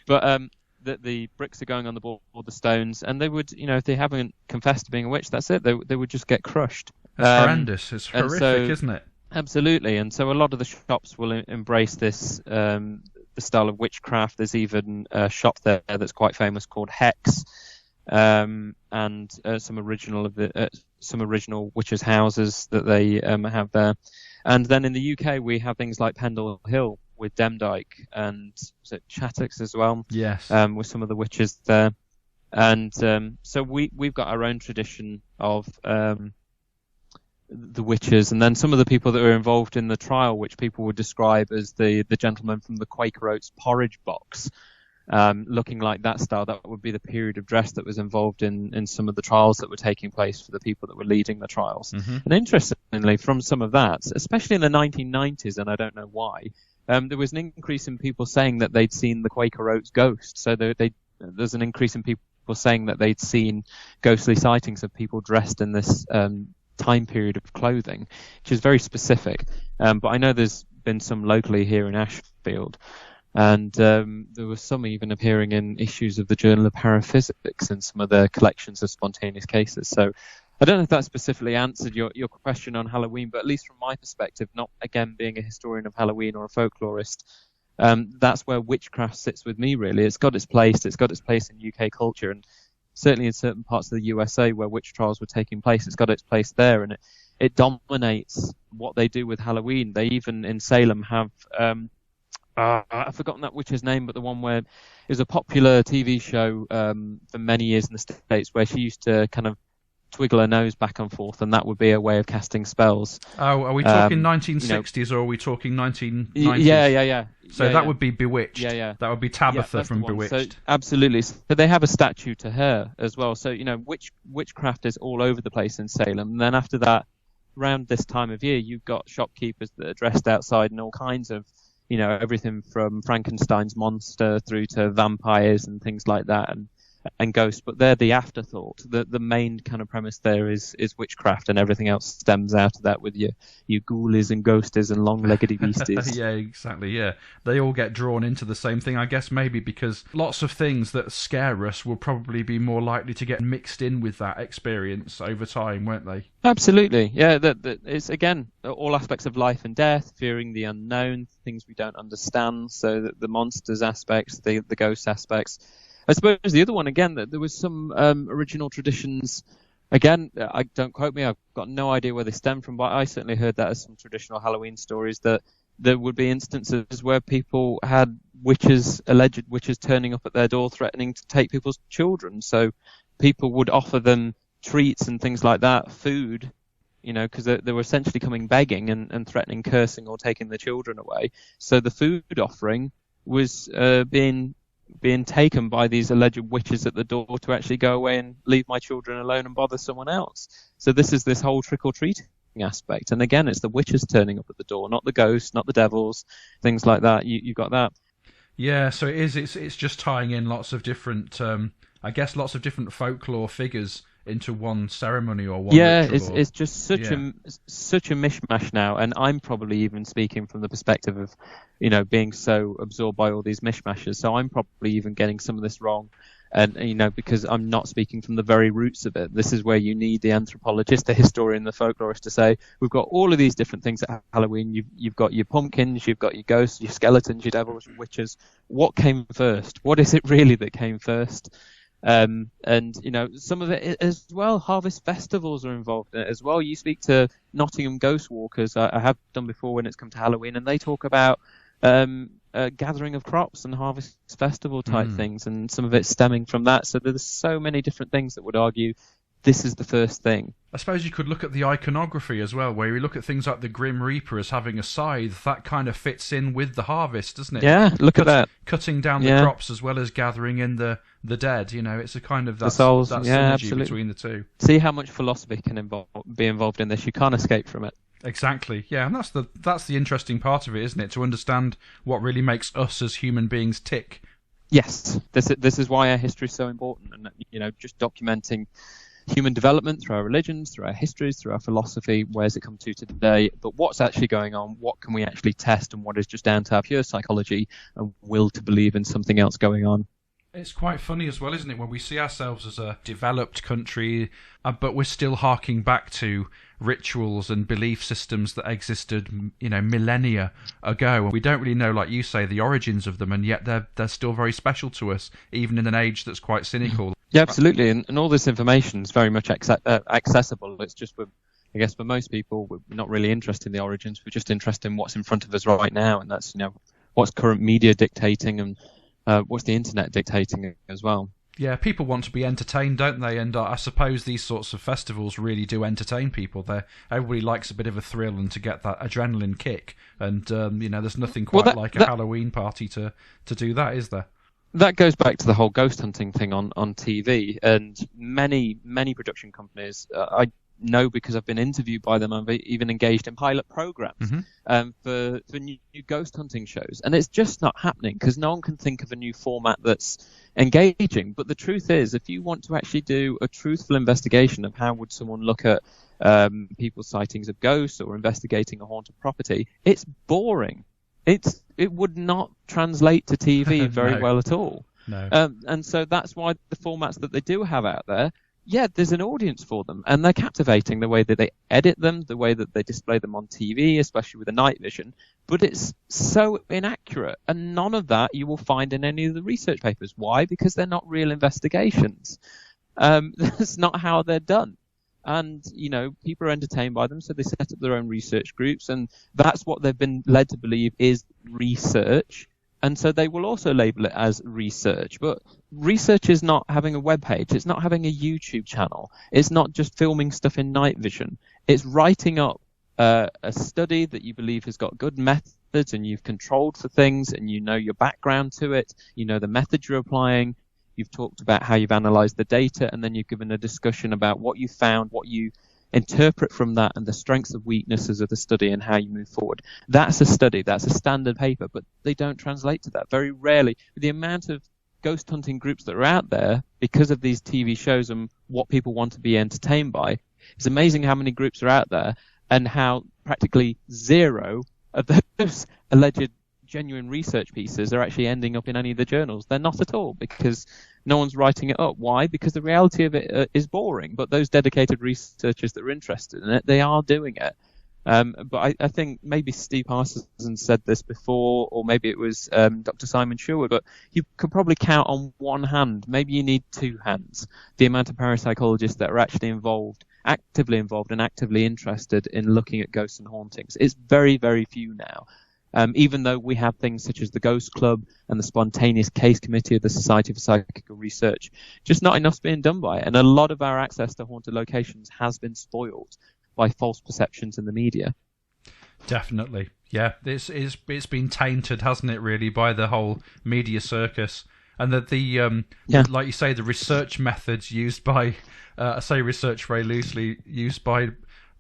But that the bricks are going on the board or the stones, and they would, if they haven't confessed to being a witch, that's it. They would just get crushed. It's horrendous. It's horrific, isn't it? Absolutely. And so a lot of the shops will embrace this the style of witchcraft. There's even a shop there that's quite famous called Hex, and some original witches' houses that they have there. And then in the UK we have things like Pendle Hill with Demdike and is it Chattox as well? Yes. With some of the witches there. And so we've got our own tradition of the witches, and then some of the people that were involved in the trial, which people would describe as the gentleman from the Quaker Oats porridge box, looking like that style. That would be the period of dress that was involved in some of the trials that were taking place for the people that were leading the trials. And interestingly, from some of that, especially in the 1990s, and I don't know why, there was an increase in people saying that they'd seen the Quaker Oats ghost. So there's an increase in people saying that they'd seen ghostly sightings of people dressed in this time period of clothing, which is very specific. But I know there's been some locally here in Ashfield. And there was some even appearing in issues of the Journal of Paraphysics and some of their collections of spontaneous cases. So I don't know if that specifically answered your question on Halloween, but at least from my perspective, not again being a historian of Halloween or a folklorist, that's where witchcraft sits with me, really. It's got its place. It's got its place in UK culture, and certainly in certain parts of the USA where witch trials were taking place, it's got its place there, and it dominates what they do with Halloween. They even in Salem have... I've forgotten that witch's name, but the one where it was a popular TV show for many years in the States where she used to kind of twiggle her nose back and forth, and that would be a way of casting spells. Oh, are we talking 1960s or are we talking 1990s? Yeah. So that would be Bewitched. Yeah. That would be Tabitha from Bewitched. So, absolutely. So they have a statue to her as well. So, witchcraft is all over the place in Salem. And then after that, around this time of year, you've got shopkeepers that are dressed outside and all kinds of everything from Frankenstein's monster through to vampires and things like that, and ghosts. But they're the afterthought. The main kind of premise there is witchcraft, and everything else stems out of that with your ghoulies and ghosties and long-leggedy beasties. Yeah, exactly, yeah. They all get drawn into the same thing, I guess maybe because lots of things that scare us will probably be more likely to get mixed in with that experience over time, won't they? Absolutely, yeah. It's, again, all aspects of life and death, fearing the unknown, things we don't understand, so that the monsters aspects, the ghost aspects. I suppose the other one, again, that there was some original traditions. Again, don't quote me, I've got no idea where they stem from, but I certainly heard that as some traditional Halloween stories, that there would be instances where people had alleged witches turning up at their door threatening to take people's children. So people would offer them treats and things like that, food, because they were essentially coming begging and threatening, cursing, or taking their children away. So the food offering was being taken by these alleged witches at the door to actually go away and leave my children alone and bother someone else. So this is this whole trick-or-treating aspect. And again, it's the witches turning up at the door, not the ghosts, not the devils, things like that. You've got that. Yeah, so it's just tying in lots of different, lots of different folklore figures into one ceremony or one ritual. It's just such a mishmash now, and I'm probably even speaking from the perspective of being so absorbed by all these mishmashes, so I'm probably even getting some of this wrong, and because I'm not speaking from the very roots of it. This is where you need the anthropologist, the historian, the folklorist to say, we've got all of these different things at Halloween. You've got your pumpkins, you've got your ghosts, your skeletons, your devils, your witches. What came first? What is it really that came first? And some of it as well, harvest festivals are involved in it as well. You speak to Nottingham ghost walkers, I have done before when it's come to Halloween, and they talk about gathering of crops and harvest festival type things, and some of it stemming from that. So there's so many different things that would argue this is the first thing. I suppose you could look at the iconography as well, where you look at things like the Grim Reaper as having a scythe. That kind of fits in with the harvest, doesn't it? Yeah, look at that. Cutting down the crops as well as gathering in the dead. It's a kind of the souls. That yeah, synergy absolutely. Between the two. See how much philosophy can be involved in this. You can't escape from it. Exactly. Yeah, and that's the interesting part of it, isn't it? To understand what really makes us as human beings tick. Yes, this is why our history is so important, and just documenting human development through our religions, through our histories, through our philosophy. Where's it come to today? But what's actually going on? What can we actually test? And what is just down to our pure psychology and will to believe in something else going on? It's quite funny as well, isn't it, when we see ourselves as a developed country, but we're still harking back to rituals and belief systems that existed, millennia ago. We don't really know, like you say, the origins of them, and yet they're still very special to us, even in an age that's quite cynical. Yeah, absolutely, and all this information is very much accessible. It's just, I guess, for most people, we're not really interested in the origins. We're just interested in what's in front of us right now, and that's what's current media dictating and what's the internet dictating as well. Yeah, people want to be entertained, don't they? And I suppose these sorts of festivals really do entertain people. Everybody likes a bit of a thrill and to get that adrenaline kick. And, there's nothing quite like a Halloween party to do that, is there? That goes back to the whole ghost hunting thing on TV. And many, many production companies, I know because I've been interviewed by them, I've even engaged in pilot programs for new ghost hunting shows, and it's just not happening because no one can think of a new format that's engaging. But the truth is, if you want to actually do a truthful investigation of how would someone look at people's sightings of ghosts or investigating a haunted property, it's boring. it would not translate to TV very No. well at all. No. And so that's why the formats that they do have out there, yeah, there's an audience for them, and they're captivating the way that they edit them, the way that they display them on TV, especially with the night vision. But it's so inaccurate, and none of that you will find in any of the research papers. Why? Because they're not real investigations. That's not how they're done. And, people are entertained by them, so they set up their own research groups, and that's what they've been led to believe is research. And so they will also label it as research. But research is not having a web page. It's not having a YouTube channel. It's not just filming stuff in night vision. It's writing up a study that you believe has got good methods, and you've controlled for things, and you know your background to it. You know the methods you're applying. You've talked about how you've analysed the data, and then you've given a discussion about what you found, what you interpret from that, and the strengths and weaknesses of the study and how you move forward. That's a study. That's a standard paper, but they don't translate to that. Very rarely. With the amount of ghost hunting groups that are out there, because of these TV shows and what people want to be entertained by, it's amazing how many groups are out there and how practically zero of those alleged genuine research pieces are actually ending up in any of the journals. They're not at all, because no one's writing it up. Why? Because the reality of it is boring. But those dedicated researchers that are interested in it, they are doing it. But I think maybe Steve Parsons said this before, or maybe it was Dr. Simon Sherwood, but you could probably count on one hand, maybe you need two hands, the amount of parapsychologists that are actually actively involved and actively interested in looking at ghosts and hauntings. It's very, very few now. Even though we have things such as the Ghost Club and the Spontaneous Case Committee of the Society for Psychical Research, just not enough's being done by it. And a lot of our access to haunted locations has been spoiled by false perceptions in the media. Definitely. Yeah, it's been tainted, hasn't it, really, by the whole media circus. And that like you say, the research methods used by, I say research very loosely, used by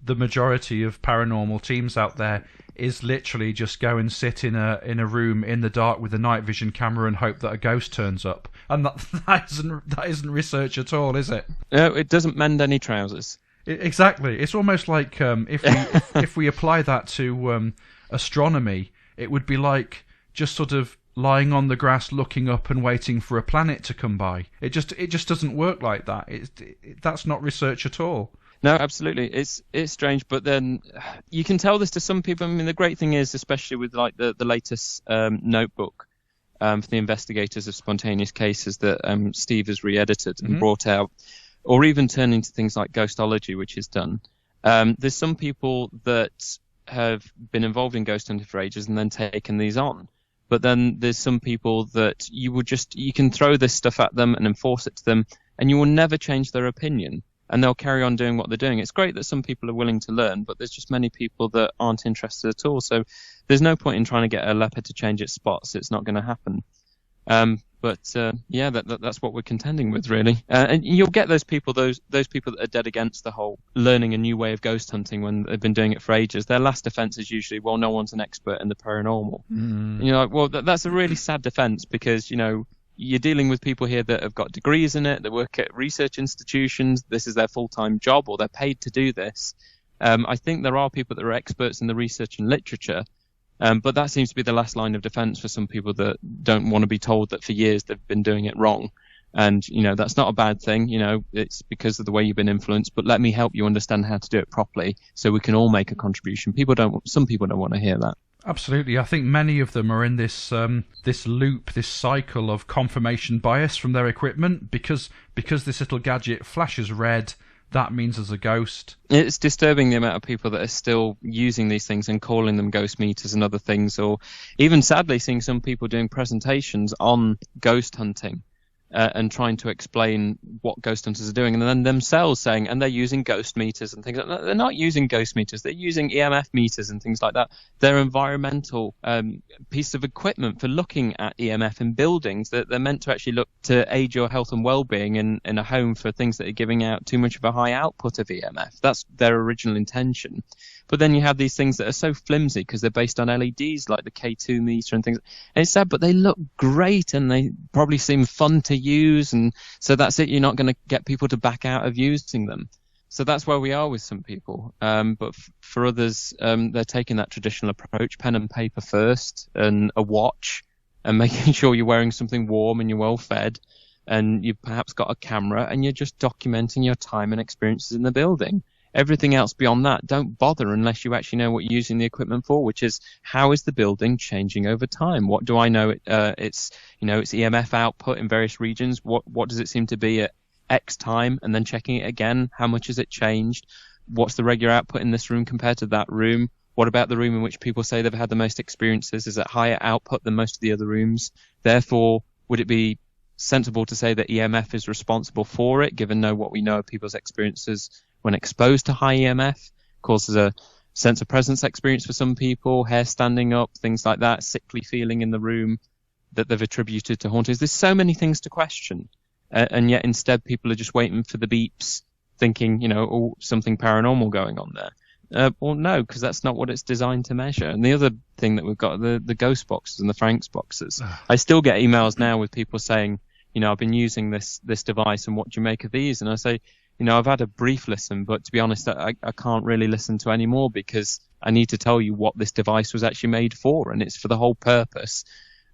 the majority of paranormal teams out there is literally just go and sit in a room in the dark with a night vision camera and hope that a ghost turns up. And that isn't research at all, is it? No, it doesn't mend any trousers. Exactly. It's almost like if we apply that to astronomy, it would be like just sort of lying on the grass looking up and waiting for a planet to come by. It just doesn't work like that. That's not research at all. No, absolutely. It's strange, but then you can tell this to some people. I mean, the great thing is, especially with like the latest notebook for the investigators of spontaneous cases that Steve has re-edited and brought out, or even turning to things like ghostology, which is done. There's some people that have been involved in ghost hunting for ages and then taken these on. But then there's some people that you can throw this stuff at them and enforce it to them, and you will never change their opinion. And they'll carry on doing what they're doing. It's great that some people are willing to learn, but there's just many people that aren't interested at all. So there's no point in trying to get a leopard to change its spots. It's not going to happen. That's what we're contending with, really. And you'll get those people that are dead against the whole learning a new way of ghost hunting when they've been doing it for ages. Their last defense is usually, well, no one's an expert in the paranormal. And you're like, well, that's a really sad defense, because, you're dealing with people here that have got degrees in it, that work at research institutions. This is their full-time job, or they're paid to do this. I think there are people that are experts in the research and literature, but that seems to be the last line of defense for some people that don't want to be told that for years they've been doing it wrong. And, that's not a bad thing. It's because of the way you've been influenced, but let me help you understand how to do it properly so we can all make a contribution. Some people don't want to hear that. Absolutely. I think many of them are in this loop, this cycle of confirmation bias from their equipment, because this little gadget flashes red, that means there's a ghost. It's disturbing the amount of people that are still using these things and calling them ghost meters and other things, or even sadly seeing some people doing presentations on ghost hunting. And trying to explain what ghost hunters are doing, and then themselves saying, and they're using ghost meters and things like that. They're not using ghost meters, they're using EMF meters and things like that. They're environmental piece of equipment for looking at EMF in buildings that they're meant to actually look to aid your health and well-being in a home for things that are giving out too much of a high output of EMF. That's their original intention. But then you have these things that are so flimsy because they're based on LEDs like the K2 meter and things. And it's sad, but they look great and they probably seem fun to use. And so that's it. You're not going to get people to back out of using them. So that's where we are with some people. But for others, they're taking that traditional approach, pen and paper first, and a watch, and making sure you're wearing something warm and you're well fed, and you've perhaps got a camera, and you're just documenting your time and experiences in the building. Everything else beyond that, don't bother unless you actually know what you're using the equipment for, which is how is the building changing over time? What do I know? It's EMF output in various regions. What does it seem to be at X time? And then checking it again. How much has it changed? What's the regular output in this room compared to that room? What about the room in which people say they've had the most experiences? Is it higher output than most of the other rooms? Therefore, would it be sensible to say that EMF is responsible for it, given what we know of people's experiences when exposed to high EMF? Causes a sense of presence experience for some people, hair standing up, things like that, sickly feeling in the room that they've attributed to hauntings. There's so many things to question, and yet instead people are just waiting for the beeps, thinking, something paranormal going on there. Well, no, because that's not what it's designed to measure. And the other thing that we've got, the ghost boxes and the Franks boxes. I still get emails now with people saying, I've been using this device, and what do you make of these? And I say, I've had a brief listen, but to be honest, I can't really listen to any more, because I need to tell you what this device was actually made for, and it's for the whole purpose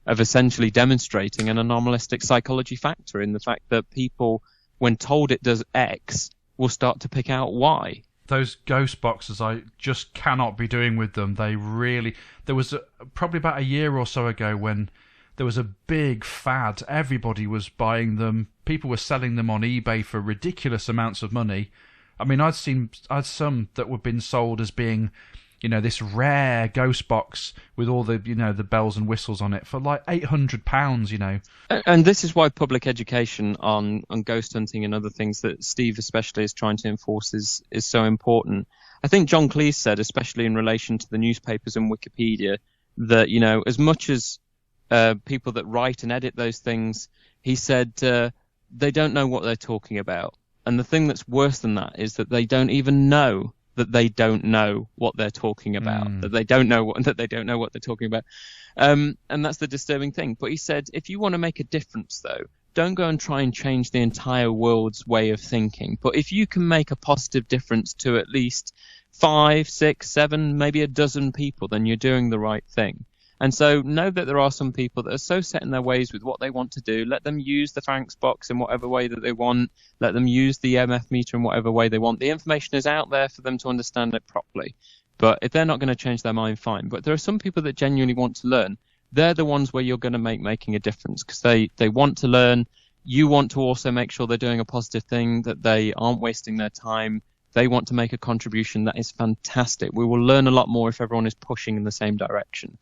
of essentially demonstrating an anomalistic psychology factor in the fact that people, when told it does X, will start to pick out Y. Those ghost boxes, I just cannot be doing with them. There was probably about a year or so ago when there was a big fad. Everybody was buying them. People were selling them on eBay for ridiculous amounts of money. I mean, I'd some that were being sold as being, this rare ghost box with all the, the bells and whistles on it for like £800, And this is why public education on ghost hunting and other things that Steve especially is trying to enforce is so important. I think John Cleese said, especially in relation to the newspapers and Wikipedia, that, as much as people that write and edit those things, he said they don't know what they're talking about. And the thing that's worse than that is that they don't even know that they don't know what they're talking about, that they don't know what they're talking about. And that's the disturbing thing. But he said, if you want to make a difference, though, don't go and try and change the entire world's way of thinking. But if you can make a positive difference to at least 5, 6, 7, maybe a dozen people, then you're doing the right thing. And so know that there are some people that are so set in their ways with what they want to do. Let them use the Franks box in whatever way that they want. Let them use the EMF meter in whatever way they want. The information is out there for them to understand it properly. But if they're not going to change their mind, fine. But there are some people that genuinely want to learn. They're the ones where you're going to making a difference, because they want to learn. You want to also make sure they're doing a positive thing, that they aren't wasting their time. They want to make a contribution. That is fantastic. We will learn a lot more if everyone is pushing in the same direction.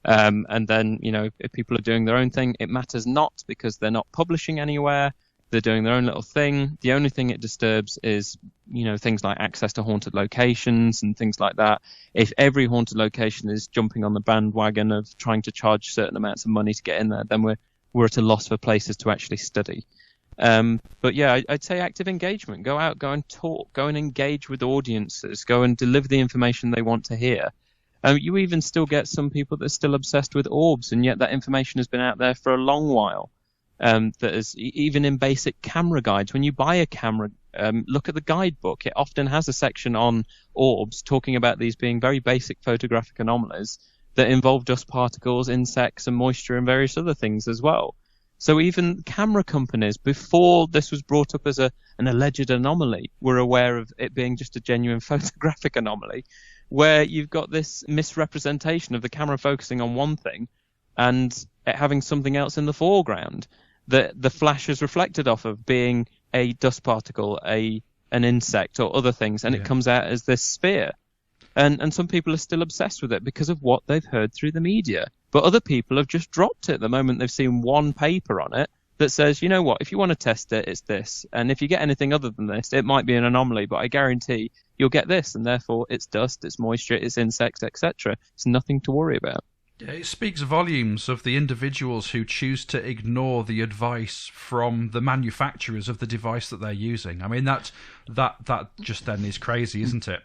And then, if people are doing their own thing, it matters not, because they're not publishing anywhere. They're doing their own little thing. The only thing it disturbs is, things like access to haunted locations and things like that. If every haunted location is jumping on the bandwagon of trying to charge certain amounts of money to get in there, then we're at a loss for places to actually study. But yeah, I'd say active engagement. Go out, go and talk, go and engage with audiences, go and deliver the information they want to hear. You even still get some people that are still obsessed with orbs, and yet that information has been out there for a long while. That is even in basic camera guides. When you buy a camera, look at the guidebook. It often has a section on orbs talking about these being very basic photographic anomalies that involve dust particles, insects, and moisture, and various other things as well. So even camera companies, before this was brought up as an alleged anomaly, were aware of it being just a genuine photographic anomaly, where you've got this misrepresentation of the camera focusing on one thing and it having something else in the foreground that the flash is reflected off of being a dust particle, an insect, or other things, and it comes out as this sphere. And some people are still obsessed with it because of what they've heard through the media. But other people have just dropped it the moment they've seen one paper on it that says, you know what, if you want to test it, it's this. And if you get anything other than this, it might be an anomaly, but I guarantee you'll get this. And therefore, it's dust, it's moisture, it's insects, etc. It's nothing to worry about. Yeah, it speaks volumes of the individuals who choose to ignore the advice from the manufacturers of the device that they're using. I mean, that just then is crazy, isn't it?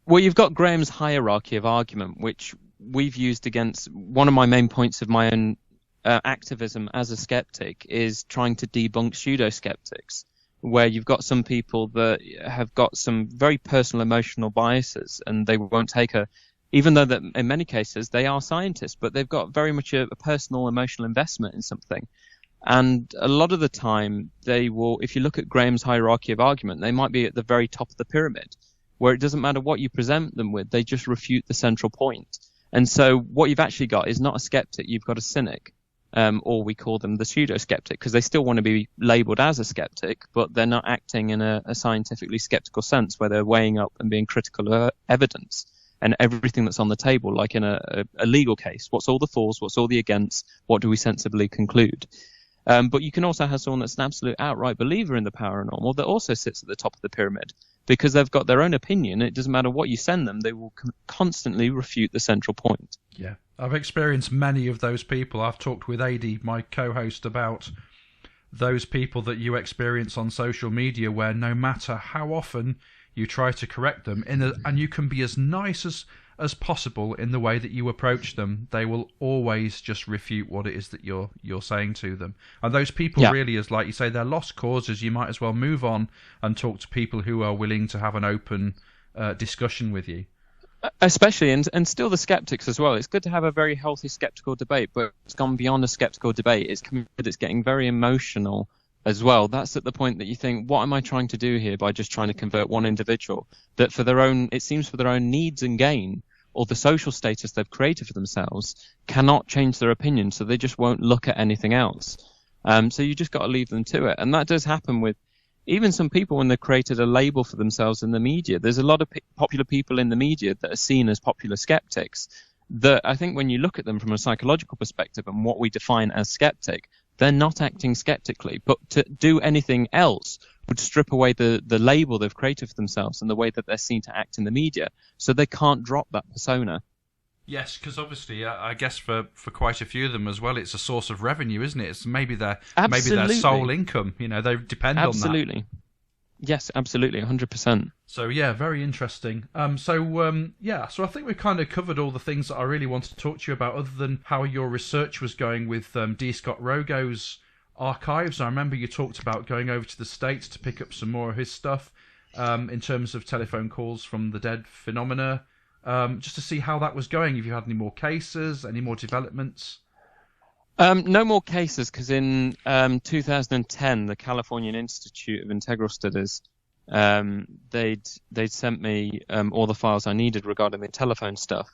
Well, you've got Graham's hierarchy of argument, which we've used against one of my main points of my own activism as a skeptic is trying to debunk pseudo-skeptics, where you've got some people that have got some very personal emotional biases, and they won't take even though that in many cases they are scientists, but they've got very much a personal emotional investment in something. And a lot of the time they will, if you look at Graham's hierarchy of argument, they might be at the very top of the pyramid, where it doesn't matter what you present them with, they just refute the central point. And so what you've actually got is not a skeptic, you've got a cynic, or we call them the pseudo-skeptic, because they still want to be labelled as a skeptic, but they're not acting in a scientifically skeptical sense, where they're weighing up and being critical of evidence and everything that's on the table, like in a legal case. What's all the fors, what's all the against, what do we sensibly conclude? But you can also have someone that's an absolute outright believer in the paranormal that also sits at the top of the pyramid, because they've got their own opinion. It doesn't matter what you send them, they will constantly refute the central point. Yeah, I've experienced many of those people. I've talked with Adi, my co-host, about those people that you experience on social media, where no matter how often you try to correct them, and you can be as nice as possible in the way that you approach them, they will always just refute what it is that you're saying to them. And those people really, as like you say, they're lost causes. You might as well move on and talk to people who are willing to have an open discussion with you. Especially, and still the skeptics as well. It's good to have a very healthy skeptical debate, but it's gone beyond a skeptical debate. It's getting very emotional as well. That's at the point that you think, what am I trying to do here by just trying to convert one individual that for their own needs and gain, or the social status they've created for themselves, cannot change their opinion, so they just won't look at anything else. So you just got to leave them to it. And that does happen with even some people when they've created a label for themselves in the media. There's a lot of popular people in the media that are seen as popular skeptics that I think when you look at them from a psychological perspective and what we define as skeptic, they're not acting skeptically. But to do anything else would strip away the label they've created for themselves and the way that they're seen to act in the media, so they can't drop that persona. Yes, because obviously, I guess for quite a few of them as well, it's a source of revenue, isn't it? It's maybe their sole income. You know, they depend on that. Absolutely. Yes, absolutely, 100%. So yeah, very interesting. So I think we've kind of covered all the things that I really wanted to talk to you about, other than how your research was going with D. Scott Rogo's archives. I remember you talked about going over to the States to pick up some more of his stuff, in terms of telephone calls from the dead phenomena, just to see how that was going. If you had any more cases, any more developments? No more cases, because in 2010, the Californian Institute of Integral Studies, they'd sent me all the files I needed regarding the telephone stuff.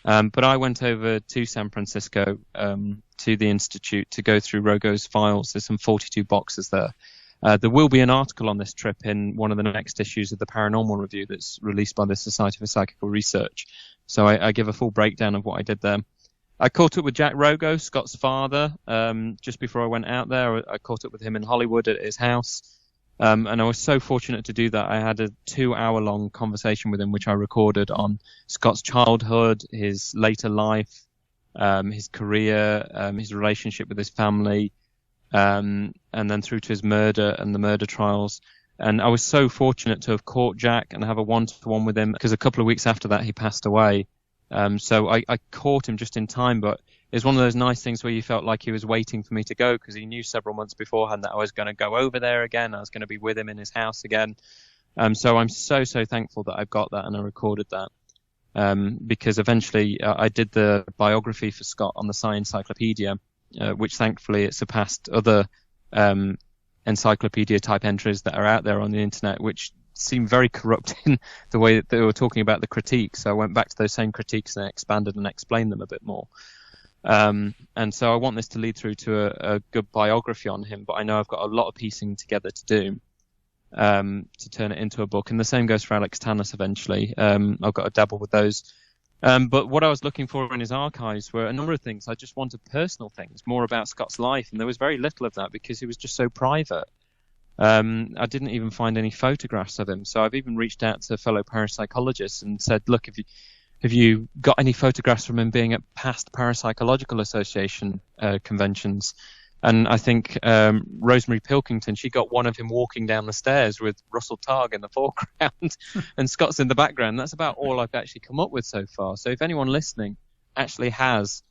But I went over to San Francisco to the Institute to go through Rogo's files. There's some 42 boxes there. There will be an article on this trip in one of the next issues of the Paranormal Review that's released by the Society for Psychical Research. So I give a full breakdown of what I did there. I caught up with Jack Rogo, Scott's father, just before I went out there. I caught up with him in Hollywood at his house. And I was so fortunate to do that. I had a 2-hour-long conversation with him, which I recorded on Scott's childhood, his later life, his career, his relationship with his family, and then through to his murder and the murder trials. And I was so fortunate to have caught Jack and have a one-to-one with him, because a couple of weeks after that he passed away. So I caught him just in time, but it was one of those nice things where you felt like he was waiting for me to go, because he knew several months beforehand that I was going to go over there again. I was going to be with him in his house again. So I'm so thankful that I've got that and I recorded that. Because eventually I did the biography for Scott on the Science Encyclopedia, which thankfully it surpassed other encyclopedia type entries that are out there on the internet, which seemed very corrupt in the way that they were talking about the critiques. So I went back to those same critiques and expanded and explained them a bit more. And so I want this to lead through to a good biography on him, but I know I've got a lot of piecing together to do to turn it into a book. And the same goes for Alex Tannis eventually. I've got to dabble with those. But what I was looking for in his archives were a number of things. I just wanted personal things, more about Scott's life, and there was very little of that because he was just so private. I didn't even find any photographs of him, so I've even reached out to fellow parapsychologists and said, look, have you got any photographs from him being at past Parapsychological Association conventions? And I think Rosemary Pilkington, she got one of him walking down the stairs with Russell Targ in the foreground and Scott's in the background. That's about all I've actually come up with so far. So if anyone listening actually has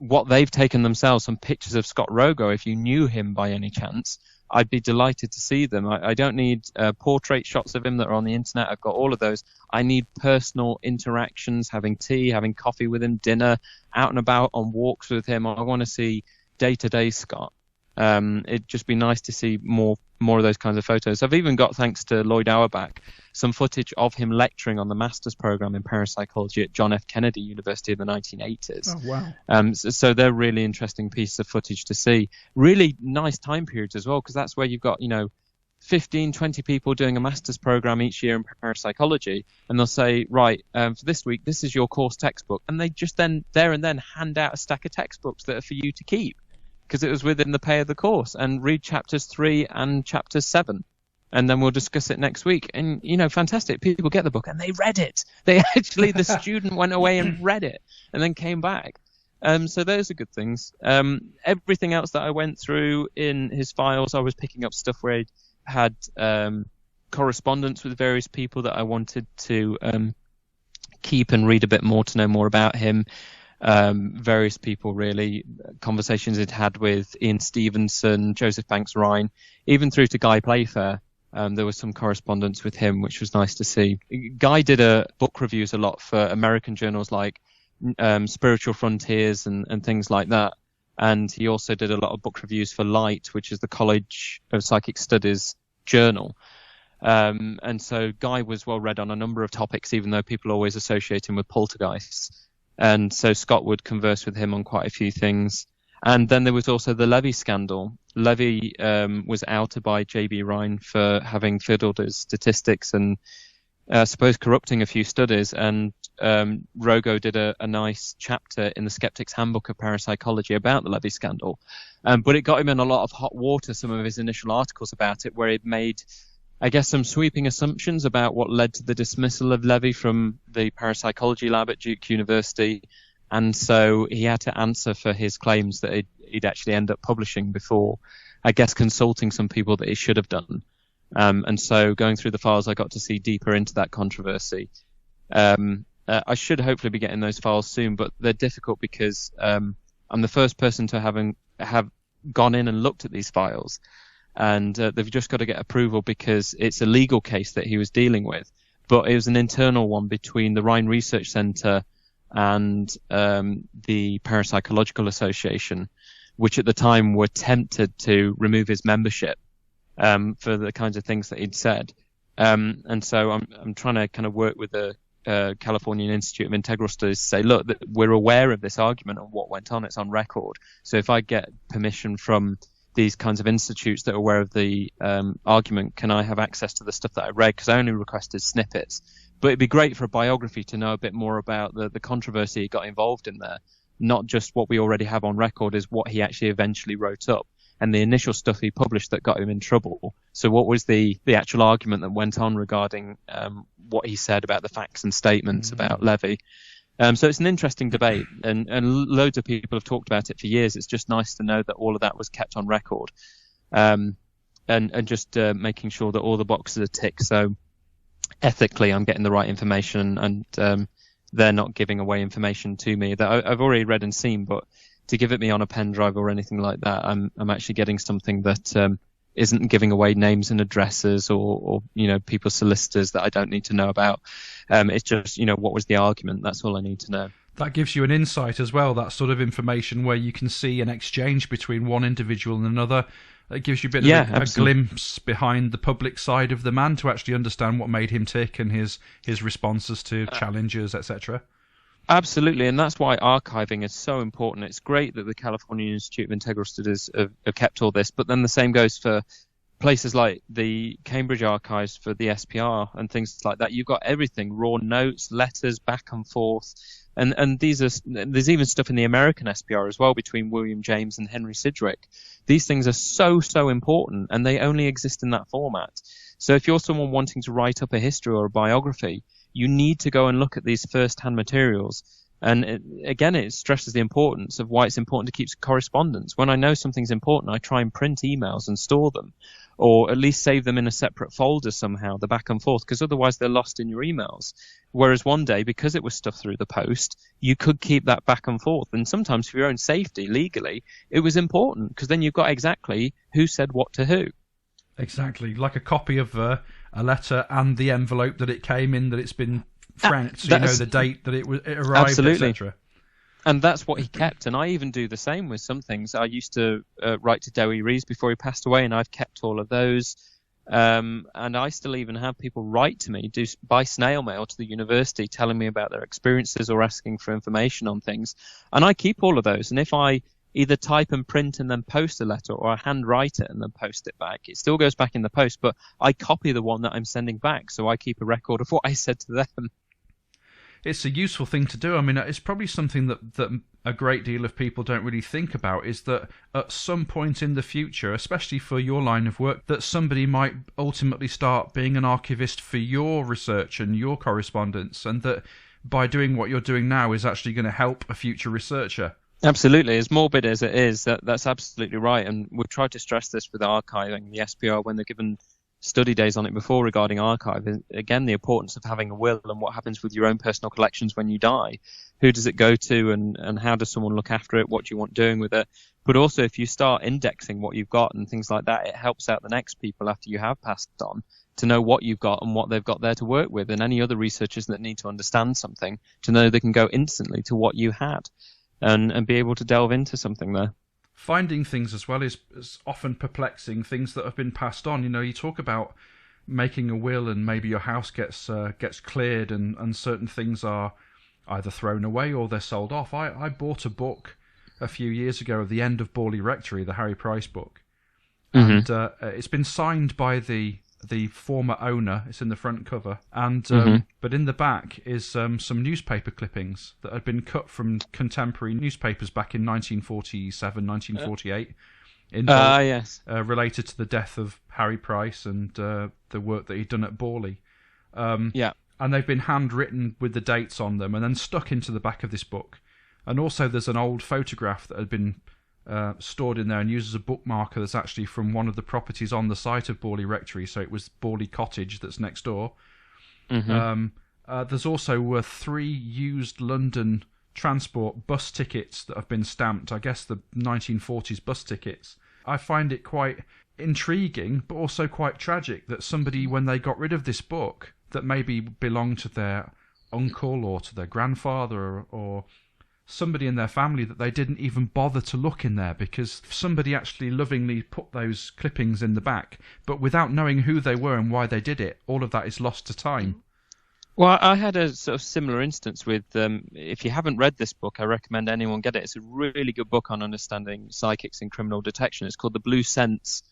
what they've taken themselves, some pictures of Scott Rogo. If you knew him by any chance, I'd be delighted to see them. I don't need portrait shots of him that are on the internet. I've got all of those. I need personal interactions, having tea, having coffee with him, dinner, out and about on walks with him. I want to see day-to-day Scott. It'd just be nice to see more of those kinds of photos. I've even got, thanks to Lloyd Auerbach, some footage of him lecturing on the master's program in parapsychology at John F. Kennedy University in the 1980s. Oh, wow. So they're really interesting pieces of footage to see. Really nice time periods as well, because that's where you've got, 15, 20 people doing a master's program each year in parapsychology, and they'll say, right, for this week, this is your course textbook. And they just then, there and then, hand out a stack of textbooks that are for you to keep, because it was within the pay of the course, and read chapters 3 and chapter 7. And then we'll discuss it next week. And, fantastic. People get the book and they read it. The student went away and read it and then came back. So those are good things. Everything else that I went through in his files, I was picking up stuff where he had correspondence with various people that I wanted to keep and read a bit more to know more about him. Various people, really, conversations he'd had with Ian Stevenson, Joseph Banks Rhine, even through to Guy Playfair. There was some correspondence with him, which was nice to see. Guy did book reviews a lot for American journals like Spiritual Frontiers and things like that. And he also did a lot of book reviews for Light, which is the College of Psychic Studies journal. And so Guy was well read on a number of topics, even though people always associate him with poltergeists. And so Scott would converse with him on quite a few things. And then there was also the Levy scandal. Levy was outed by J.B. Rhine for having fiddled his statistics and suppose corrupting a few studies. And Rogo did a nice chapter in the Skeptic's Handbook of Parapsychology about the Levy scandal. But it got him in a lot of hot water, some of his initial articles about it, where he'd made, I guess, some sweeping assumptions about what led to the dismissal of Levy from the parapsychology lab at Duke University. And so he had to answer for his claims that he'd actually end up publishing before, I guess, consulting some people that he should have done. And so going through the files, I got to see deeper into that controversy. I should hopefully be getting those files soon, but they're difficult because I'm the first person to have gone in and looked at these files. And they've just got to get approval because it's a legal case that he was dealing with. But it was an internal one between the Rhine Research Centre and the Parapsychological Association, which at the time were tempted to remove his membership for the kinds of things that he'd said. And so I'm trying to kind of work with the Californian Institute of Integral Studies to say, look, we're aware of this argument and what went on. It's on record. So if I get permission from these kinds of institutes that are aware of the argument, can I have access to the stuff that I read? Because I only requested snippets. But it'd be great for a biography to know a bit more about the controversy he got involved in there. Not just what we already have on record, is what he actually eventually wrote up and the initial stuff he published that got him in trouble. So what was the actual argument that went on regarding what he said about the facts and statements about Levy? So it's an interesting debate, and loads of people have talked about it for years. It's just nice to know that all of that was kept on record, and just making sure that all the boxes are ticked. So ethically, I'm getting the right information, and they're not giving away information to me that I've already read and seen. But to give it me on a pen drive or anything like that, I'm actually getting something that isn't giving away names and addresses or people's solicitors that I don't need to know about. It's just, what was the argument? That's all I need to know. That gives you an insight as well, that sort of information where you can see an exchange between one individual and another. It gives you a bit of a glimpse behind the public side of the man to actually understand what made him tick and his responses to challenges, etc. Absolutely, and that's why archiving is so important. It's great that the California Institute of Integral Studies have kept all this, but then the same goes for places like the Cambridge archives for the SPR and things like that. You've got everything, raw notes, letters, back and forth, and there's even stuff in the American SPR as well between William James and Henry Sidgwick. These things are so important, and they only exist in that format. So if you're someone wanting to write up a history or a biography, you need to go and look at these first-hand materials. And it stresses the importance of why it's important to keep correspondence. When I know something's important, I try and print emails and store them. or at least save them in a separate folder somehow, the back and forth, because otherwise they're lost in your emails. Whereas one day, because it was stuff through the post, you could keep that back and forth. And sometimes for your own safety, legally, it was important, because then you've got exactly who said what to who. Exactly, like a copy of a letter and the envelope that it came in, that it's been franked, so you know the date that it arrived, etc. And that's what he kept. And I even do the same with some things. I used to write to Dewi Rees before he passed away, and I've kept all of those. And I still even have people write to me, by snail mail to the university, telling me about their experiences or asking for information on things. And I keep all of those. And if I either type and print and then post a letter, or I handwrite it and then post it back, it still goes back in the post, but I copy the one that I'm sending back, so I keep a record of what I said to them. It's a useful thing to do. I mean, it's probably something that a great deal of people don't really think about, is that at some point in the future, especially for your line of work, that somebody might ultimately start being an archivist for your research and your correspondence, and that by doing what you're doing now is actually going to help a future researcher. Absolutely. As morbid as it is, that's absolutely right. And we've tried to stress this with archiving, the SPR, when they're given study days on it before regarding archive. Again, the importance of having a will and what happens with your own personal collections when you die. Who does it go to, and how does someone look after it? What do you want doing with it? But also, if you start indexing what you've got and things like that, it helps out the next people after you have passed on to know what you've got and what they've got there to work with, and any other researchers that need to understand something to know they can go instantly to what you had and be able to delve into something there. Finding things as well is often perplexing, things that have been passed on. You know, you talk about making a will and maybe your house gets cleared and certain things are either thrown away or they're sold off. I bought a book a few years ago of The End of Borley Rectory, the Harry Price book. And it's been signed by the former owner. It's in the front cover, and but in the back is some newspaper clippings that had been cut from contemporary newspapers back in 1947, 1948, yes, related to the death of Harry Price and the work that he'd done at Borley. And they've been handwritten with the dates on them and then stuck into the back of this book. And also there's an old photograph that had been stored in there and used as a bookmarker that's actually from one of the properties on the site of Borley Rectory, so it was Borley Cottage that's next door. There's also 3 used London transport bus tickets that have been stamped, I guess the 1940s bus tickets. I find it quite intriguing, but also quite tragic that somebody, when they got rid of this book that maybe belonged to their uncle or to their grandfather or somebody in their family, that they didn't even bother to look in there, because somebody actually lovingly put those clippings in the back, but without knowing who they were and why they did it, all of that is lost to time. Well, I had a sort of similar instance with, if you haven't read this book, I recommend anyone get it. It's a really good book on understanding psychics and criminal detection. It's called The Blue Sense,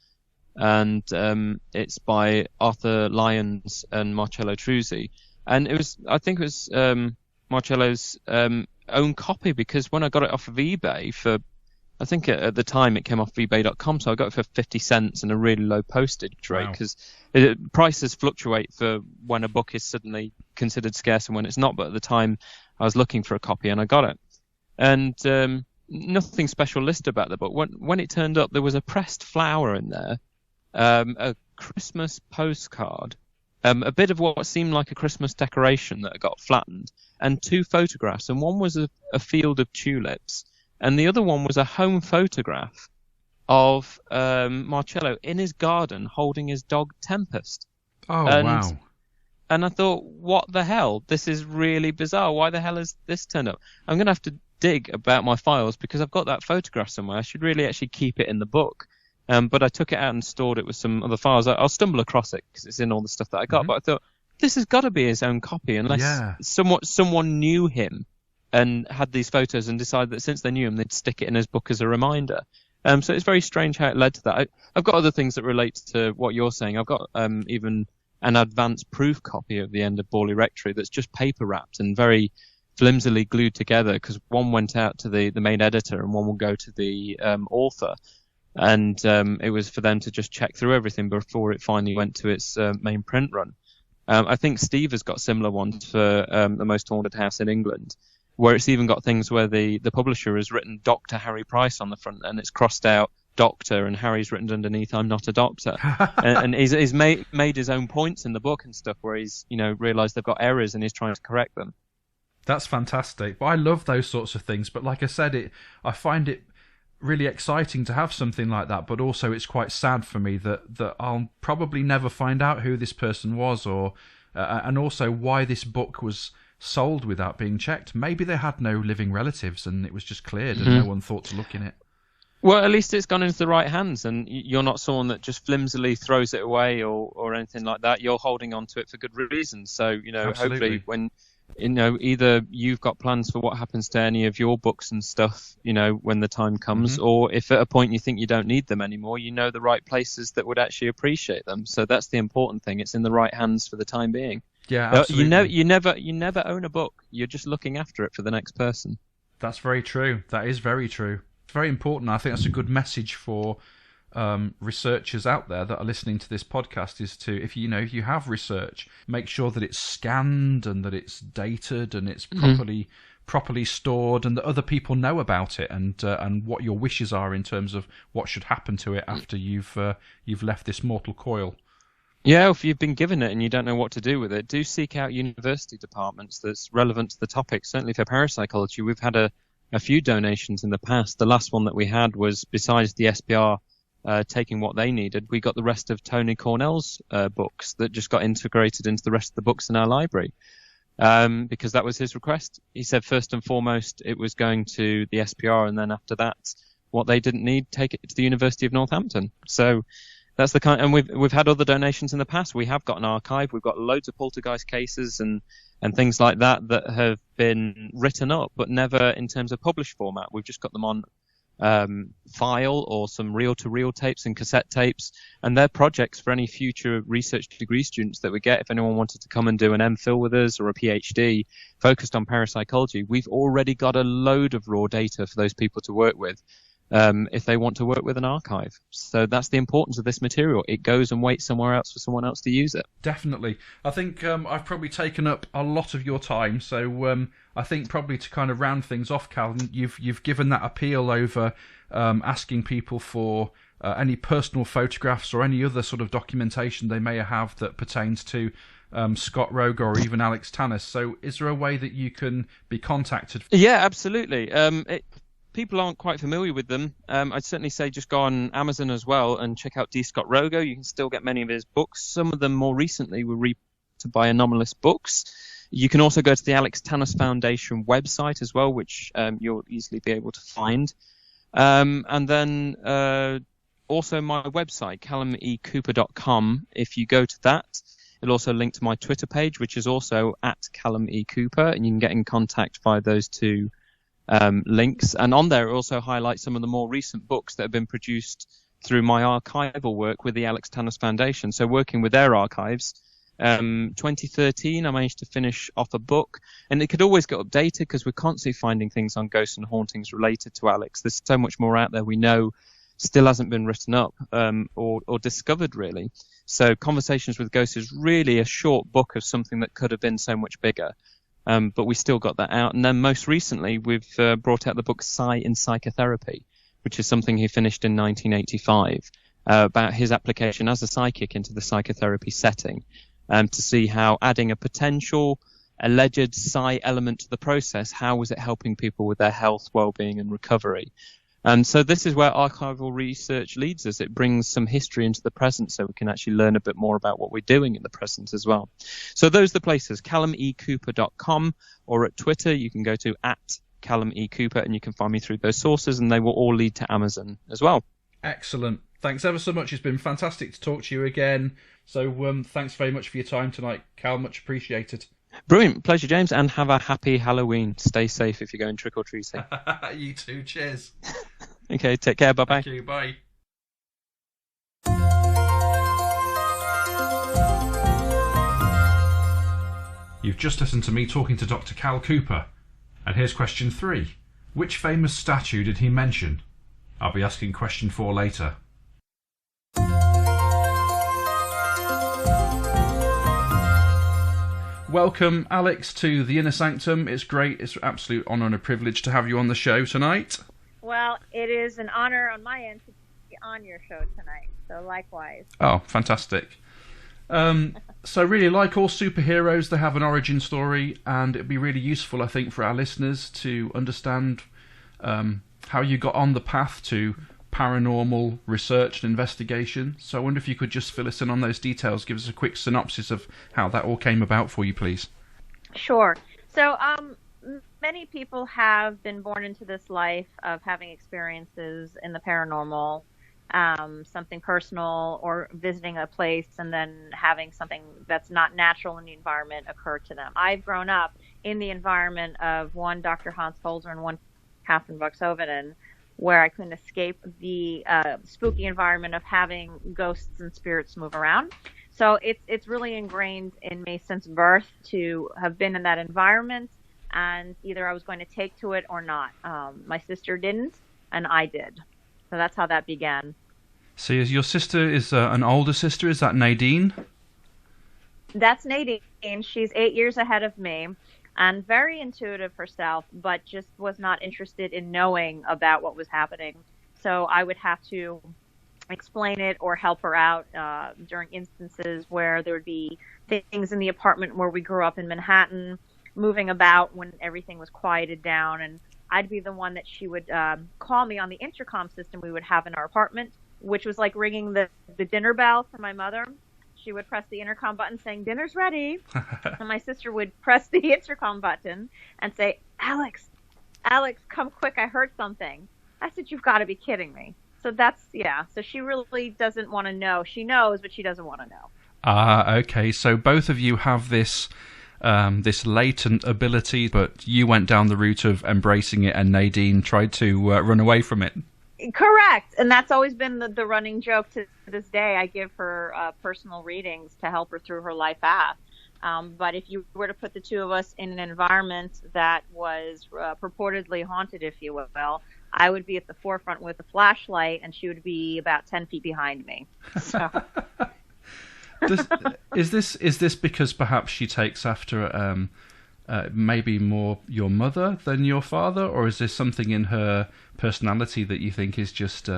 and it's by Arthur Lyons and Marcello Truzzi. And I think it was Marcello's own copy, because when I got it off of eBay for, I think at the time it came off ebay.com, so I got it for 50 cents and a really low postage rate, because prices fluctuate for when a book is suddenly considered scarce and when it's not, but at the time I was looking for a copy and I got it. And nothing special listed about the book. When it turned up, there was a pressed flower in there, a Christmas postcard, a bit of what seemed like a Christmas decoration that got flattened, and 2 photographs, and one was a field of tulips, and the other one was a home photograph of Marcello in his garden holding his dog Tempest. Wow. And I thought, what the hell? This is really bizarre. Why the hell has this turned up? I'm going to have to dig about my files, because I've got that photograph somewhere. I should really actually keep it in the book. But I took it out and stored it with some other files. I'll stumble across it because it's in all the stuff that I got. But I thought, this has got to be his own copy, unless someone knew him and had these photos and decided that since they knew him, they'd stick it in his book as a reminder. So it's very strange how it led to that. I've got other things that relate to what you're saying. I've got even an advanced proof copy of The End of Borley Rectory that's just paper wrapped and very flimsily glued together, because one went out to the main editor and one will go to the author. And it was for them to just check through everything before it finally went to its main print run. I think Steve has got similar ones for The Most Haunted House in England, where it's even got things where the publisher has written Dr. Harry Price on the front, and it's crossed out doctor, and Harry's written underneath, I'm not a doctor. and he's made his own points in the book and stuff where he's, realised they've got errors and he's trying to correct them. That's fantastic. But I love those sorts of things. But like I said, I find it really exciting to have something like that. But also it's quite sad for me that I'll probably never find out who this person was, or and also why this book was sold without being checked. Maybe they had no living relatives and it was just cleared and no one thought to look in it. Well, at least it's gone into the right hands, and you're not someone that just flimsily throws it away or anything like that. You're holding on to it for good reasons. So, hopefully when, either you've got plans for what happens to any of your books and stuff, when the time comes, or if at a point you think you don't need them anymore, the right places that would actually appreciate them. So that's the important thing. It's in the right hands for the time being. Yeah, absolutely. You never own a book. You're just looking after it for the next person. That's very true. That is very true. It's very important. I think that's a good message for researchers out there that are listening to this podcast, is to, if you have research, make sure that it's scanned and that it's dated and it's properly stored, and that other people know about it, and what your wishes are in terms of what should happen to it after you've left this mortal coil. Yeah, if you've been given it and you don't know what to do with it, do seek out university departments that's relevant to the topic. Certainly for parapsychology, we've had a few donations in the past. The last one that we had was, besides the SPR taking what they needed, we got the rest of Tony Cornell's books that just got integrated into the rest of the books in our library, because that was his request. He said first and foremost it was going to the SPR, and then after that, what they didn't need, take it to the University of Northampton. So that's the kind, and we've had other donations in the past. We have got an archive. We've got loads of poltergeist cases and things like that have been written up, but never in terms of published format. We've just got them on file, or some reel-to-reel tapes and cassette tapes, and they're projects for any future research degree students that we get. If anyone wanted to come and do an MPhil with us or a PhD focused on parapsychology, we've already got a load of raw data for those people to work with. If they want to work with an archive. So that's the importance of this material. It goes and waits somewhere else for someone else to use it. Definitely. I think I've probably taken up a lot of your time, so I think probably to kind of round things off, Cal, you've given that appeal over asking people for any personal photographs or any other sort of documentation they may have that pertains to Scott Rogo or even Alex Tannis. So is there a way that you can be contacted? Yeah, absolutely. People aren't quite familiar with them. I'd certainly say just go on Amazon as well and check out D. Scott Rogo. You can still get many of his books. Some of them more recently were reprinted by Anomalous Books. You can also go to the Alex Tannis Foundation website as well, which you'll easily be able to find. And then also my website, CallumECooper.com. If you go to that, it'll also link to my Twitter page, which is also at Callum E. Cooper, and you can get in contact via those two links. And on there it also highlights some of the more recent books that have been produced through my archival work with the Alex Tannis Foundation. So working with their archives, 2013 I managed to finish off a book, and it could always get updated because we're constantly finding things on ghosts and hauntings related to Alex. There's so much more out there we know still hasn't been written up or discovered, really. So Conversations with Ghosts is really a short book of something that could have been so much bigger. But we still got that out. And then most recently, we've brought out the book Psy in Psychotherapy, which is something he finished in 1985, about his application as a psychic into the psychotherapy setting, to see how adding a potential alleged psi element to the process, how was it helping people with their health, well-being and recovery. And so this is where archival research leads us. It brings some history into the present so we can actually learn a bit more about what we're doing in the present as well. So those are the places, CallumECooper.com, or at Twitter you can go to @CallumECooper, and you can find me through those sources, and they will all lead to Amazon as well. Excellent. Thanks ever so much. It's been fantastic to talk to you again. So thanks very much for your time tonight, Cal. Much appreciated. Brilliant. Pleasure, James, and have a happy Halloween. Stay safe if you're going trick-or-treating. You too. Cheers. Okay, take care. Bye-bye. Thank you. Bye. You've just listened to me talking to Dr. Cal Cooper. And here's question 3. Which famous statue did he mention? I'll be asking question 4 later. Welcome, Alex, to the Inner Sanctum. It's great. It's an absolute honour and a privilege to have you on the show tonight. Well, it is an honour on my end to be on your show tonight, so likewise. Oh, fantastic. So really, like all superheroes, they have an origin story, and it'd be really useful, I think, for our listeners to understand how you got on the path to paranormal research and investigation. So I wonder if you could just fill us in on those details, give us a quick synopsis of how that all came about for you, please. Sure. So many people have been born into this life of having experiences in the paranormal, something personal, or visiting a place and then having something that's not natural in the environment occur to them. I've grown up in the environment of one Dr. Holzer and one Catherine Buxhoven, where I couldn't escape the spooky environment of having ghosts and spirits move around. So it's really ingrained in me since birth to have been in that environment, and either I was going to take to it or not. My sister didn't, and I did. So that's how that began. So your sister is an older sister. Is that Nadine? That's Nadine. She's 8 years ahead of me, and very intuitive herself, but just was not interested in knowing about what was happening. So I would have to explain it or help her out during instances where there would be things in the apartment where we grew up in Manhattan, moving about when everything was quieted down, and I'd be the one that she would call me on the intercom system we would have in our apartment, which was like ringing the dinner bell for my mother. She would press the intercom button saying, "Dinner's ready." And my sister would press the intercom button and say, Alex, come quick, I heard something. I said, "You've got to be kidding me." So that's, yeah. So she really doesn't want to know. She knows, but she doesn't want to know. Okay. So both of you have this latent ability, but you went down the route of embracing it, and Nadine tried to run away from it. Correct. And that's always been the running joke to this day. I give her personal readings to help her through her life path. But if you were to put the two of us in an environment that was purportedly haunted, if you will, I would be at the forefront with a flashlight, and she would be about 10 feet behind me. So. Is this because perhaps she takes after maybe more your mother than your father, or is there something in her personality that you think is just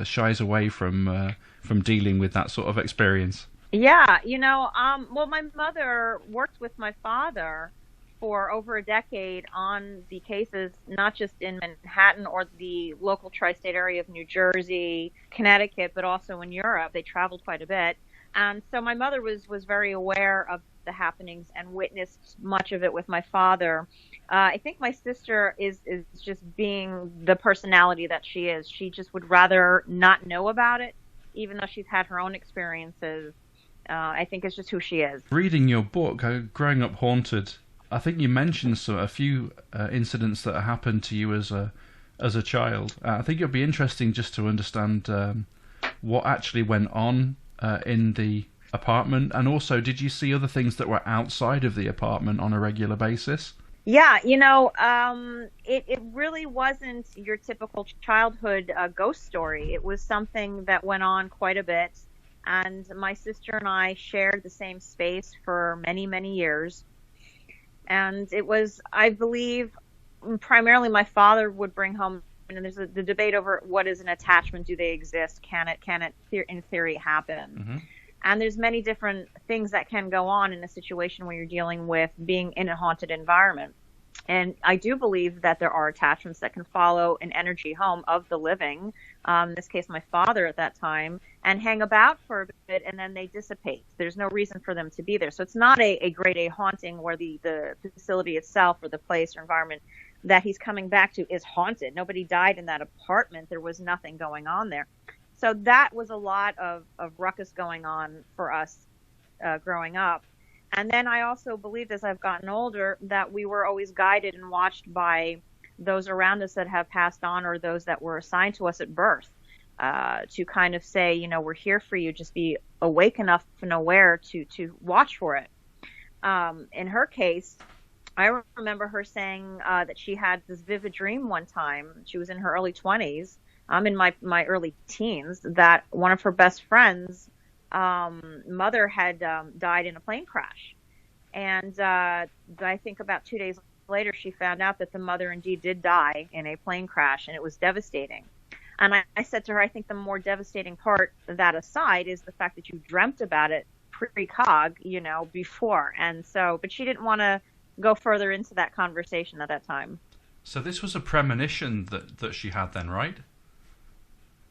shies away from dealing with that sort of experience? Yeah, well, my mother worked with my father for over a decade on the cases, not just in Manhattan or the local tri-state area of New Jersey, Connecticut, but also in Europe. They traveled quite a bit. And so my mother was very aware of the happenings and witnessed much of it with my father. I think my sister is just being the personality that she is. She just would rather not know about it, even though she's had her own experiences. I think it's just who she is. Reading your book, Growing Up Haunted, I think you mentioned a few incidents that happened to you as a child. I think it would be interesting just to understand what actually went on in the apartment, and also, did you see other things that were outside of the apartment on a regular basis? Yeah, it really wasn't your typical childhood ghost story. It was something that went on quite a bit, and my sister and I shared the same space for many, many years. And it was, I believe, primarily my father would bring home, and there's the debate over what is an attachment. Do they exist? Can it in theory happen? Mm-hmm. And there's many different things that can go on in a situation where you're dealing with being in a haunted environment. And I do believe that there are attachments that can follow an energy home of the living, in this case my father at that time, and hang about for a bit, and then they dissipate. There's no reason for them to be there. So it's not a grade A haunting where the facility itself or the place or environment that he's coming back to is haunted. Nobody died in that apartment. There was nothing going on there. So that was a lot of ruckus going on for us growing up. And then I also believed, as I've gotten older, that we were always guided and watched by those around us that have passed on, or those that were assigned to us at birth, to kind of say, we're here for you. Just be awake enough and aware to watch for it. In her case, I remember her saying that she had this vivid dream one time. She was in her early 20s. I'm in my early teens, that one of her best friends' mother had died in a plane crash. And I think about 2 days later, she found out that the mother indeed did die in a plane crash, and it was devastating. And I said to her, I think the more devastating part, that aside, is the fact that you dreamt about it precog, before. And so, but she didn't want to go further into that conversation at that time. So this was a premonition that she had then, right?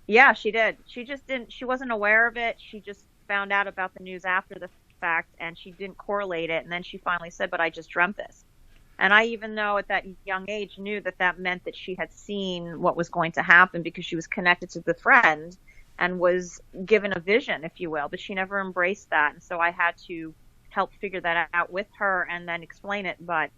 Yeah, she did. She wasn't aware of it. She just found out about the news after the fact, and she didn't correlate it. And then she finally said, but I just dreamt this. And I, even though at that young age, knew that meant that she had seen what was going to happen because she was connected to the friend and was given a vision, if you will, but she never embraced that. And so I had to help figure that out with her and then explain it. But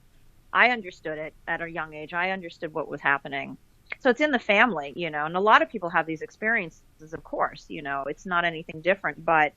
I understood it at a young age. I understood what was happening. So it's in the family, and a lot of people have these experiences, of course, it's not anything different, but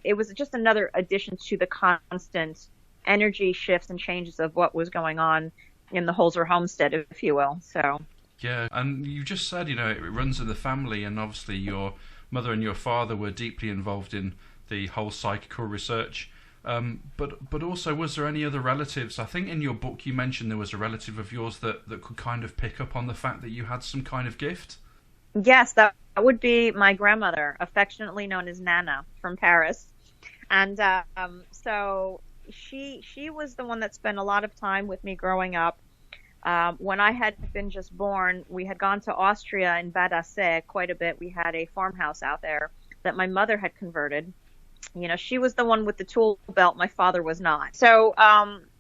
it was just another addition to the constant energy shifts and changes of what was going on in the Holzer homestead, if you will. So yeah, and you just said it runs in the family, and obviously your mother and your father were deeply involved in the whole psychical research, but also, was there any other relatives? I think in your book you mentioned there was a relative of yours that could kind of pick up on the fact that you had some kind of gift. Yes, that would be my grandmother, affectionately known as Nana, from Paris. And so she was the one that spent a lot of time with me growing up. When I had been just born, we had gone to Austria in Bad Asse quite a bit. We had a farmhouse out there that my mother had converted. She was the one with the tool belt. My father was not. So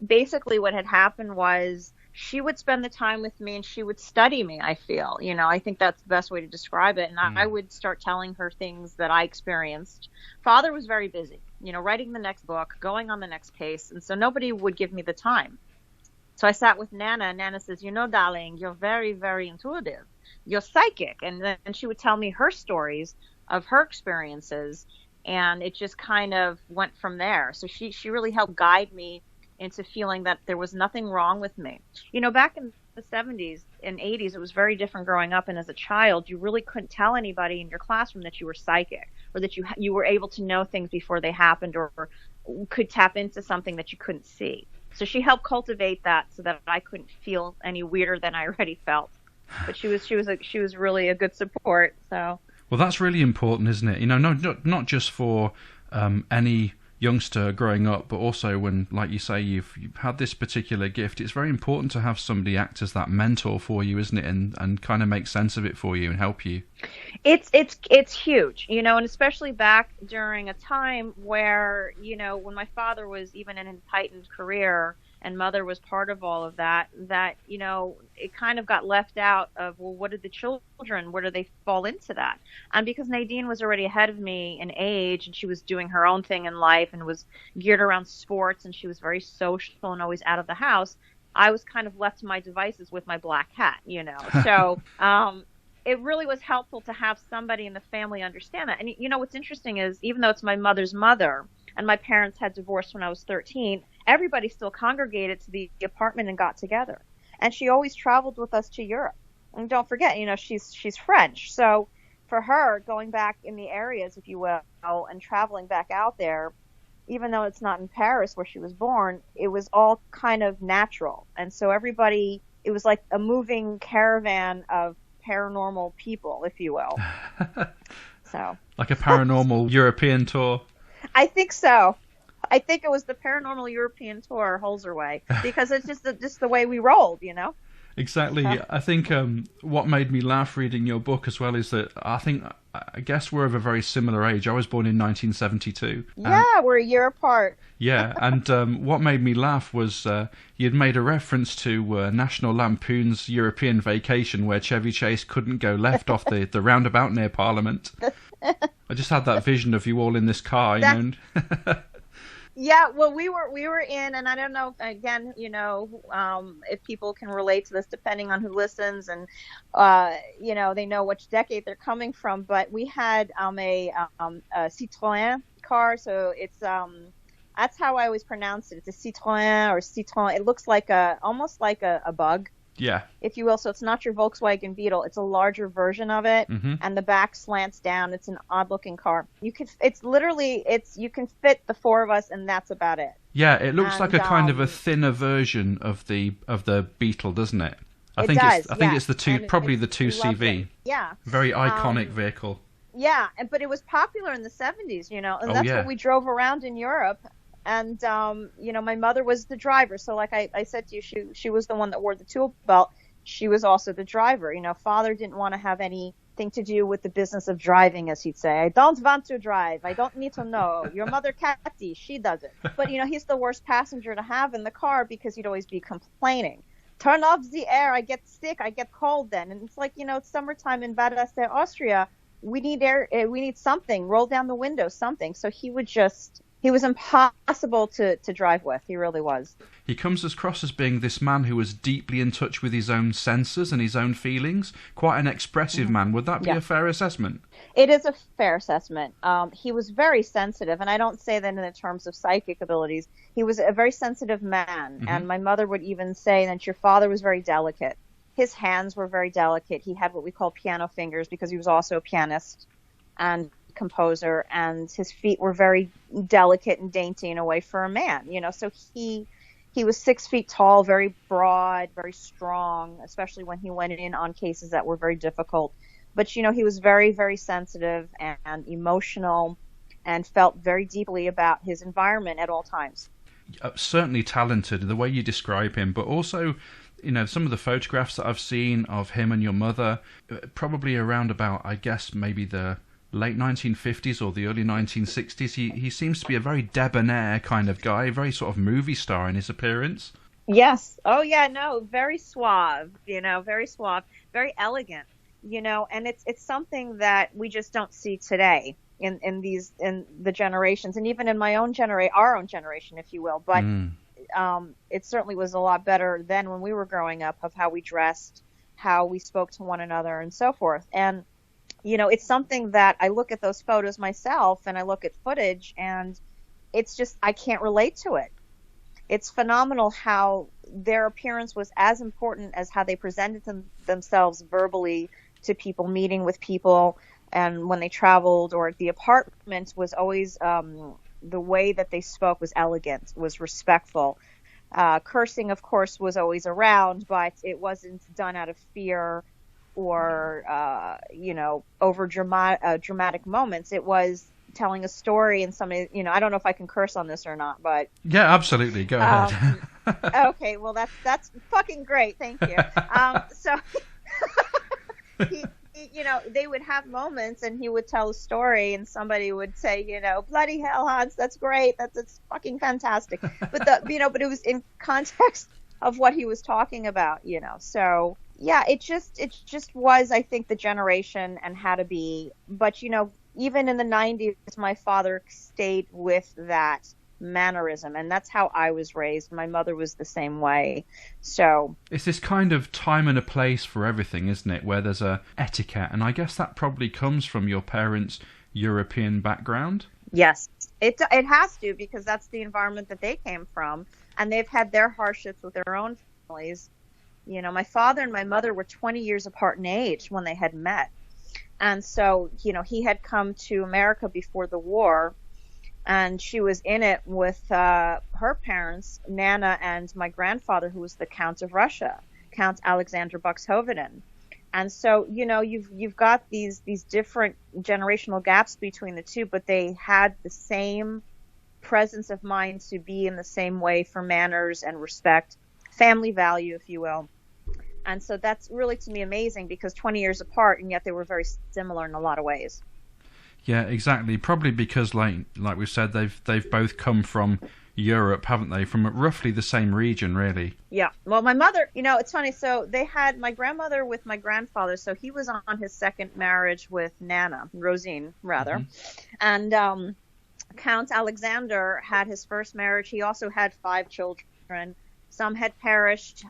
basically what had happened was she would spend the time with me and she would study me, I feel. I think that's the best way to describe it. And I would start telling her things that I experienced. Father was very busy, writing the next book, going on the next case. And so nobody would give me the time. So I sat with Nana, and Nana says, darling, you're very, very intuitive. You're psychic. And then she would tell me her stories of her experiences. And it just kind of went from there. So she really helped guide me into feeling that there was nothing wrong with me. Back in the 70s and 80s, it was very different growing up. And as a child, you really couldn't tell anybody in your classroom that you were psychic, or that you were able to know things before they happened, or could tap into something that you couldn't see. So she helped cultivate that so that I couldn't feel any weirder than I already felt. But she was really a good support. So. Well, that's really important, isn't it? Not just for any youngster growing up, but also when, like you say, you've had this particular gift. It's very important to have somebody act as that mentor for you, isn't it? And kind of make sense of it for you and help you. It's huge, and especially back during a time where, when my father was even in his heightened career and mother was part of all of that, it kind of got left out of, well, what did the children, where do they fall into that? And because Nadine was already ahead of me in age, and she was doing her own thing in life and was geared around sports, and she was very social and always out of the house, I was kind of left to my devices with my black hat, So it really was helpful to have somebody in the family understand that. And what's interesting is, even though it's my mother's mother, and my parents had divorced when I was 13, everybody still congregated to the apartment and got together. And she always traveled with us to Europe. And don't forget, she's French. So for her, going back in the areas, if you will, and traveling back out there, even though it's not in Paris where she was born, it was all kind of natural. And so everybody, it was like a moving caravan of paranormal people, if you will. So like a paranormal European tour. I think so. I think it was the Paranormal European Tour Holzer way, because it's just the way we rolled, Exactly. I think what made me laugh reading your book as well is that I guess we're of a very similar age. I was born in 1972. Yeah, we're a year apart. Yeah, and what made me laugh was you'd made a reference to National Lampoon's European Vacation, where Chevy Chase couldn't go left off the roundabout near Parliament. I just had that vision of you all in this car, Yeah, well, we were in, and I don't know, again, if people can relate to this, depending on who listens, and they know which decade they're coming from. But we had a Citroën car, so it's that's how I always pronounce it. It's a Citroën or Citroën. It looks like almost like a bug. Yeah. If you will. So it's not your Volkswagen Beetle. It's a larger version of it. Mm-hmm. And the back slants down. It's an odd looking car. You can fit the four of us, and that's about it. Yeah, it looks like a kind of a thinner version of the Beetle, doesn't it? I think it's the two, probably the 2CV. Yeah. Very iconic vehicle. Yeah, but it was popular in the 70s, and that's what we drove around in Europe. And, my mother was the driver. So like I said to you, she was the one that wore the tool belt. She was also the driver. Father didn't want to have anything to do with the business of driving, as he'd say. I don't want to drive. I don't need to know. Your mother, Kathy, she does it. But, he's the worst passenger to have in the car because he'd always be complaining. Turn off the air. I get sick. I get cold then. And it's like, it's summertime in Bad Aster, Austria. We need air. We need something. Roll down the window, something. So he was impossible to drive with. He really was. He comes across as being this man who was deeply in touch with his own senses and his own feelings. Quite an expressive man. Would that be a fair assessment? It is a fair assessment. He was very sensitive, and I don't say that in the terms of psychic abilities. He was a very sensitive man, and my mother would even say that your father was very delicate. His hands were very delicate. He had what we call piano fingers because he was also a pianist and composer, and his feet were very delicate and dainty in a way for a man, so he was 6 feet tall, very broad, very strong, especially when he went in on cases that were very difficult. But, he was very, very sensitive and emotional and felt very deeply about his environment at all times. Certainly talented, the way you describe him, but also, some of the photographs that I've seen of him and your mother, probably around about, I guess, maybe the late 1950s or the early 1960s, he seems to be a very debonair kind of guy, very sort of movie star in his appearance. Yes. Oh, yeah, no, very suave, very suave, very elegant, and it's something that we just don't see today in the generations, and even in my own our own generation, if you will. But it certainly was a lot better then when we were growing up, of how we dressed, how we spoke to one another, and so forth. And it's something that I look at those photos myself, and I look at footage, and it's just, I can't relate to it. It's phenomenal how their appearance was as important as how they presented themselves verbally to people, meeting with people, and when they traveled, or the apartment was always, the way that they spoke was elegant, was respectful. Cursing, of course, was always around, but it wasn't done out of fear or over dramatic moments. It was telling a story, and somebody, I don't know if I can curse on this or not, but yeah, absolutely, go ahead. Okay, well that's fucking great, thank you. So they would have moments, and he would tell a story, and somebody would say, bloody hell, Hans, that's great, that's fucking fantastic. But but it was in context of what he was talking about, So yeah, it just was, I think, the generation and how to be. But even in the 90s, my father stayed with that mannerism, and that's how I was raised. My mother was the same way. So it's this kind of time and a place for everything, isn't it, where there's a etiquette, and I guess that probably comes from your parents' European background. Yes, it has to, because that's the environment that they came from, and they've had their hardships with their own families. My father and my mother were 20 years apart in age when they had met, and so he had come to America before the war, and she was in it with her parents, Nana, and my grandfather, who was the Count of Russia, Count Alexander Buxhoveden. And so, you've got these different generational gaps between the two, but they had the same presence of mind to be in the same way for manners and respect, family value, if you will. And so that's really, to me, amazing, because 20 years apart, and yet they were very similar in a lot of ways. Yeah, exactly. Probably because, like we said, they've both come from Europe, haven't they? From roughly the same region, really. Yeah. Well, my mother, it's funny. So they had my grandmother with my grandfather. So he was on his second marriage with Nana, Rosine, rather. Mm-hmm. And Count Alexander had his first marriage. He also had 5 children. Some had perished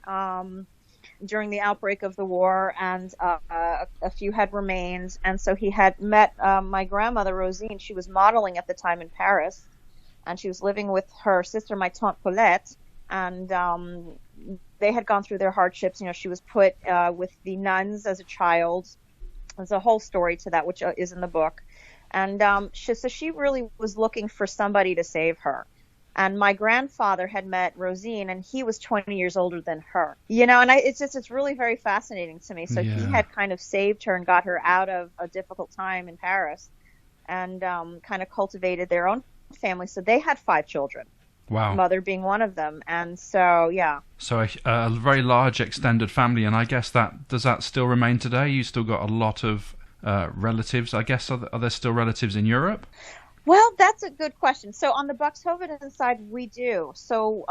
during the outbreak of the war, and a few had remained. And so he had met my grandmother, Rosine. She was modeling at the time in Paris, and she was living with her sister, my tante Paulette, and they had gone through their hardships. She was put with the nuns as a child. There's a whole story to that, which is in the book. And so she really was looking for somebody to save her. And my grandfather had met Rosine, and he was 20 years older than her. You know, and it's really very fascinating to me. So he had kind of saved her and got her out of a difficult time in Paris, and kind of cultivated their own family. So they had 5 children. Wow. Mother being one of them. And so, yeah. So a very large extended family, and I guess does that still remain today? You still got a lot of relatives, I guess. Are there still relatives in Europe? Well, that's a good question. So on the Buxhoveden side, we do. So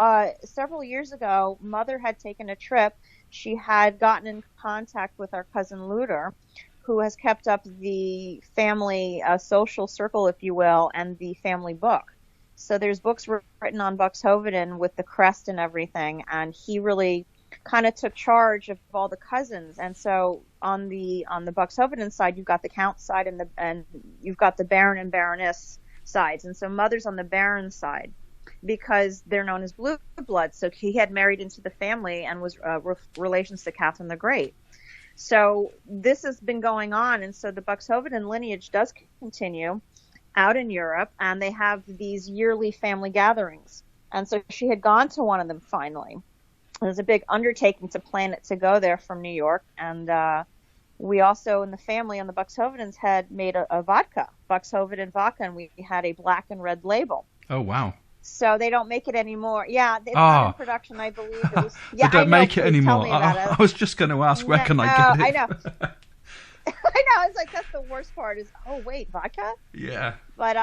several years ago, Mother had taken a trip. She had gotten in contact with our cousin Luder, who has kept up the family social circle, if you will, and the family book. So there's books written on Buxhoveden with the crest and everything, and he really kind of took charge of all the cousins. And so on the Buxhoveden side, you've got the Count side, and you've got the Baron and Baroness sides. And so Mother's on the Baron side because they're known as blue blood. So he had married into the family and was relations to Catherine the Great. So this has been going on, and so the Buxhoveden lineage does continue out in Europe, and they have these yearly family gatherings. And so she had gone to one of them finally. It was a big undertaking to plan it to go there from New York, and we also in the family on the Buxhovedens had made a vodka, Buxhoveden vodka, and we had a black and red label. Oh, wow. So they don't make it anymore. Yeah, it's not in production, I believe. It was, yeah, they don't make it anymore. I was just going to ask, where can I get it? I know. I know. It's like, that's the worst part is, oh, wait, vodka? Yeah. But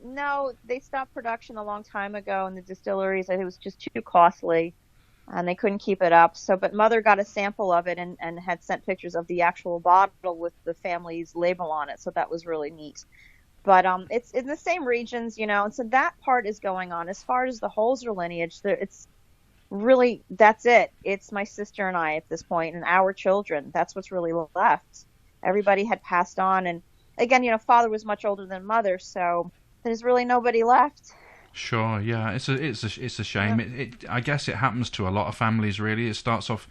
no, they stopped production a long time ago in the distilleries. It was just too costly, and they couldn't keep it up. So, but Mother got a sample of it and had sent pictures of the actual bottle with the family's label on it. So that was really neat. But it's in the same regions, you know, and so that part is going on. As far as the Holzer lineage, it's really, that's it. It's my sister and I at this point, and our children. That's what's really left. Everybody had passed on, and again, you know, Father was much older than Mother, so there's really nobody left. Sure, yeah, it's a shame. Yeah. I guess it happens to a lot of families. Really, it starts off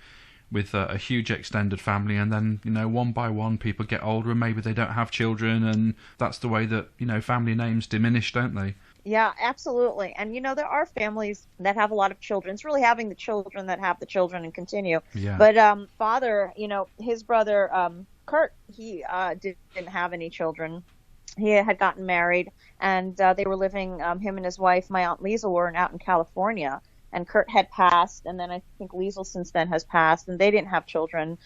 with a huge extended family, and then, you know, one by one people get older and maybe they don't have children, and that's the way that, you know, family names diminish, don't they? Yeah, absolutely. And, you know, there are families that have a lot of children. It's really having the children that have the children and continue. Yeah. But Father, you know, his brother Kurt, he didn't have any children. He had gotten married, and they were living, him and his wife, my Aunt Liesel, were out in California. And Kurt had passed, and then I think Liesel since then has passed, and they didn't have children.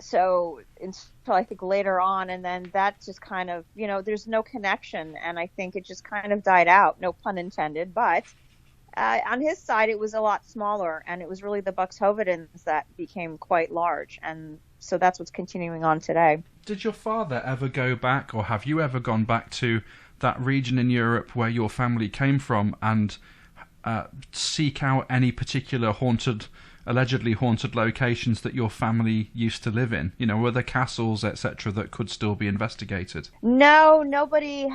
So until I think later on, and then that just kind of, you know, there's no connection, and I think it just kind of died out, no pun intended. But on his side, it was a lot smaller, and it was really the Buxhovedens that became quite large, and so that's what's continuing on today. Did your father ever go back, or have you ever gone back to that region in Europe where your family came from and seek out any particular allegedly haunted locations that your family used to live in? You know, were there castles, etc., that could still be investigated? No, nobody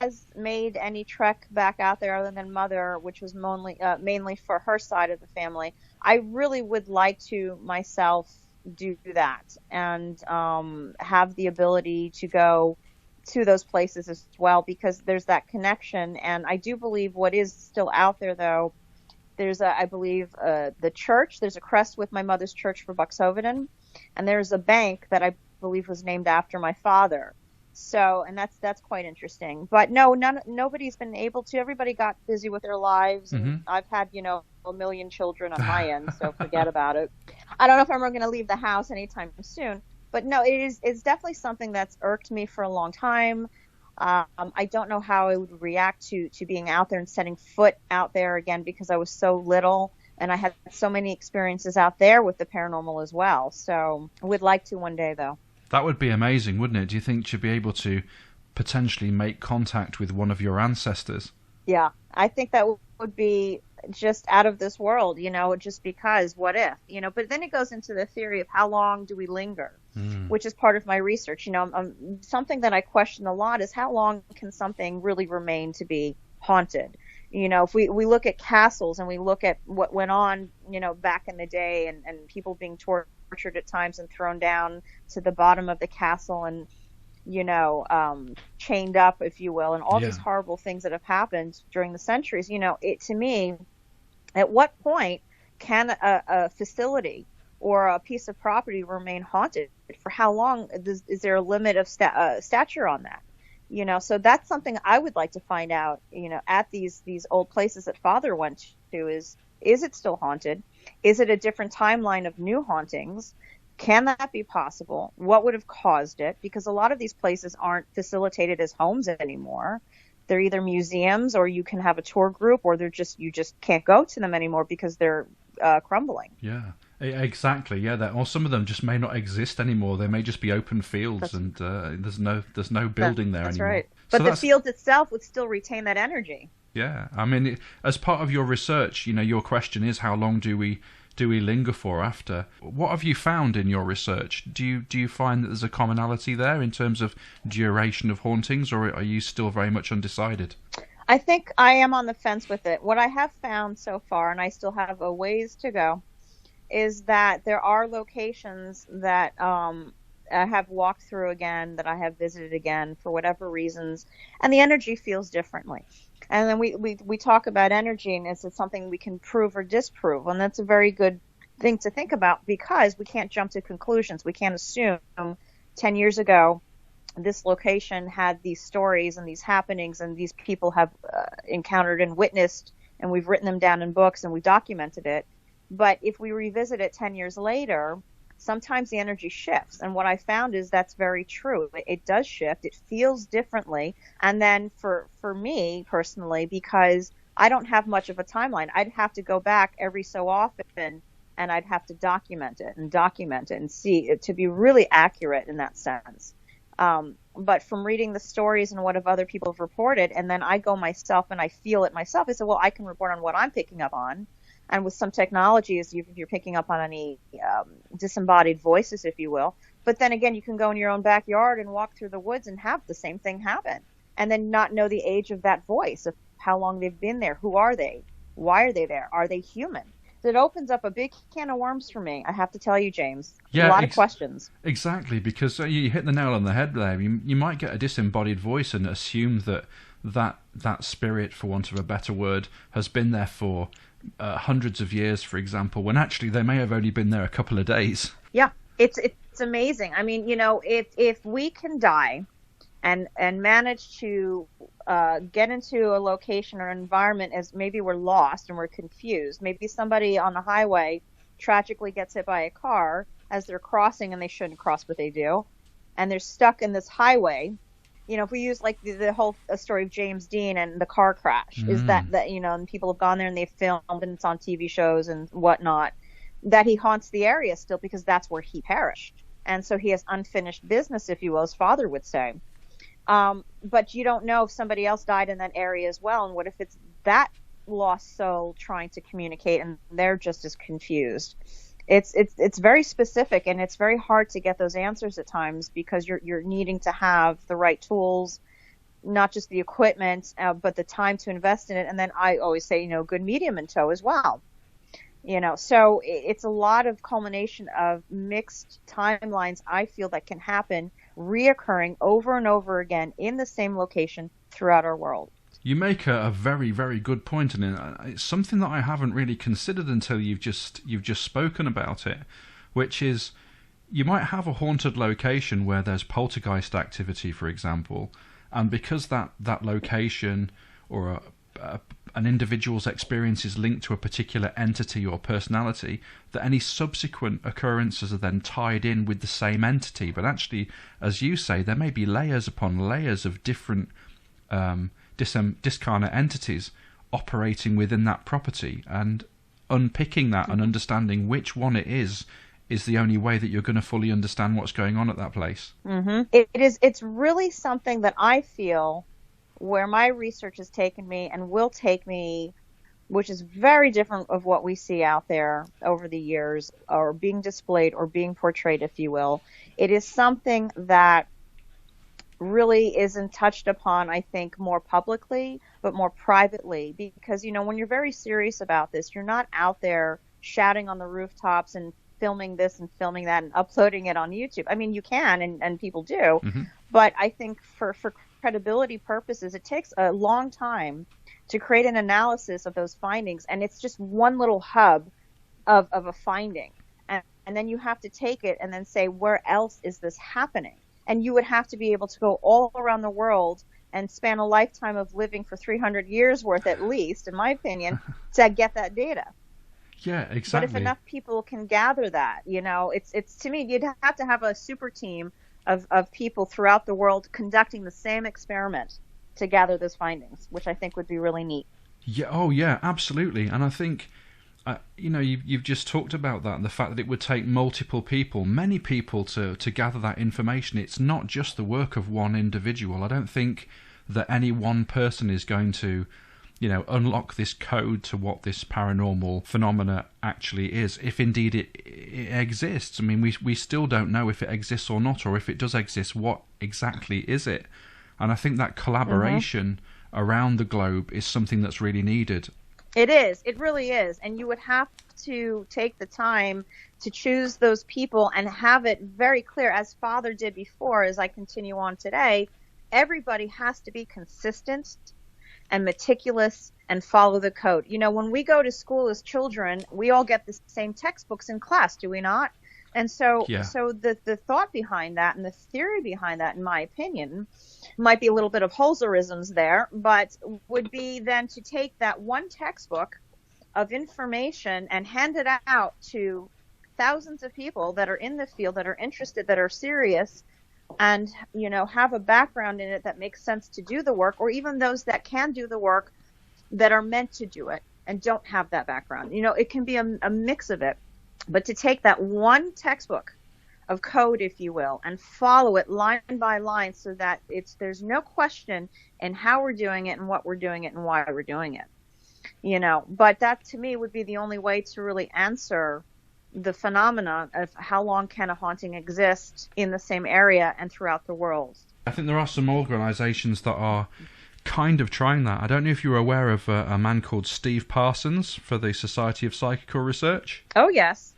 has made any trek back out there other than Mother, which was mainly for her side of the family. I really would like to myself do that and have the ability to go to those places as well, because there's that connection. And I do believe what is still out there, though, there's I believe the church, there's a crest with my mother's church for Buxhoveden, and there's a bank that I believe was named after my father. So, and that's quite interesting. But no, nobody's been able to. Everybody got busy with their lives, and I've had, you know, a million children on my end, so forget about it. I don't know if I'm ever going to leave the house anytime soon. But no, it's definitely something that's irked me for a long time. I don't know how I would react to being out there and setting foot out there again, because I was so little and I had so many experiences out there with the paranormal as well. So I would like to one day, though. That would be amazing, wouldn't it? Do you think you'd be able to potentially make contact with one of your ancestors? Yeah, I think that would be just out of this world, you know, just because, what if, you know? But then it goes into the theory of how long do we linger, which is part of my research. You know, something that I question a lot is how long can something really remain to be haunted? You know, if we look at castles and we look at what went on, you know, back in the day, and people being tortured at times and thrown down to the bottom of the castle, and chained up, if you will, and all these horrible things that have happened during the centuries. To me, at what point can a facility or a piece of property remain haunted? For how long? Is there a limit of stature on that? So that's something I would like to find out, at these old places that Father went to. Is it still haunted? Is it a different timeline of new hauntings? Can that be possible? What would have caused it? Because a lot of these places aren't facilitated as homes anymore. They're either museums, or you can have a tour group, or you just can't go to them anymore because they're crumbling. Yeah, exactly. Yeah, or some of them just may not exist anymore. They may just be open fields, and there's no building there that's anymore. Right. But the field itself would still retain that energy. Yeah, I mean, as part of your research, your question is, how long do we linger for after? What have you found in your research? Do you find that there's a commonality there in terms of duration of hauntings, or are you still very much undecided? I think I am on the fence with it. What I have found so far, and I still have a ways to go, is that there are locations that I have walked through again, that I have visited again for whatever reasons, and the energy feels differently. And then we talk about energy, and is it something we can prove or disprove? And that's a very good thing to think about, because we can't jump to conclusions. We can't assume 10 years ago this location had these stories and these happenings, and these people have encountered and witnessed, and we've written them down in books and we documented it. But if we revisit it 10 years later, sometimes the energy shifts. And what I found is that's very true. It does shift. It feels differently. And then for me personally, because I don't have much of a timeline, I'd have to go back every so often, and I'd have to document it and see it to be really accurate in that sense. But from reading the stories and what other people have reported, and then I go myself and I feel it myself, I said, well, I can report on what I'm picking up on. And with some technologies, if you're picking up on any disembodied voices, if you will. But then again, you can go in your own backyard and walk through the woods and have the same thing happen, and then not know the age of that voice, of how long they've been there. Who are they? Why are they there? Are they human? It opens up a big can of worms for me, I have to tell you, James. Yeah, a lot of questions. Exactly, because you hit the nail on the head there. You might get a disembodied voice and assume that spirit, for want of a better word, has been there for hundreds of years, for example, when actually they may have only been there a couple of days. Yeah, it's amazing. I mean, if we can die and manage to get into a location or an environment as maybe we're lost and we're confused, maybe somebody on the highway tragically gets hit by a car as they're crossing, and they shouldn't cross, but they do, and they're stuck in this highway. If we use like the whole story of James Dean and the car crash, is that and people have gone there and they've filmed, and it's on TV shows and whatnot, that he haunts the area still because that's where he perished. And so he has unfinished business, if you will, as Father would say. But you don't know if somebody else died in that area as well. And what if it's that lost soul trying to communicate and they're just as confused? It's very specific, and it's very hard to get those answers at times, because you're needing to have the right tools, not just the equipment, but the time to invest in it. And then I always say, good medium in tow as well. So it's a lot of culmination of mixed timelines, I feel, that can happen, reoccurring over and over again in the same location throughout our world. You make a very, very good point, and it's something that I haven't really considered until you've just spoken about it, which is, you might have a haunted location where there's poltergeist activity, for example, and because that location or an individual's experience is linked to a particular entity or personality, that any subsequent occurrences are then tied in with the same entity. But actually, as you say, there may be layers upon layers of different discarnate entities operating within that property, and unpicking that and understanding which one it is the only way that you're going to fully understand what's going on at that place. Mm-hmm. It's really something that I feel, where my research has taken me and will take me, which is very different of what we see out there over the years, or being displayed or being portrayed, if you will. It is something that really isn't touched upon, I think, more publicly, but more privately, because, when you're very serious about this, you're not out there shouting on the rooftops and filming this and filming that and uploading it on YouTube. I mean, you can, and people do, but I think for credibility purposes, it takes a long time to create an analysis of those findings, and it's just one little hub of a finding. And then you have to take it and then say, where else is this happening? And you would have to be able to go all around the world and span a lifetime of living for 300 years worth at least, in my opinion, to get that data. Yeah, exactly. But if enough people can gather that, it's to me, you'd have to have a super team of people throughout the world conducting the same experiment to gather those findings, which I think would be really neat. Yeah. Oh, yeah, absolutely. And I think, you've just talked about that, and the fact that it would take multiple people, many people to gather that information. It's not just the work of one individual. I don't think that any one person is going to, unlock this code to what this paranormal phenomena actually is, if indeed it exists. I mean, we still don't know if it exists or not, or if it does exist, what exactly is it? And I think that collaboration around the globe is something that's really needed. It is. It really is. And you would have to take the time to choose those people and have it very clear, as Father did before, as I continue on today. Everybody has to be consistent and meticulous and follow the code. When we go to school as children, we all get the same textbooks in class, do we not? And so the thought behind that and the theory behind that, in my opinion, might be a little bit of Holzerisms there, but would be then to take that one textbook of information and hand it out to thousands of people that are in the field, that are interested, that are serious, and have a background in it that makes sense to do the work, or even those that can do the work that are meant to do it and don't have that background. It can be a mix of it, but to take that one textbook of code, if you will, and follow it line by line so that there's no question in how we're doing it and what we're doing it and why we're doing it. But that to me would be the only way to really answer the phenomena of how long can a haunting exist in the same area and throughout the world. I think there are some organisations that are kind of trying that. I don't know if you're aware of a man called Steve Parsons for the Society of Psychical Research. Oh, yes.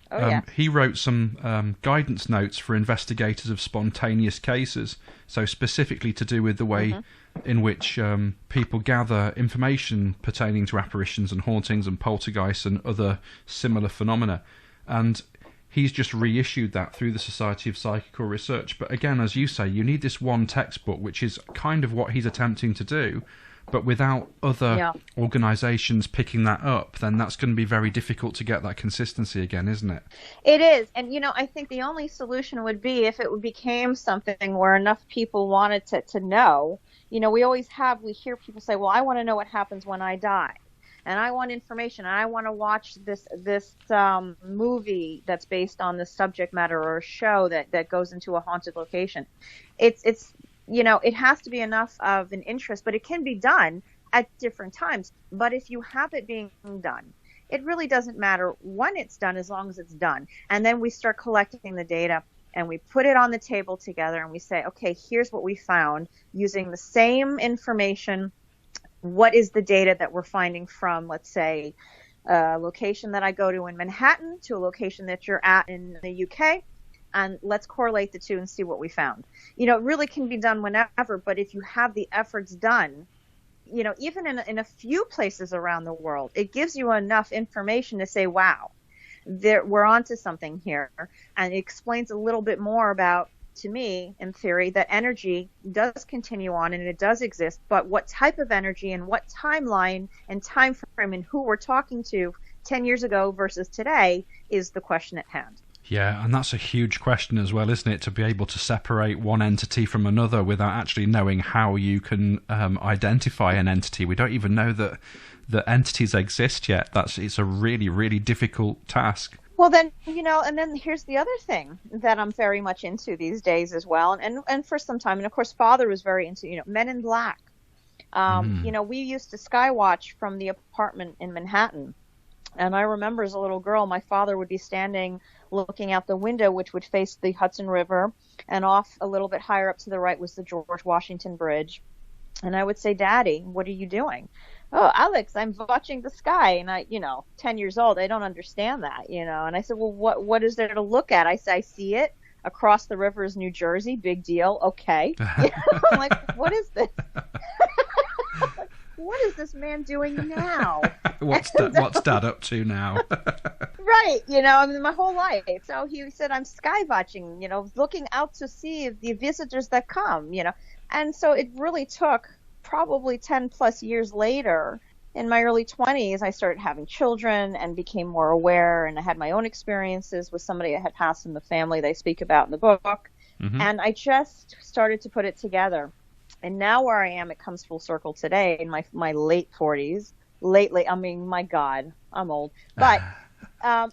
He wrote some guidance notes for investigators of spontaneous cases, so specifically to do with the way in which people gather information pertaining to apparitions and hauntings and poltergeists and other similar phenomena. And he's just reissued that through the Society of Psychical Research. But again, as you say, you need this one textbook, which is kind of what he's attempting to do. But without other organisations picking that up, then that's going to be very difficult to get that consistency again, isn't it? It is. And, I think the only solution would be if it became something where enough people wanted to know. We hear people say, well, I want to know what happens when I die. And I want information, and I want to watch this movie that's based on this subject matter, or a show that goes into a haunted location. It has to be enough of an interest, but it can be done at different times. But if you have it being done, it really doesn't matter when it's done as long as it's done. And then we start collecting the data, and we put it on the table together, and we say, okay, here's what we found using the same information. What is the data that we're finding from, let's say, a location that I go to in Manhattan to a location that you're at in the UK, and let's correlate the two and see what we found. It really can be done whenever, but if you have the efforts done, even in a few places around the world, it gives you enough information to say, wow, we're onto something here. And it explains a little bit more about, to me, in theory, that energy does continue on and it does exist, but what type of energy and what timeline and time frame and who we're talking to 10 years ago versus today is the question at hand. Yeah, and that's a huge question as well, isn't it? To be able to separate one entity from another without actually knowing how you can identify an entity. We don't even know that entities exist yet. It's a really, really difficult task. Well, then, and then here's the other thing that I'm very much into these days as well. And for some time, and of course, Father was very into, Men in Black. We used to skywatch from the apartment in Manhattan. And I remember as a little girl, my father would be standing looking out the window, which would face the Hudson River. And off a little bit higher up to the right was the George Washington Bridge. And I would say, Daddy, what are you doing? oh, Alex, I'm watching the sky. And 10 years old, I don't understand that, And I said, well, what is there to look at? I said, I see it. Across the river is New Jersey. Big deal. Okay. I'm like, what is this? What is this man doing now? What's Dad up to now? Right. My whole life. So he said, I'm sky watching, looking out to see the visitors that come, And so it really took probably 10 plus years later, in my early 20s, I started having children and became more aware, and I had my own experiences with somebody that had passed in the family that I speak about in the book. Mm-hmm. And I just started to put it together. And now where I am, it comes full circle today in my late 40s. I mean, my God, I'm old. But, I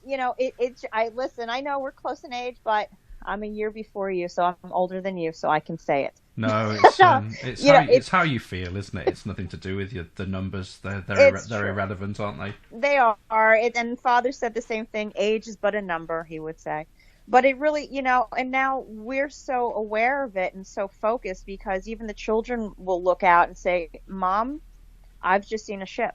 listen, I know we're close in age, but I'm a year before you, so I'm older than you, so I can say it. No, it's how you feel, isn't it? It's nothing to do with the numbers. They're irrelevant, aren't they? They are. And Father said the same thing. Age is but a number, he would say. But it really, and now we're so aware of it and so focused because even the children will look out and say, Mom, I've just seen a ship.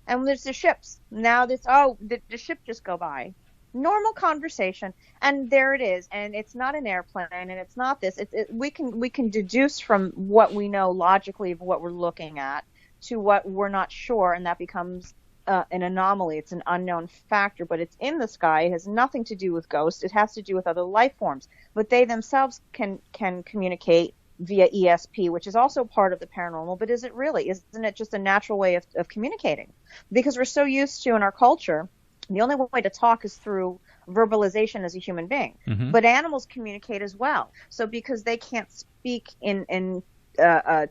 And there's the ships. Now the ship just go by. Normal conversation, and there it is, and it's not an airplane, and it's not this. We can deduce from what we know logically of what we're looking at to what we're not sure, and that becomes an anomaly. It's an unknown factor, but it's in the sky. It has nothing to do with ghosts. It has to do with other life forms, but they themselves can communicate via ESP, which is also part of the paranormal. But is it really? Isn't it just a natural way of communicating? Because we're so used to in our culture. The only way to talk is through verbalization as a human being. Mm-hmm. But animals communicate as well. So because they can't speak in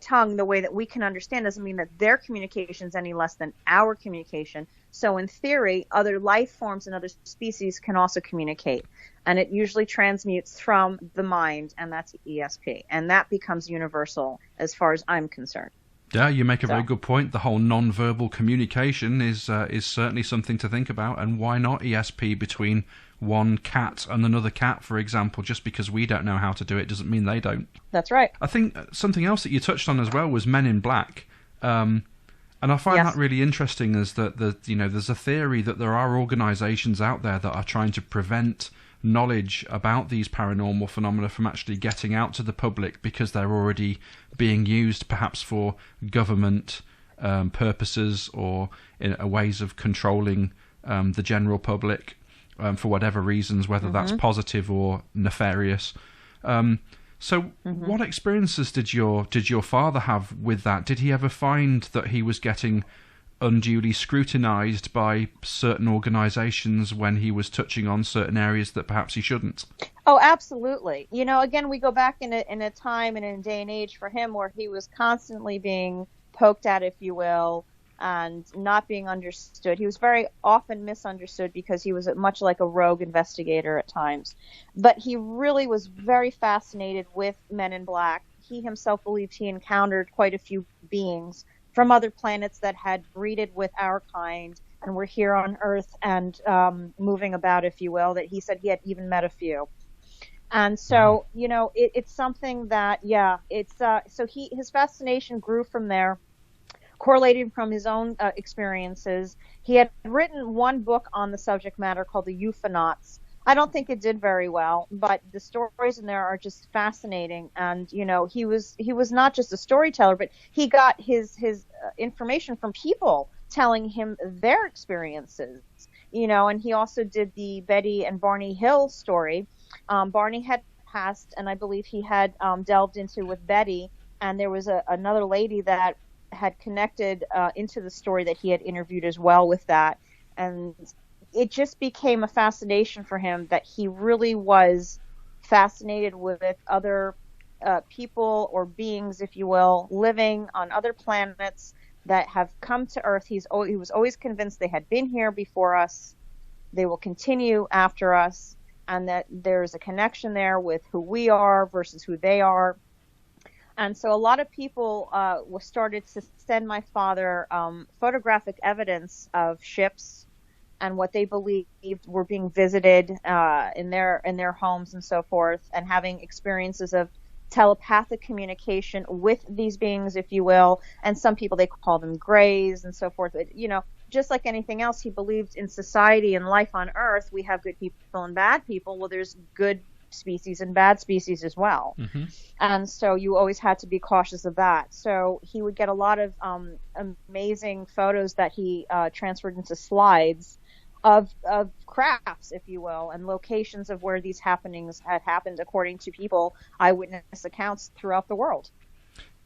tongue the way that we can understand doesn't mean that their communication is any less than our communication. So in theory, other life forms and other species can also communicate. And it usually transmutes from the mind, and that's ESP. And that becomes universal as far as I'm concerned. Yeah, you make a very good point. The whole non-verbal communication is certainly something to think about. And why not ESP between one cat and another cat, for example? Just because we don't know how to do it doesn't mean they don't. That's right. I think something else that you touched on as well was Men in Black. And I find that really interesting is that there's a theory that there are organisations out there that are trying to prevent knowledge about these paranormal phenomena from actually getting out to the public because they're already being used perhaps for government purposes or in ways of controlling the general public for whatever reasons, whether that's positive or nefarious. What experiences did your father have with that? Did he ever find that he was getting unduly scrutinized by certain organizations when he was touching on certain areas that perhaps he shouldn't? Oh, absolutely. Again, we go back in a time and in a day and age for him where he was constantly being poked at, if you will, and not being understood. He was very often misunderstood because he was much like a rogue investigator at times. But he really was very fascinated with Men in Black. He himself believed he encountered quite a few beings from other planets that had breeded with our kind and were here on Earth and moving about, if you will, that he said he had even met a few. And so, it's something that, his fascination grew from there, correlated from his own experiences. He had written one book on the subject matter called The Euphonauts. I don't think it did very well, but the stories in there are just fascinating. And, he was not just a storyteller, but he got his information from people telling him their experiences, and he also did the Betty and Barney Hill story. Barney had passed, and I believe he had delved into with Betty, and there was another lady that had connected into the story that he had interviewed as well with that. And it just became a fascination for him that he really was fascinated with other people or beings, if you will, living on other planets that have come to Earth. He was always convinced they had been here before us, they will continue after us, and that there's a connection there with who we are versus who they are. And so a lot of people started to send my father photographic evidence of ships and what they believed were being visited in their homes and so forth, and having experiences of telepathic communication with these beings, if you will. And some people, they call them grays and so forth. But, you know, just like anything else, he believed in society and life on Earth, we have good people and bad people. Well, there's good species and bad species as well. Mm-hmm. And so you always had to be cautious of that. So he would get a lot of amazing photos that he transferred into slides of crafts, if you will, and locations of where these happenings had happened according to people, eyewitness accounts throughout the world.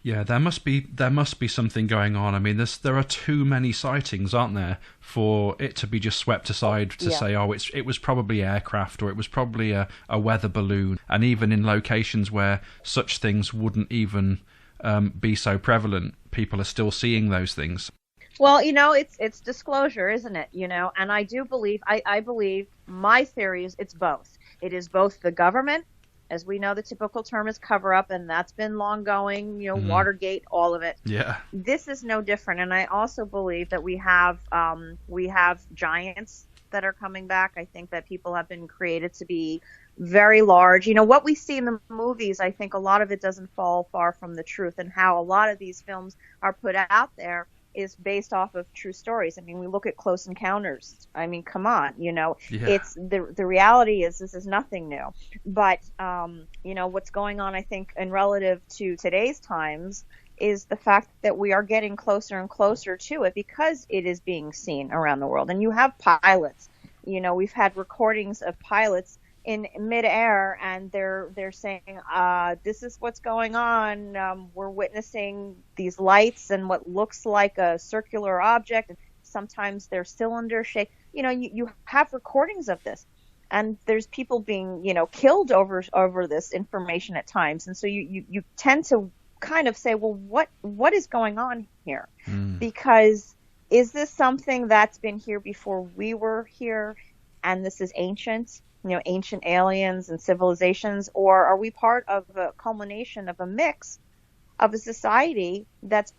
Yeah, there must be something going on. I mean, there are too many sightings, aren't there, for it to be just swept aside to say, oh, it was probably aircraft, or it was probably a weather balloon. And even in locations where such things wouldn't even be so prevalent, people are still seeing those things. Well, you know, it's disclosure, isn't it? You know, and I do believe, I believe, my theory is it's both. It is both the government. As we know, the typical term is cover up, and that's been long going, you know, Watergate, all of it. Yeah. This is no different. And I also believe that we have giants that are coming back. I think that people have been created to be very large. You know, what we see in the movies, I think a lot of it doesn't fall far from the truth, and how a lot of these films are put out there is based off of true stories. I mean, we look at Close Encounters. I mean, come on, you know, it's the reality is this is nothing new. But, you know, what's going on, I think, in relative to today's times is the fact that we are getting closer and closer to it because it is being seen around the world. And you have pilots, you know, we've had recordings of pilots in midair, and they're saying, this is what's going on. We're witnessing these lights and what looks like a circular object. Sometimes they're cylinder shaped. You know, you have recordings of this, and there's people being, you know, killed over this information at times. And so you tend to kind of say, well, what is going on here? Because is this something that's been here before we were here, and this is ancient? You know, ancient aliens and civilizations, or are we part of a culmination of a mix of a society that's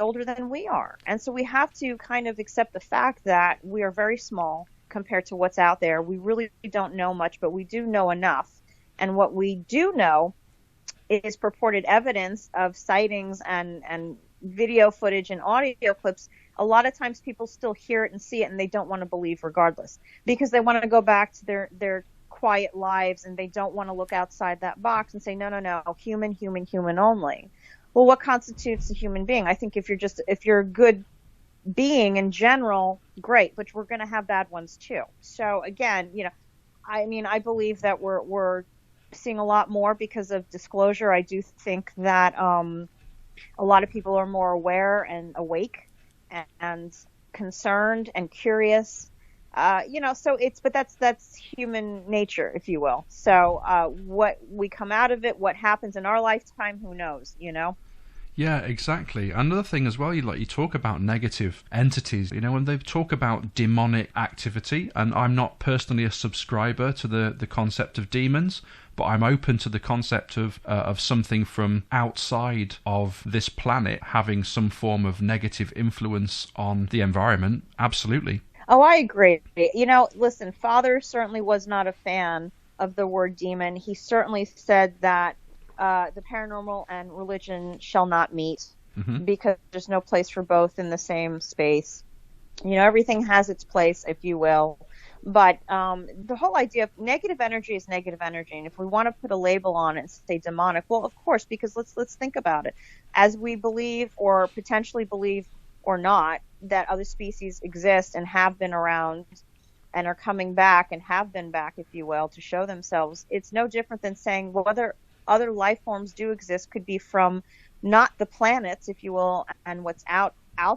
older than we are? And so we have to kind of accept the fact that we are very small compared to what's out there. We really don't know much, but we do know enough. And what we do know is purported evidence of sightings and video footage and audio clips. A lot of times people still hear it and see it, and they don't want to believe regardless, because they want to go back to their quiet lives, and they don't want to look outside that box and say, no, human only. Well, what constitutes a human being? I think if you're a good being in general, great, but we're going to have bad ones too. So again, you know, I mean, I believe that we're seeing a lot more because of disclosure. I do think that a lot of people are more aware and awake and concerned and curious, you know, so but that's human nature, if you will. So what we come out of it, what happens in our lifetime, who knows, you know? Yeah, exactly. Another thing as well, you talk about negative entities, you know, when they talk about demonic activity, and I'm not personally a subscriber to the concept of demons, but I'm open to the concept of something from outside of this planet having some form of negative influence on the environment. Absolutely. Oh, I agree. You know, listen, Father certainly was not a fan of the word demon. He certainly said that the paranormal and religion shall not meet, because there's no place for both in the same space. You know, everything has its place, if you will. But the whole idea of negative energy is negative energy. And if we want to put a label on it and say demonic, well, of course, because let's think about it. As we believe or potentially believe or not that other species exist and have been around and are coming back and have been back, if you will, to show themselves, it's no different than saying, well, whether other life forms do exist could be from not the planets, if you will, and what's out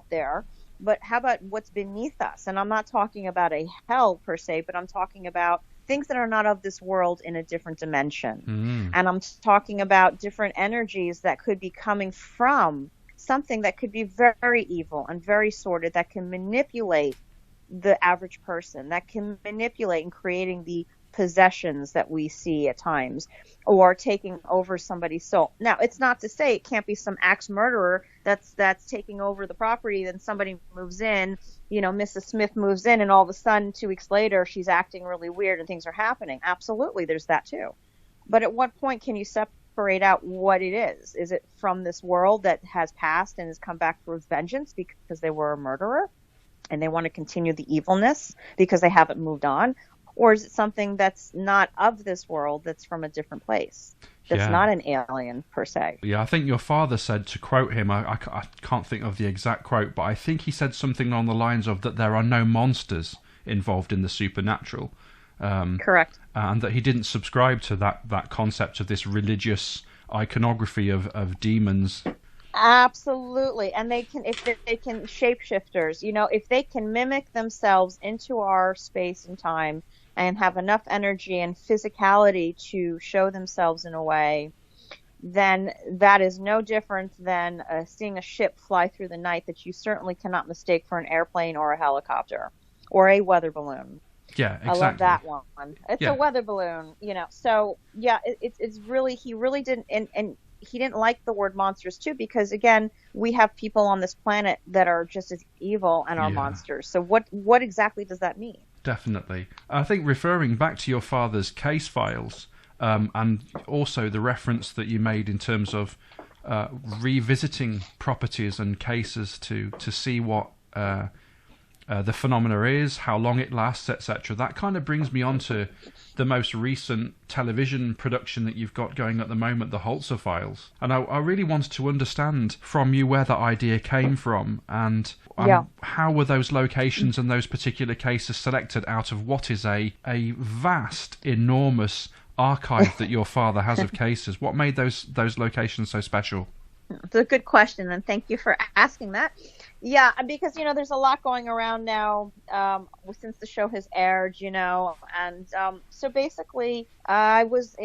there, but how about what's beneath us? And I'm not talking about a hell per se, but I'm talking about things that are not of this world in a different dimension. And I'm talking about different energies that could be coming from something that could be very evil and very sordid, that can manipulate the average person, that can manipulate in creating the possessions that we see at times, or taking over somebody's soul. Now, it's not to say it can't be some axe murderer that's taking over the property, then somebody moves in, you know, Mrs. Smith moves in, and all of a sudden 2 weeks later she's acting really weird and things are happening. Absolutely, there's that too. But at what point can you separate separate out what it is. Is it from this world that has passed and has come back for vengeance because they were a murderer and they want to continue the evilness because they haven't moved on? Or is it something that's not of this world, that's from a different place, that's not an alien per se? Yeah, I think your father said, to quote him, I can't think of the exact quote, but I think he said something along the lines of that there are no monsters involved in the supernatural. Correct. And that he didn't subscribe to that concept of this religious iconography of demons. Absolutely. And they can, if they can, shapeshifters, if they can mimic themselves into our space and time and have enough energy and physicality to show themselves in a way, then that is no different than seeing a ship fly through the night that you certainly cannot mistake for an airplane or a helicopter or a weather balloon. Yeah, exactly. I love that one. It's a weather balloon, So yeah, it's really, he really didn't, and he didn't like the word monsters too, because again, we have people on this planet that are just as evil and are monsters. So what exactly does that mean? Definitely. I think referring back to your father's case files, and also the reference that you made in terms of revisiting properties and cases to see what the phenomena is, how long it lasts, etc. That kind of brings me on to the most recent television production that you've got going at the moment, the Holzer Files. And I really wanted to understand from you where that idea came from, and how were those locations and those particular cases selected out of what is a vast, enormous archive that your father has of cases. What made those locations so special? It's a good question, and thank you for asking that. Yeah, because there's a lot going around now since the show has aired, and so basically I was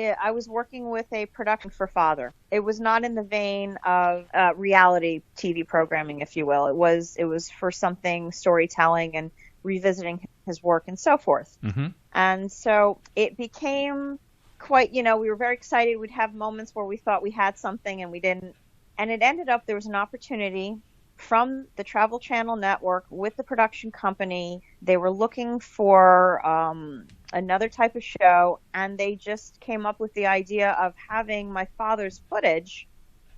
working with a production for father. It was not in the vein of reality TV programming, if you will. It was for something storytelling and revisiting his work and so forth. Mm-hmm. And so it became quite, we were very excited. We'd have moments where we thought we had something and we didn't. And it ended up there was an opportunity from the Travel Channel network with the production company. They were looking for another type of show, and they just came up with the idea of having my father's footage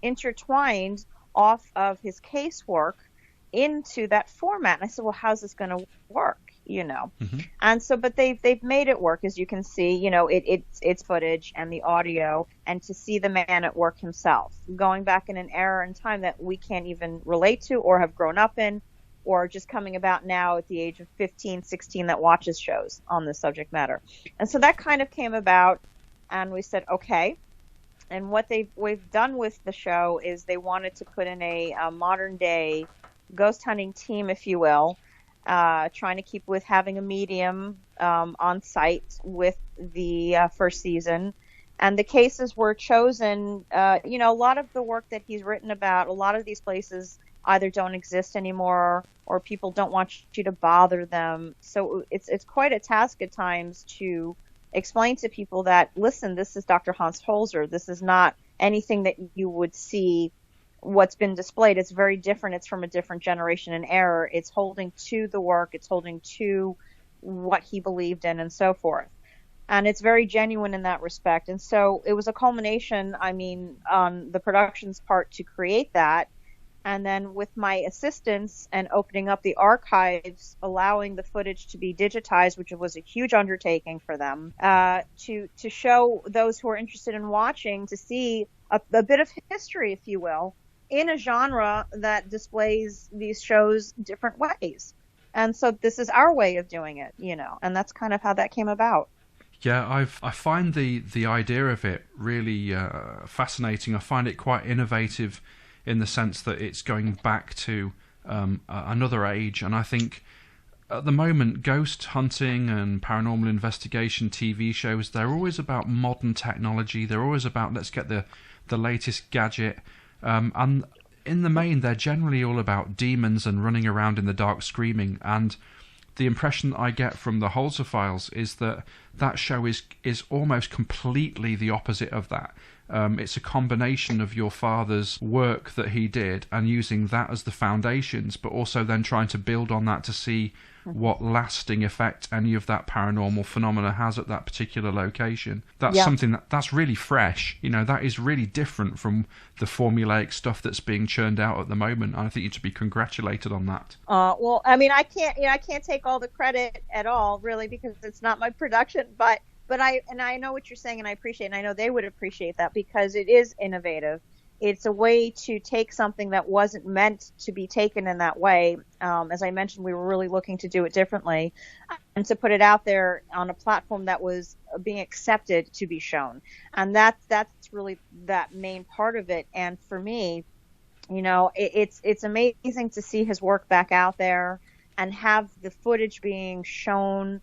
intertwined off of his casework into that format. And I said, well, how's this going to work? Mm-hmm. And so, but they've made it work, as you can see, it's footage and the audio, and to see the man at work himself, going back in an era in time that we can't even relate to or have grown up in, or just coming about now at the age of 15, 16 that watches shows on this subject matter. And so that kind of came about, and we said, okay. And what we've done with the show is they wanted to put in a modern day ghost hunting team, if you will, trying to keep with having a medium on site with the first season. And the cases were chosen, a lot of the work that he's written about, a lot of these places either don't exist anymore or people don't want you to bother them. So it's quite a task at times to explain to people that, listen, this is Dr. Hans Holzer. This is not anything that you would see what's been displayed. It's very different. It's from a different generation and era. It's holding to the work. It's holding to what he believed in and so forth. And it's very genuine in that respect. And so it was a culmination, on the production's part to create that. And then with my assistance and opening up the archives, allowing the footage to be digitized, which was a huge undertaking for them, to show those who are interested in watching to see a bit of history, if you will, in a genre that displays these shows different ways. And so this is our way of doing it, and that's kind of how that came about. Yeah, I find the idea of it really fascinating. I find it quite innovative in the sense that it's going back to another age. And I think at the moment, ghost hunting and paranormal investigation TV shows, they're always about modern technology. They're always about, let's get the latest gadget. And in the main, they're generally all about demons and running around in the dark screaming. And the impression I get from the Holzer Files is that show is almost completely the opposite of that. it's a combination of your father's work that he did and using that as the foundations, but also then trying to build on that to see what lasting effect any of that paranormal phenomena has at that particular location. That's something that's really fresh. That is really different from the formulaic stuff that's being churned out at the moment. I think you should be congratulated on that. Well, I mean, I can't take all the credit at all, really, because it's not my production, but I know what you're saying, and I appreciate it, and I know they would appreciate that, because it is innovative. It's a way to take something that wasn't meant to be taken in that way. As I mentioned, we were really looking to do it differently, and to put it out there on a platform that was being accepted to be shown. And that's really that main part of it. And for me, it's amazing to see his work back out there and have the footage being shown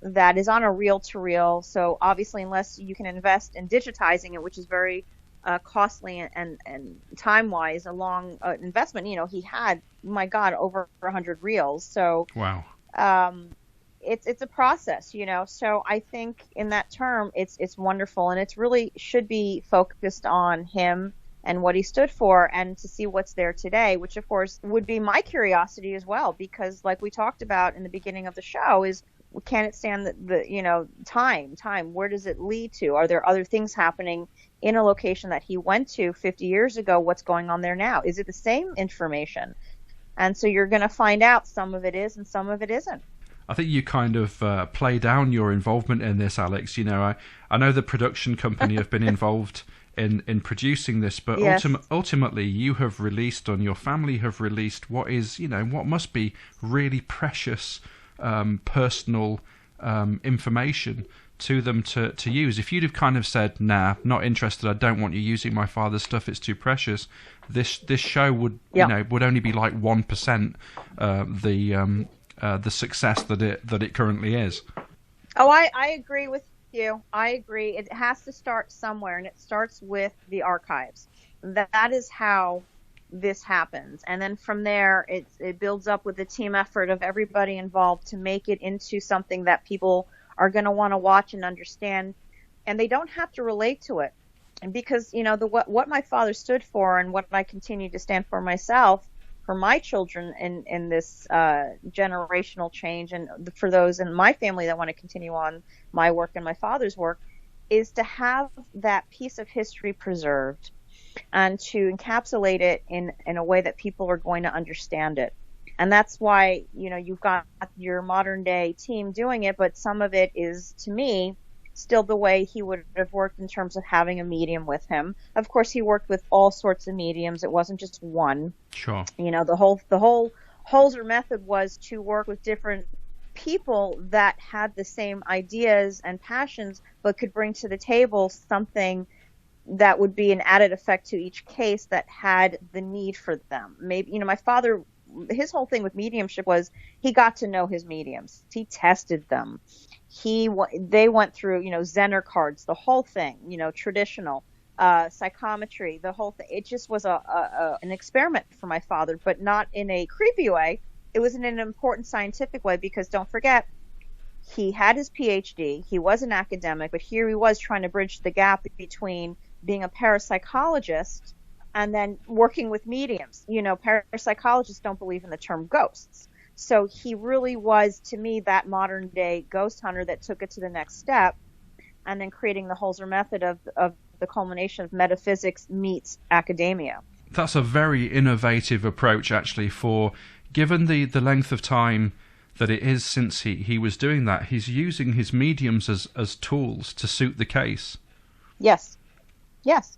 that is on a reel-to-reel. So obviously, unless you can invest in digitizing it, which is very costly and time-wise a long investment. He had, my God, over 100 reels. So wow, it's a process, So I think in that term, it's wonderful, and it's really should be focused on him and what he stood for, and to see what's there today, which of course would be my curiosity as well, because like we talked about in the beginning of the show, is can it stand the time? Where does it lead to? Are there other things happening in a location that he went to 50 years ago? What's going on there now? Is it the same information? And so you're going to find out some of it is and some of it isn't. I think you kind of play down your involvement in this, Alex. I know the production company have been involved in producing this, but yes. Ultimately you have released, and your family have released, what is, what must be really precious personal information to them to use. If you'd have kind of said, nah, not interested, I don't want you using my father's stuff, it's too precious, this show would would only be like 1% the success that it currently is. Oh, I agree with you. I agree. It has to start somewhere, and it starts with the archives. That is how this happens, and then from there it builds up with the team effort of everybody involved to make it into something that people are going to want to watch and understand, and they don't have to relate to it. And because what my father stood for, and what I continue to stand for myself, for my children in this generational change, and for those in my family that want to continue on my work and my father's work, is to have that piece of history preserved and to encapsulate it in a way that people are going to understand it. And that's why, you've got your modern day team doing it, but some of it is, to me, still the way he would have worked in terms of having a medium with him. Of course, he worked with all sorts of mediums. It wasn't just one. Sure. The whole Holzer method was to work with different people that had the same ideas and passions, but could bring to the table something that would be an added effect to each case that had the need for them. Maybe, my father, his whole thing with mediumship was he got to know his mediums. He tested them. They went through, Zener cards, the whole thing, traditional, psychometry, the whole thing. It just was an experiment for my father, but not in a creepy way. It was in an important scientific way, because don't forget, he had his PhD. He was an academic, but here he was trying to bridge the gap between being a parapsychologist and then working with mediums. Parapsychologists don't believe in the term ghosts. So he really was, to me, that modern day ghost hunter that took it to the next step, and then creating the Holzer method of the culmination of metaphysics meets academia. That's a very innovative approach, actually, for given the length of time that it is since he was doing that, he's using his mediums as tools to suit the case. Yes,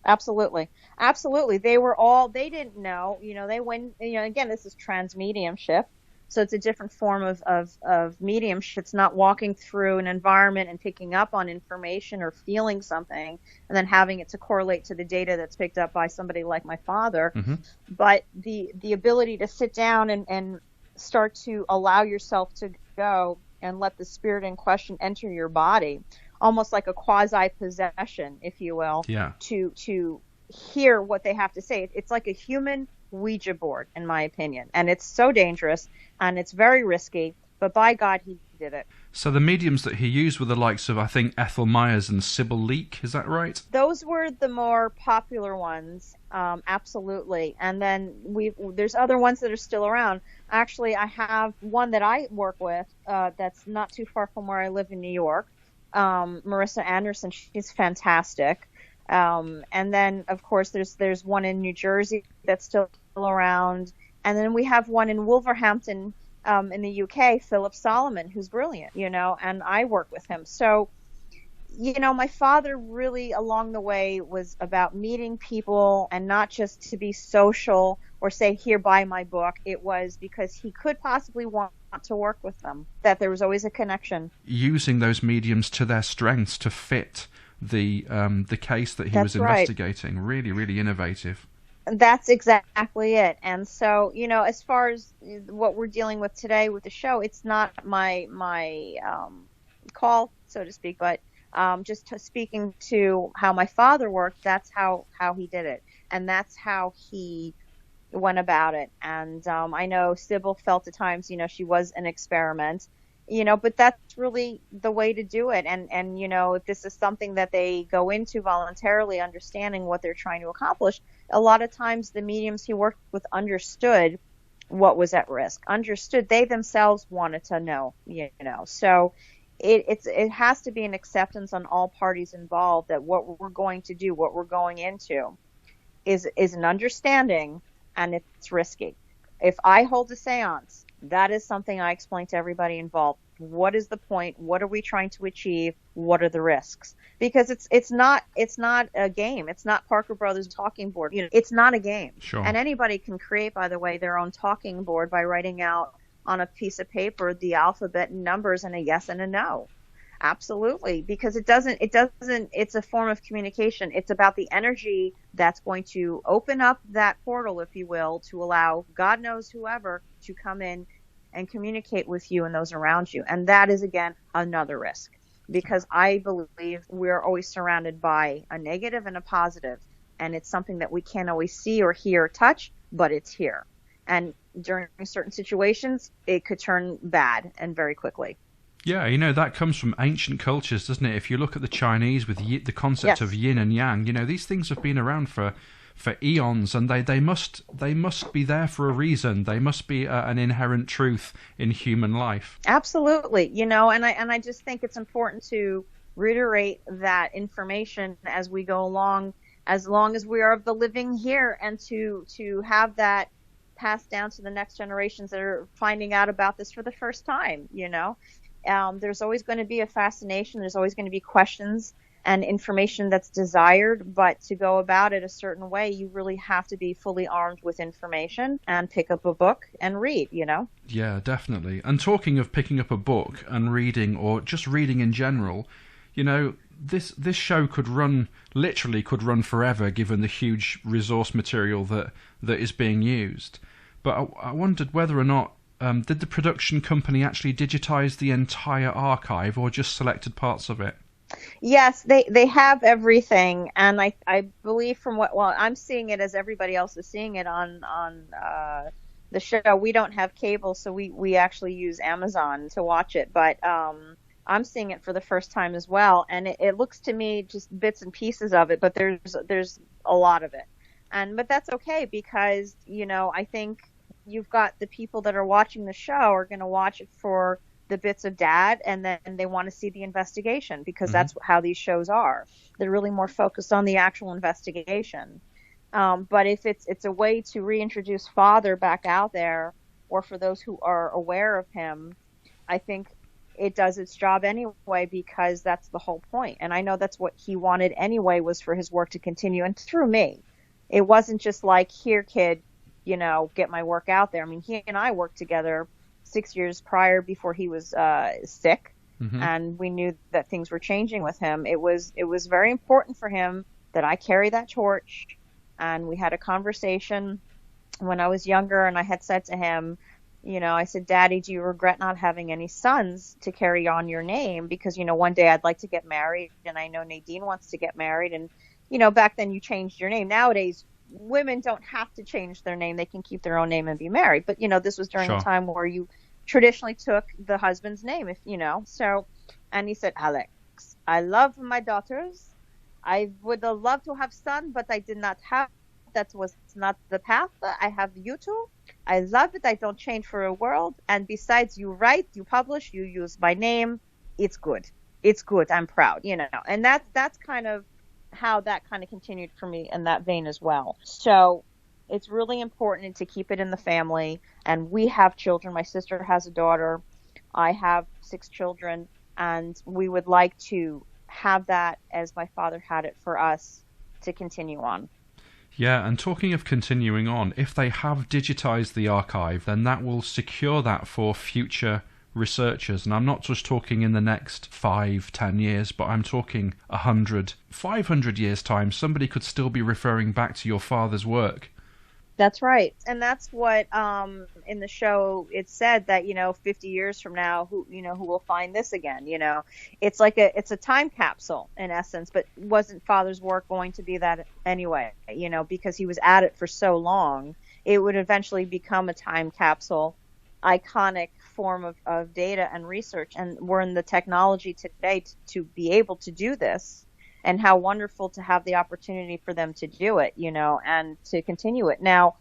absolutely. They didn't know, they went, again, this is transmediumship. So it's a different form of mediumship. It's not walking through an environment and picking up on information or feeling something and then having it to correlate to the data that's picked up by somebody like my father. Mm-hmm. But the ability to sit down and start to allow yourself to go and let the spirit in question enter your body, almost like a quasi-possession, if you will, to hear what they have to say. It's like a human Ouija board, in my opinion, and it's so dangerous and it's very risky, but by God, he did it. So the mediums that he used were the likes of, I think, Ethel Myers and Sybil Leek, is that right? Those were the more popular ones, absolutely. And then there's other ones that are still around. Actually, I have one that I work with that's not too far from where I live in New York, Marissa Anderson. She's fantastic. And then, of course, there's one in New Jersey that's still around. And then we have one in Wolverhampton, in the UK, Philip Solomon, who's brilliant, and I work with him. So, my father really along the way was about meeting people and not just to be social or say, here, buy my book. It was because he could possibly want to work with them, that there was always a connection. Using those mediums to their strengths to fit the case that he was investigating. Right. Really, really innovative. That's exactly it. And so, as far as what we're dealing with today with the show, it's not my call, so to speak, but just speaking to how my father worked, that's how he did it. And that's how he went about it. And I know Sybil felt at times, she was an experiment, but that's really the way to do it. And if this is something that they go into voluntarily, understanding what they're trying to accomplish, a lot of times the mediums he worked with understood what was at risk, understood they themselves wanted to know, so it has to be an acceptance on all parties involved that what we're going to do, what we're going into is an understanding, and it's risky. If I hold a seance, that is something I explain to everybody involved. What is the point? What are we trying to achieve? What are the risks? Because it's not a game. It's not Parker Brothers talking board. It's not a game. Sure. And anybody can create, by the way, their own talking board by writing out on a piece of paper the alphabet and numbers and a yes and a no. Absolutely, because it's a form of communication. It's about the energy that's going to open up that portal, if you will, to allow God knows whoever to come in and communicate with you and those around you. And that is, again, another risk, because I believe we're always surrounded by a negative and a positive, and it's something that we can't always see or hear or touch, but it's here. And during certain situations, it could turn bad and very quickly. Yeah, that comes from ancient cultures, doesn't it? If you look at the Chinese with the concept of yin and yang, these things have been around for eons, and they must be there for a reason. They must be an inherent truth in human life. Absolutely, and I just think it's important to reiterate that information as we go along, as long as we are of the living here, and to have that passed down to the next generations that are finding out about this for the first time. There's always going to be a fascination. There's always going to be questions and information that's desired, but to go about it a certain way, you really have to be fully armed with information and pick up a book and read, Yeah, definitely. And talking of picking up a book and reading, or just reading in general, this show could run forever given the huge resource material that is being used. But I wondered whether or not did the production company actually digitize the entire archive or just selected parts of it? Yes, they have everything, and I believe from I'm seeing it as everybody else is seeing it on the show. We don't have cable, so we actually use Amazon to watch it, but I'm seeing it for the first time as well, and it looks to me just bits and pieces of it, but there's a lot of it, but that's okay, because I think you've got the people that are watching the show are going to watch it for the bits of Dad, and then they want to see the investigation, because that's how these shows are. They're really more focused on the actual investigation. But if it's a way to reintroduce Father back out there, or for those who are aware of him, I think it does its job anyway, because that's the whole point. And I know that's what he wanted anyway, was for his work to continue, and through me. It wasn't just like, here, kid, get my work out there. I mean, he and I worked together 6 years prior, before he was sick, and we knew that things were changing with him. It was very important for him that I carry that torch, and we had a conversation when I was younger, and I had said to him, I said, Daddy, do you regret not having any sons to carry on your name? Because, one day I'd like to get married, and I know Nadine wants to get married, and, back then you changed your name. Nowadays, women don't have to change their name. They can keep their own name and be married. But, this was during a time where you traditionally took the husband's name, if you know. So, and he said, Alex, I love my daughters. I would have loved to have son, but I did not have. That was not the path. I have you two. I love it. I don't change for a world. And besides, you write, you publish, you use my name. It's good. It's good. I'm proud, you know. And that's kind of how that kind of continued for me in that vein as well. So it's really important to keep it in the family. And we have children. My sister has a daughter. I have 6 children. And we would like to have that as my father had it for us to continue on. Yeah, and talking of continuing on, if they have digitized the archive, then that will secure that for future researchers. And I'm not just talking in the next 5-10 years, but I'm talking 100, 500 years' time. Somebody could still be referring back to your father's work. That's right. And that's what in the show it said that, 50 years from now, who will find this again, It's like it's a time capsule in essence, but wasn't father's work going to be that anyway, because he was at it for so long. It would eventually become a time capsule, iconic form of data and research. And we're in the technology today to be able to do this. And how wonderful to have the opportunity for them to do it, and to continue it. Now,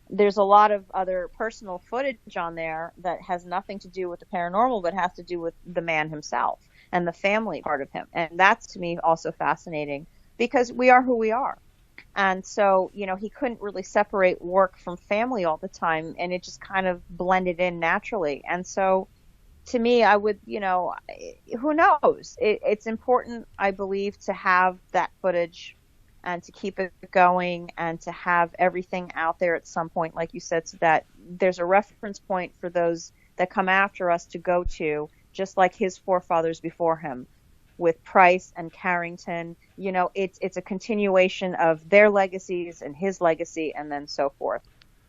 there's a lot of other personal footage on there that has nothing to do with the paranormal, but has to do with the man himself and the family part of him. And that's, to me, also fascinating because we are who we are. And so, he couldn't really separate work from family all the time, and it just kind of blended in naturally. And so, to me, I would, who knows? It's important, I believe, to have that footage and to keep it going and to have everything out there at some point, like you said, so that there's a reference point for those that come after us to go to, just like his forefathers before him with Price and Carrington. It's a continuation of their legacies and his legacy and then so forth.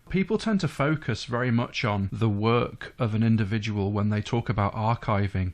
People tend to focus very much on the work of an individual when they talk about archiving.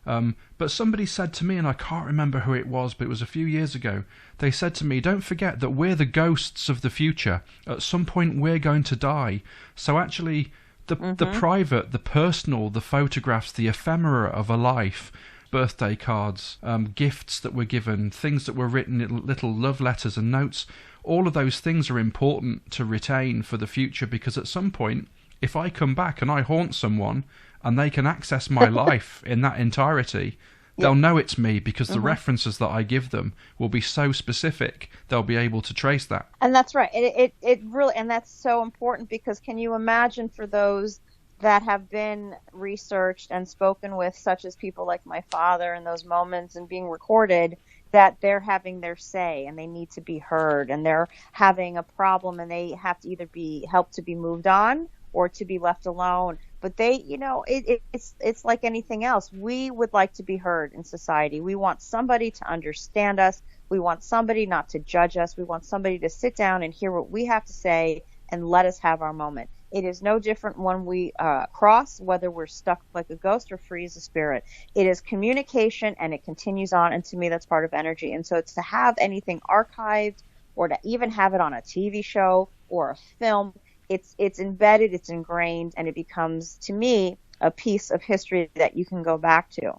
But somebody said to me, and I can't remember who it was, but it was a few years ago, they said to me, don't forget that we're the ghosts of the future. At some point we're going to die. So actually the private, the personal, the photographs, the ephemera of a life, birthday cards, gifts that were given, things that were written in little love letters and notes, all of those things are important to retain for the future, because at some point, if I come back and I haunt someone and they can access my life in that entirety, they'll know it's me, because the references that I give them will be so specific, they'll be able to trace that. And that's right. It really, and that's so important, because can you imagine for those that have been researched and spoken with, such as people like my father in those moments and being recorded, that they're having their say and they need to be heard, and they're having a problem and they have to either be helped to be moved on or to be left alone. But they, it's like anything else. We would like to be heard in society. We want somebody to understand us. We want somebody not to judge us. We want somebody to sit down and hear what we have to say and let us have our moment. It is no different when we cross, whether we're stuck like a ghost or free as a spirit. It is communication, and it continues on, and to me that's part of energy. And so it's to have anything archived or to even have it on a TV show or a film, it's embedded, it's ingrained, and it becomes, to me, a piece of history that you can go back to.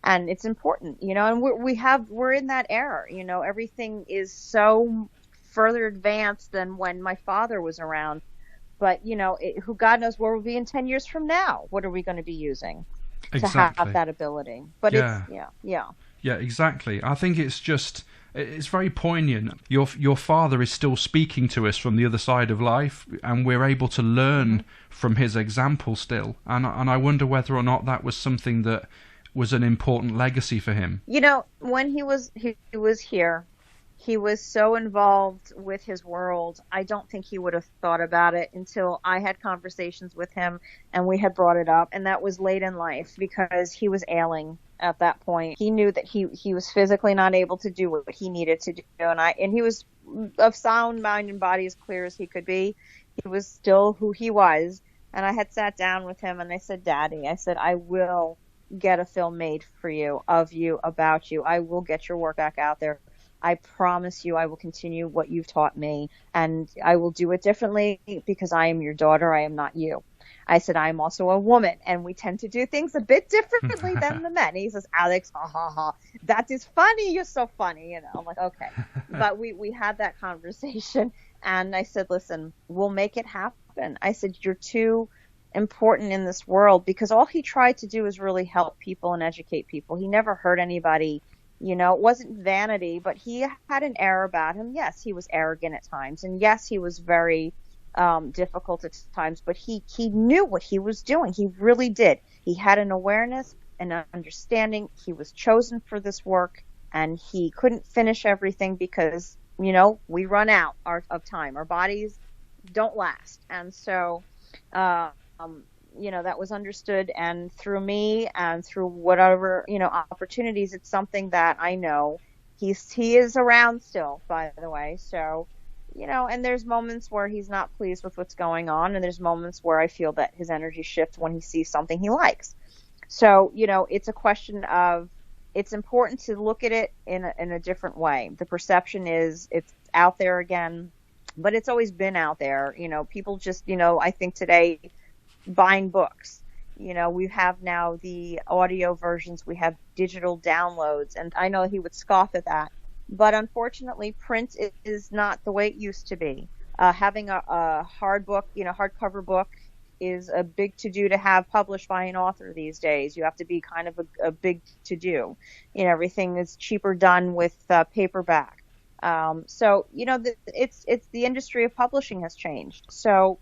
And it's important, and we're in that era, everything is so further advanced than when my father was around. But, who God knows where we'll be in 10 years from now. What are we going to be using to have that ability? But yeah, exactly. I think it's very poignant. Your father is still speaking to us from the other side of life, and we're able to learn from his example still. And I wonder whether or not that was something that was an important legacy for him. When he was here, he was so involved with his world, I don't think he would have thought about it until I had conversations with him and we had brought it up. And that was late in life, because he was ailing at that point. He knew that he was physically not able to do what he needed to do. And he was of sound mind and body, as clear as he could be. He was still who he was. And I had sat down with him and I said, Daddy, I will get a film made for you, of you, about you. I will get your work back out there. I promise you I will continue what you've taught me, and I will do it differently, because I am your daughter. I am not you. I said, I'm also a woman, and we tend to do things a bit differently than the men. And he says, Alex, ha, ha, ha, that is funny. You're so funny. I'm like, okay. But we had that conversation, and I said, listen, we'll make it happen. I said, you're too important in this world, because all he tried to do is really help people and educate people. He never hurt anybody. It wasn't vanity, but he had an air about him. Yes, he was arrogant at times, and yes, he was very difficult at times, but he knew what he was doing. He really did. He had an awareness and an understanding. He was chosen for this work, and he couldn't finish everything because, we run out of time. Our bodies don't last. And so, that was understood, and through me and through whatever, opportunities, it's something that I know he is around still, by the way. So, and there's moments where he's not pleased with what's going on, and there's moments where I feel that his energy shifts when he sees something he likes. So, it's a question of, it's important to look at it in a different way. The perception is it's out there again, but it's always been out there. People just, I think today, buying books, we have now the audio versions, we have digital downloads, and I know he would scoff at that. But unfortunately, print is not the way it used to be. Having a hard book, hardcover book is a big to-do to have published by an author these days. You have to be kind of a big to-do. Everything is cheaper done with paperback. So, it's the industry of publishing has changed. So,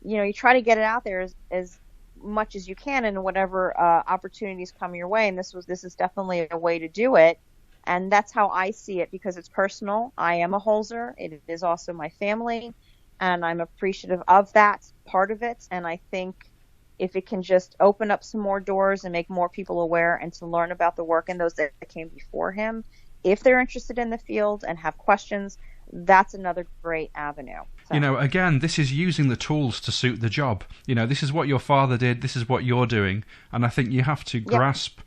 you try to get it out there as much as you can, and whatever opportunities come your way. And this is definitely a way to do it. And that's how I see it, because it's personal. I am a Holzer. It is also my family, and I'm appreciative of that part of it. And I think if it can just open up some more doors and make more people aware and to learn about the work and those that came before him, if they're interested in the field and have questions, that's another great avenue. So. Again, this is using the tools to suit the job. This is what your father did. This is what you're doing. And I think you have to grasp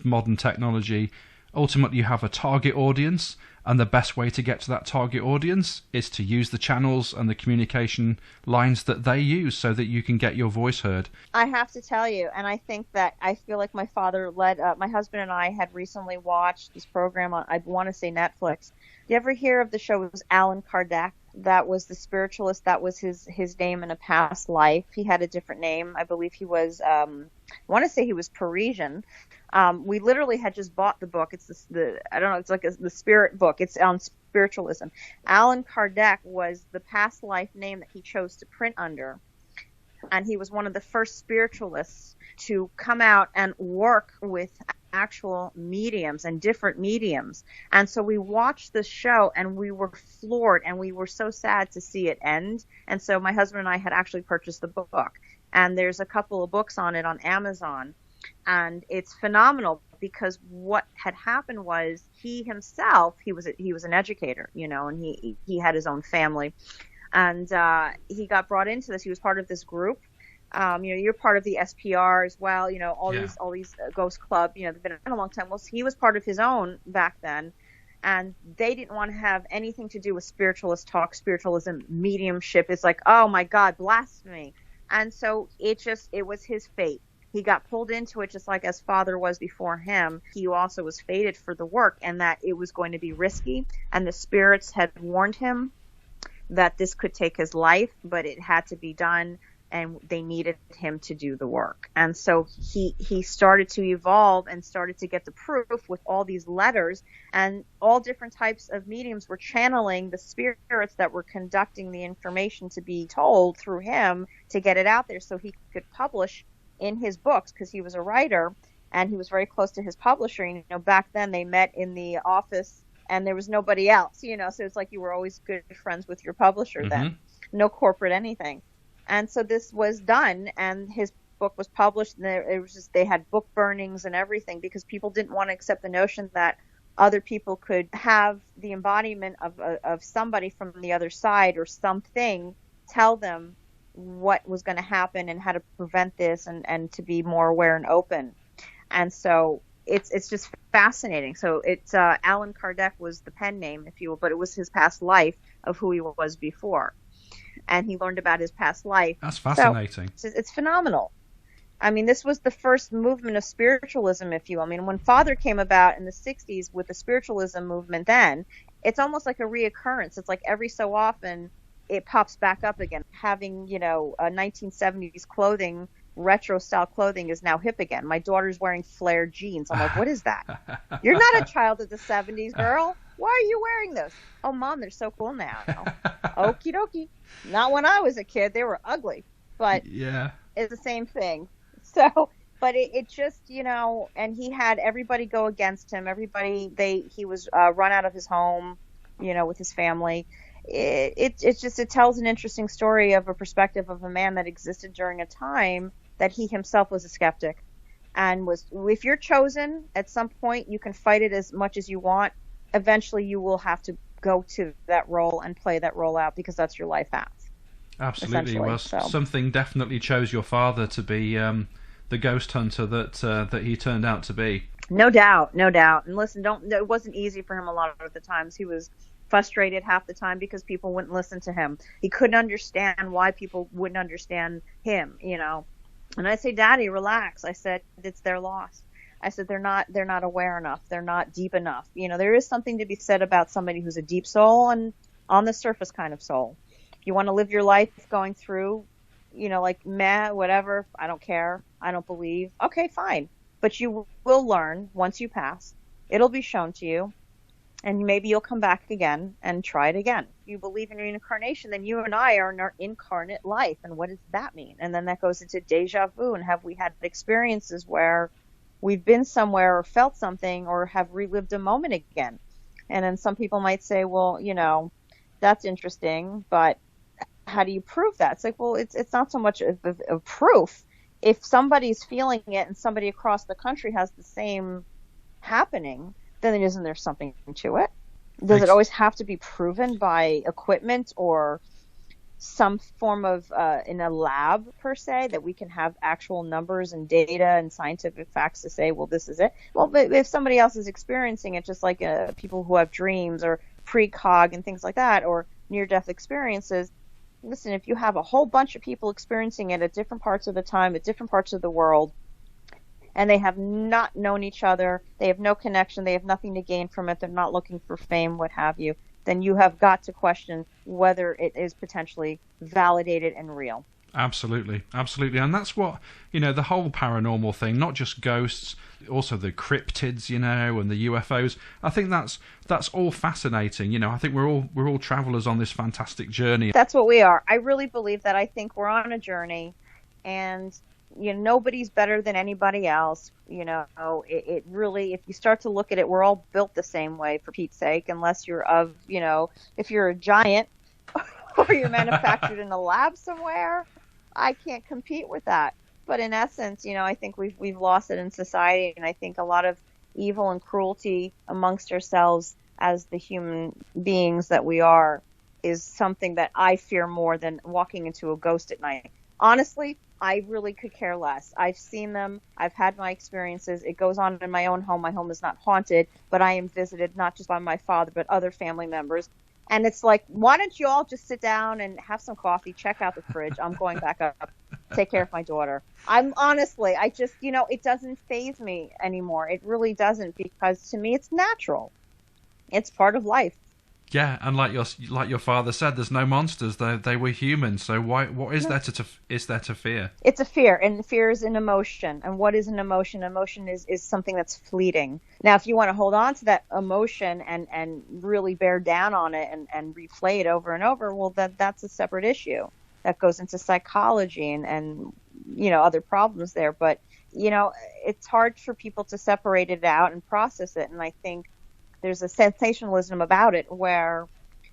modern technology. Ultimately, you have a target audience, and the best way to get to that target audience is to use the channels and the communication lines that they use so that you can get your voice heard. I have to tell you, and I think that I feel like my father my husband and I had recently watched this program on, I want to say Netflix. You ever hear of the show? It was Allan Kardec. That was the spiritualist. That was his name in a past life. He had a different name. I believe he was, I want to say he was Parisian. We literally had just bought the book. It's it's like the spirit book. It's on spiritualism. Allan Kardec was the past life name that he chose to print under. And he was one of the first spiritualists to come out and work with actual mediums and different mediums. And so we watched the show and we were floored, and we were so sad to see it end. And so my husband and I had actually purchased the book, and there's a couple of books on it on Amazon, and it's phenomenal, because what had happened was he himself, he was an educator, and he had his own family, and he got brought into this. He was part of this group. You're part of the SPR as well. All these ghost club. They've been around a long time. Well, he was part of his own back then, and they didn't want to have anything to do with spiritualist talk, spiritualism, mediumship. It's like, oh my God, blasphemy. And so it was his fate. He got pulled into it just like his father was before him. He also was fated for the work, and that it was going to be risky. And the spirits had warned him that this could take his life, but it had to be done, and they needed him to do the work. And so he started to evolve and started to get the proof with all these letters, and all different types of mediums were channeling the spirits that were conducting the information to be told through him to get it out there so he could publish in his books, because he was a writer and he was very close to his publisher. Back then they met in the office and there was nobody else, so it's like you were always good friends with your publisher then. No corporate anything. And so this was done, and his book was published, and they had book burnings and everything, because people didn't want to accept the notion that other people could have the embodiment of somebody from the other side or something tell them what was going to happen and how to prevent this, and to be more aware and open. And so it's just fascinating. So it's Allan Kardec was the pen name, if you will, but it was his past life of who he was before. and he learned about his past life. That's fascinating. So it's phenomenal. I mean, this was the first movement of spiritualism, if you will. I mean, when Father came about in the 60s with the spiritualism movement then, it's almost like a reoccurrence. It's like every so often it pops back up again. Having, you know, 1970s clothing, retro style clothing is now hip again. My daughter's wearing flared jeans. I'm like, what is that? You're not a child of the 70s, girl. Why are you wearing those? Oh, Mom, they're so cool now. Okie dokie. Not when I was a kid. They were ugly. But yeah, it's the same thing. So, but it just, you know, and he had everybody go against him. He was run out of his home, you know, with his family. It tells an interesting story of a perspective of a man that existed during a time that he himself was a skeptic, and if you're chosen at some point, you can fight it as much as you want. Eventually you will have to go to that role and play that role out, because that's your life path. Absolutely. Well, something definitely chose your father to be the ghost hunter that he turned out to be. No doubt. And listen, it wasn't easy for him a lot of the times. He was frustrated half the time because people wouldn't listen to him. He couldn't understand why people wouldn't understand him, you know. And I say, Daddy, relax. I said, it's their loss. I said, they're not aware enough. They're not deep enough. You know, there is something to be said about somebody who's a deep soul and on the surface kind of soul. If you want to live your life going through, you know, like, meh, whatever, I don't care, I don't believe, okay, fine. But you will learn once you pass. It'll be shown to you, and maybe you'll come back again and try it again. If you believe in reincarnation, then you and I are in our incarnate life, and what does that mean? And then that goes into deja vu, and have we had experiences where we've been somewhere or felt something or have relived a moment again? And then some people might say, well, you know, that's interesting, but how do you prove that? It's like, well, it's not so much of proof. If somebody's feeling it and somebody across the country has the same happening, then isn't there something to it? Does it always have to be proven by equipment or some form of in a lab per se, that we can have actual numbers and data and scientific facts to say, well, this is it? Well, but if somebody else is experiencing it, just like people who have dreams or precog and things like that, or near-death experiences, listen, if you have a whole bunch of people experiencing it at different parts of the time, at different parts of the world, and they have not known each other, they have no connection, they have nothing to gain from it, they're not looking for fame, what have you, then you have got to question whether it is potentially validated and real. Absolutely. And that's what, you know, the whole paranormal thing, not just ghosts, also the cryptids, you know, and the UFOs. I think that's all fascinating. You know, I think we're all travelers on this fantastic journey. That's what we are. I really believe that. I think we're on a journey, and you know, nobody's better than anybody else. You know, it really, if you start to look at it, we're all built the same way, for Pete's sake, unless you're of, you know, if you're a giant or you're manufactured in a lab somewhere. I can't compete with that. But in essence, you know, I think we've lost it in society, and I think a lot of evil and cruelty amongst ourselves as the human beings that we are is something that I fear more than walking into a ghost at night. Honestly, I really could care less. I've seen them. I've had my experiences. It goes on in my own home. My home is not haunted, but I am visited not just by my father, but other family members. And it's like, why don't you all just sit down and have some coffee, check out the fridge. I'm going back up, take care of my daughter. I just, you know, it doesn't faze me anymore. It really doesn't, because to me it's natural. It's part of life. Yeah, and like your father said, there's no monsters. They were human. So what is there to fear? It's a fear, and fear is an emotion. And what is an emotion? Emotion is something that's fleeting. Now, if you want to hold on to that emotion and really bear down on it and replay it over and over, well, that's a separate issue. That goes into psychology and you know, other problems there. But you know, it's hard for people to separate it out and process it. And I think there's a sensationalism about it where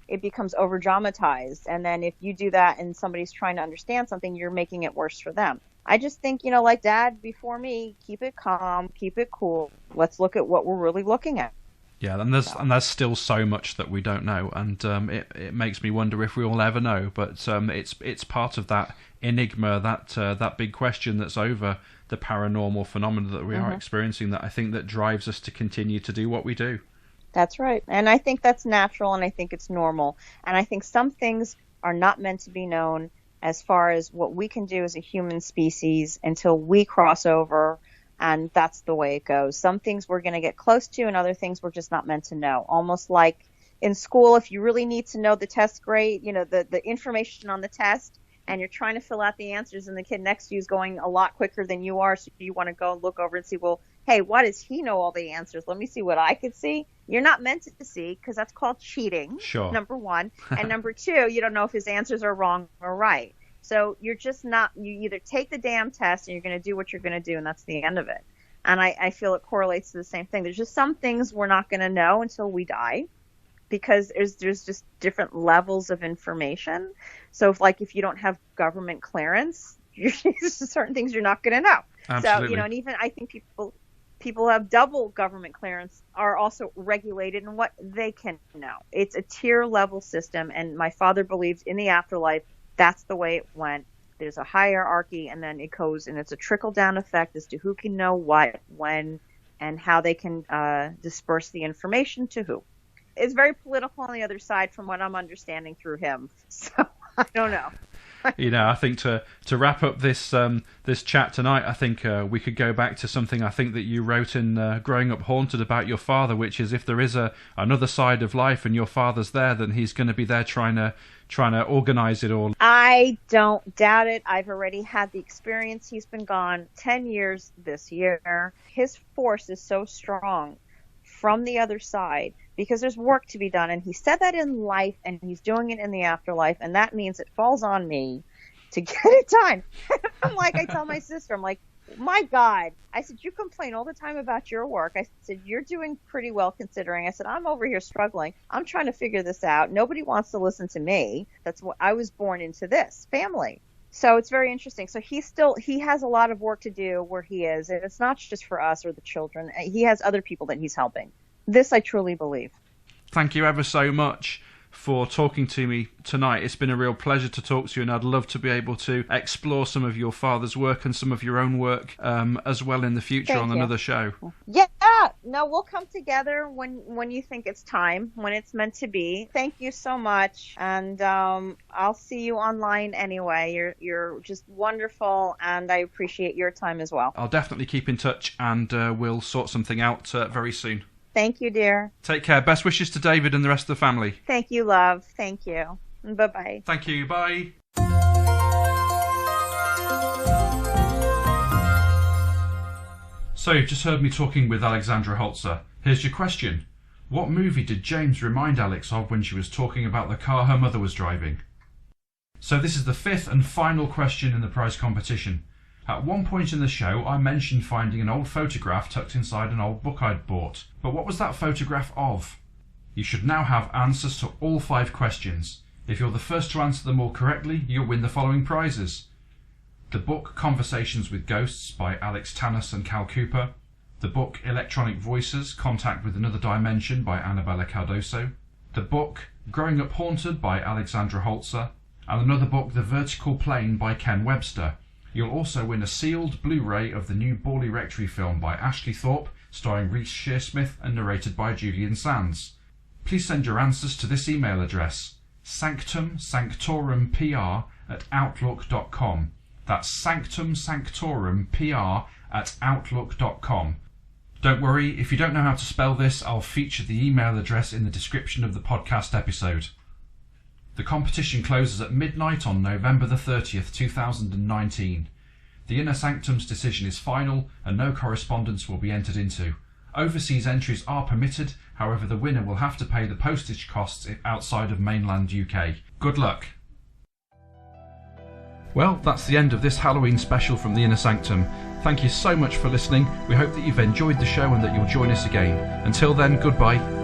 it becomes over dramatized, and then if you do that and somebody's trying to understand something, you're making it worse for them. I just think, you know, like Dad before me, keep it calm, keep it cool. Let's look at what we're really looking at. Yeah, and there's still so much that we don't know, and it makes me wonder if we'll ever know. But it's part of that enigma, that big question that's over the paranormal phenomena that we are experiencing, that I think that drives us to continue to do what we do. That's right. And I think that's natural, and I think it's normal. And I think some things are not meant to be known as far as what we can do as a human species until we cross over, and that's the way it goes. Some things we're going to get close to, and other things we're just not meant to know. Almost like in school, if you really need to know the test grade, the information on the test, and you're trying to fill out the answers, and the kid next to you is going a lot quicker than you are, so you want to go and look over and see, well, hey, why does he know all the answers? Let me see what I could see. You're not meant to see, because that's called cheating, sure. Number one. And number two, you don't know if his answers are wrong or right. So you're just not, you either take the damn test and you're going to do what you're going to do, and that's the end of it. And I feel it correlates to the same thing. There's just some things we're not going to know until we die, because there's just different levels of information. So if you don't have government clearance, there's certain things you're not going to know. Absolutely. So, and even I think people who have double government clearance are also regulated in what they can know. It's a tier level system, and my father believed in the afterlife. That's the way it went. There's a hierarchy, and then it goes, and it's a trickle-down effect as to who can know what, when, and how they can disperse the information to who. It's very political on the other side from what I'm understanding through him. So, I don't know. I think to wrap up this this chat tonight, I think we could go back to something I think that you wrote in Growing Up Haunted about your father, which is if there is another side of life and your father's there, then he's going to be there trying to organise it all. I don't doubt it. I've already had the experience. He's been gone 10 years this year. His force is so strong from the other side, because there's work to be done, and he said that in life, and he's doing it in the afterlife, and that means it falls on me to get it done. I tell my sister, I'm like, my God. I said, you complain all the time about your work. I said, you're doing pretty well considering. I said, I'm over here struggling. I'm trying to figure this out. Nobody wants to listen to me. That's what I was born into, this family. So it's very interesting. So he has a lot of work to do where he is, and it's not just for us or the children. He has other people that he's helping. This I truly believe. Thank you ever so much for talking to me tonight. It's been a real pleasure to talk to you, and I'd love to be able to explore some of your father's work and some of your own work as well in the future. Thank on you. Another show. Yeah, no, we'll come together when you think it's time, when it's meant to be. Thank you so much, and I'll see you online anyway. You're just wonderful, and I appreciate your time as well. I'll definitely keep in touch, and we'll sort something out very soon. Thank you, dear. Take care. Best wishes to David and the rest of the family. Thank you, love. Thank you. Bye-bye. Thank you. Bye. So you've just heard me talking with Alexandra Holzer. Here's your question. What movie did James remind Alex of when she was talking about the car her mother was driving? So this is the fifth and final question in the prize competition. At one point in the show, I mentioned finding an old photograph tucked inside an old book I'd bought. But what was that photograph of? You should now have answers to all 5 questions. If you're the first to answer them all correctly, you'll win the following prizes. The book Conversations with Ghosts by Alex Tannis and Cal Cooper. The book Electronic Voices, Contact with Another Dimension by Anabela Cardoso. The book Growing Up Haunted by Alexandra Holzer. And another book, The Vertical Plane by Ken Webster. You'll also win a sealed Blu-ray of the new Borley Rectory film by Ashley Thorpe, starring Reece Shearsmith and narrated by Julian Sands. Please send your answers to this email address, sanctumsanctorumpr@outlook.com. That's sanctumsanctorumpr@outlook.com. Don't worry, if you don't know how to spell this, I'll feature the email address in the description of the podcast episode. The competition closes at midnight on November the 30th, 2019. The Inner Sanctum's decision is final and no correspondence will be entered into. Overseas entries are permitted, however the winner will have to pay the postage costs outside of mainland UK. Good luck! Well, that's the end of this Halloween special from the Inner Sanctum. Thank you so much for listening. We hope that you've enjoyed the show and that you'll join us again. Until then, goodbye.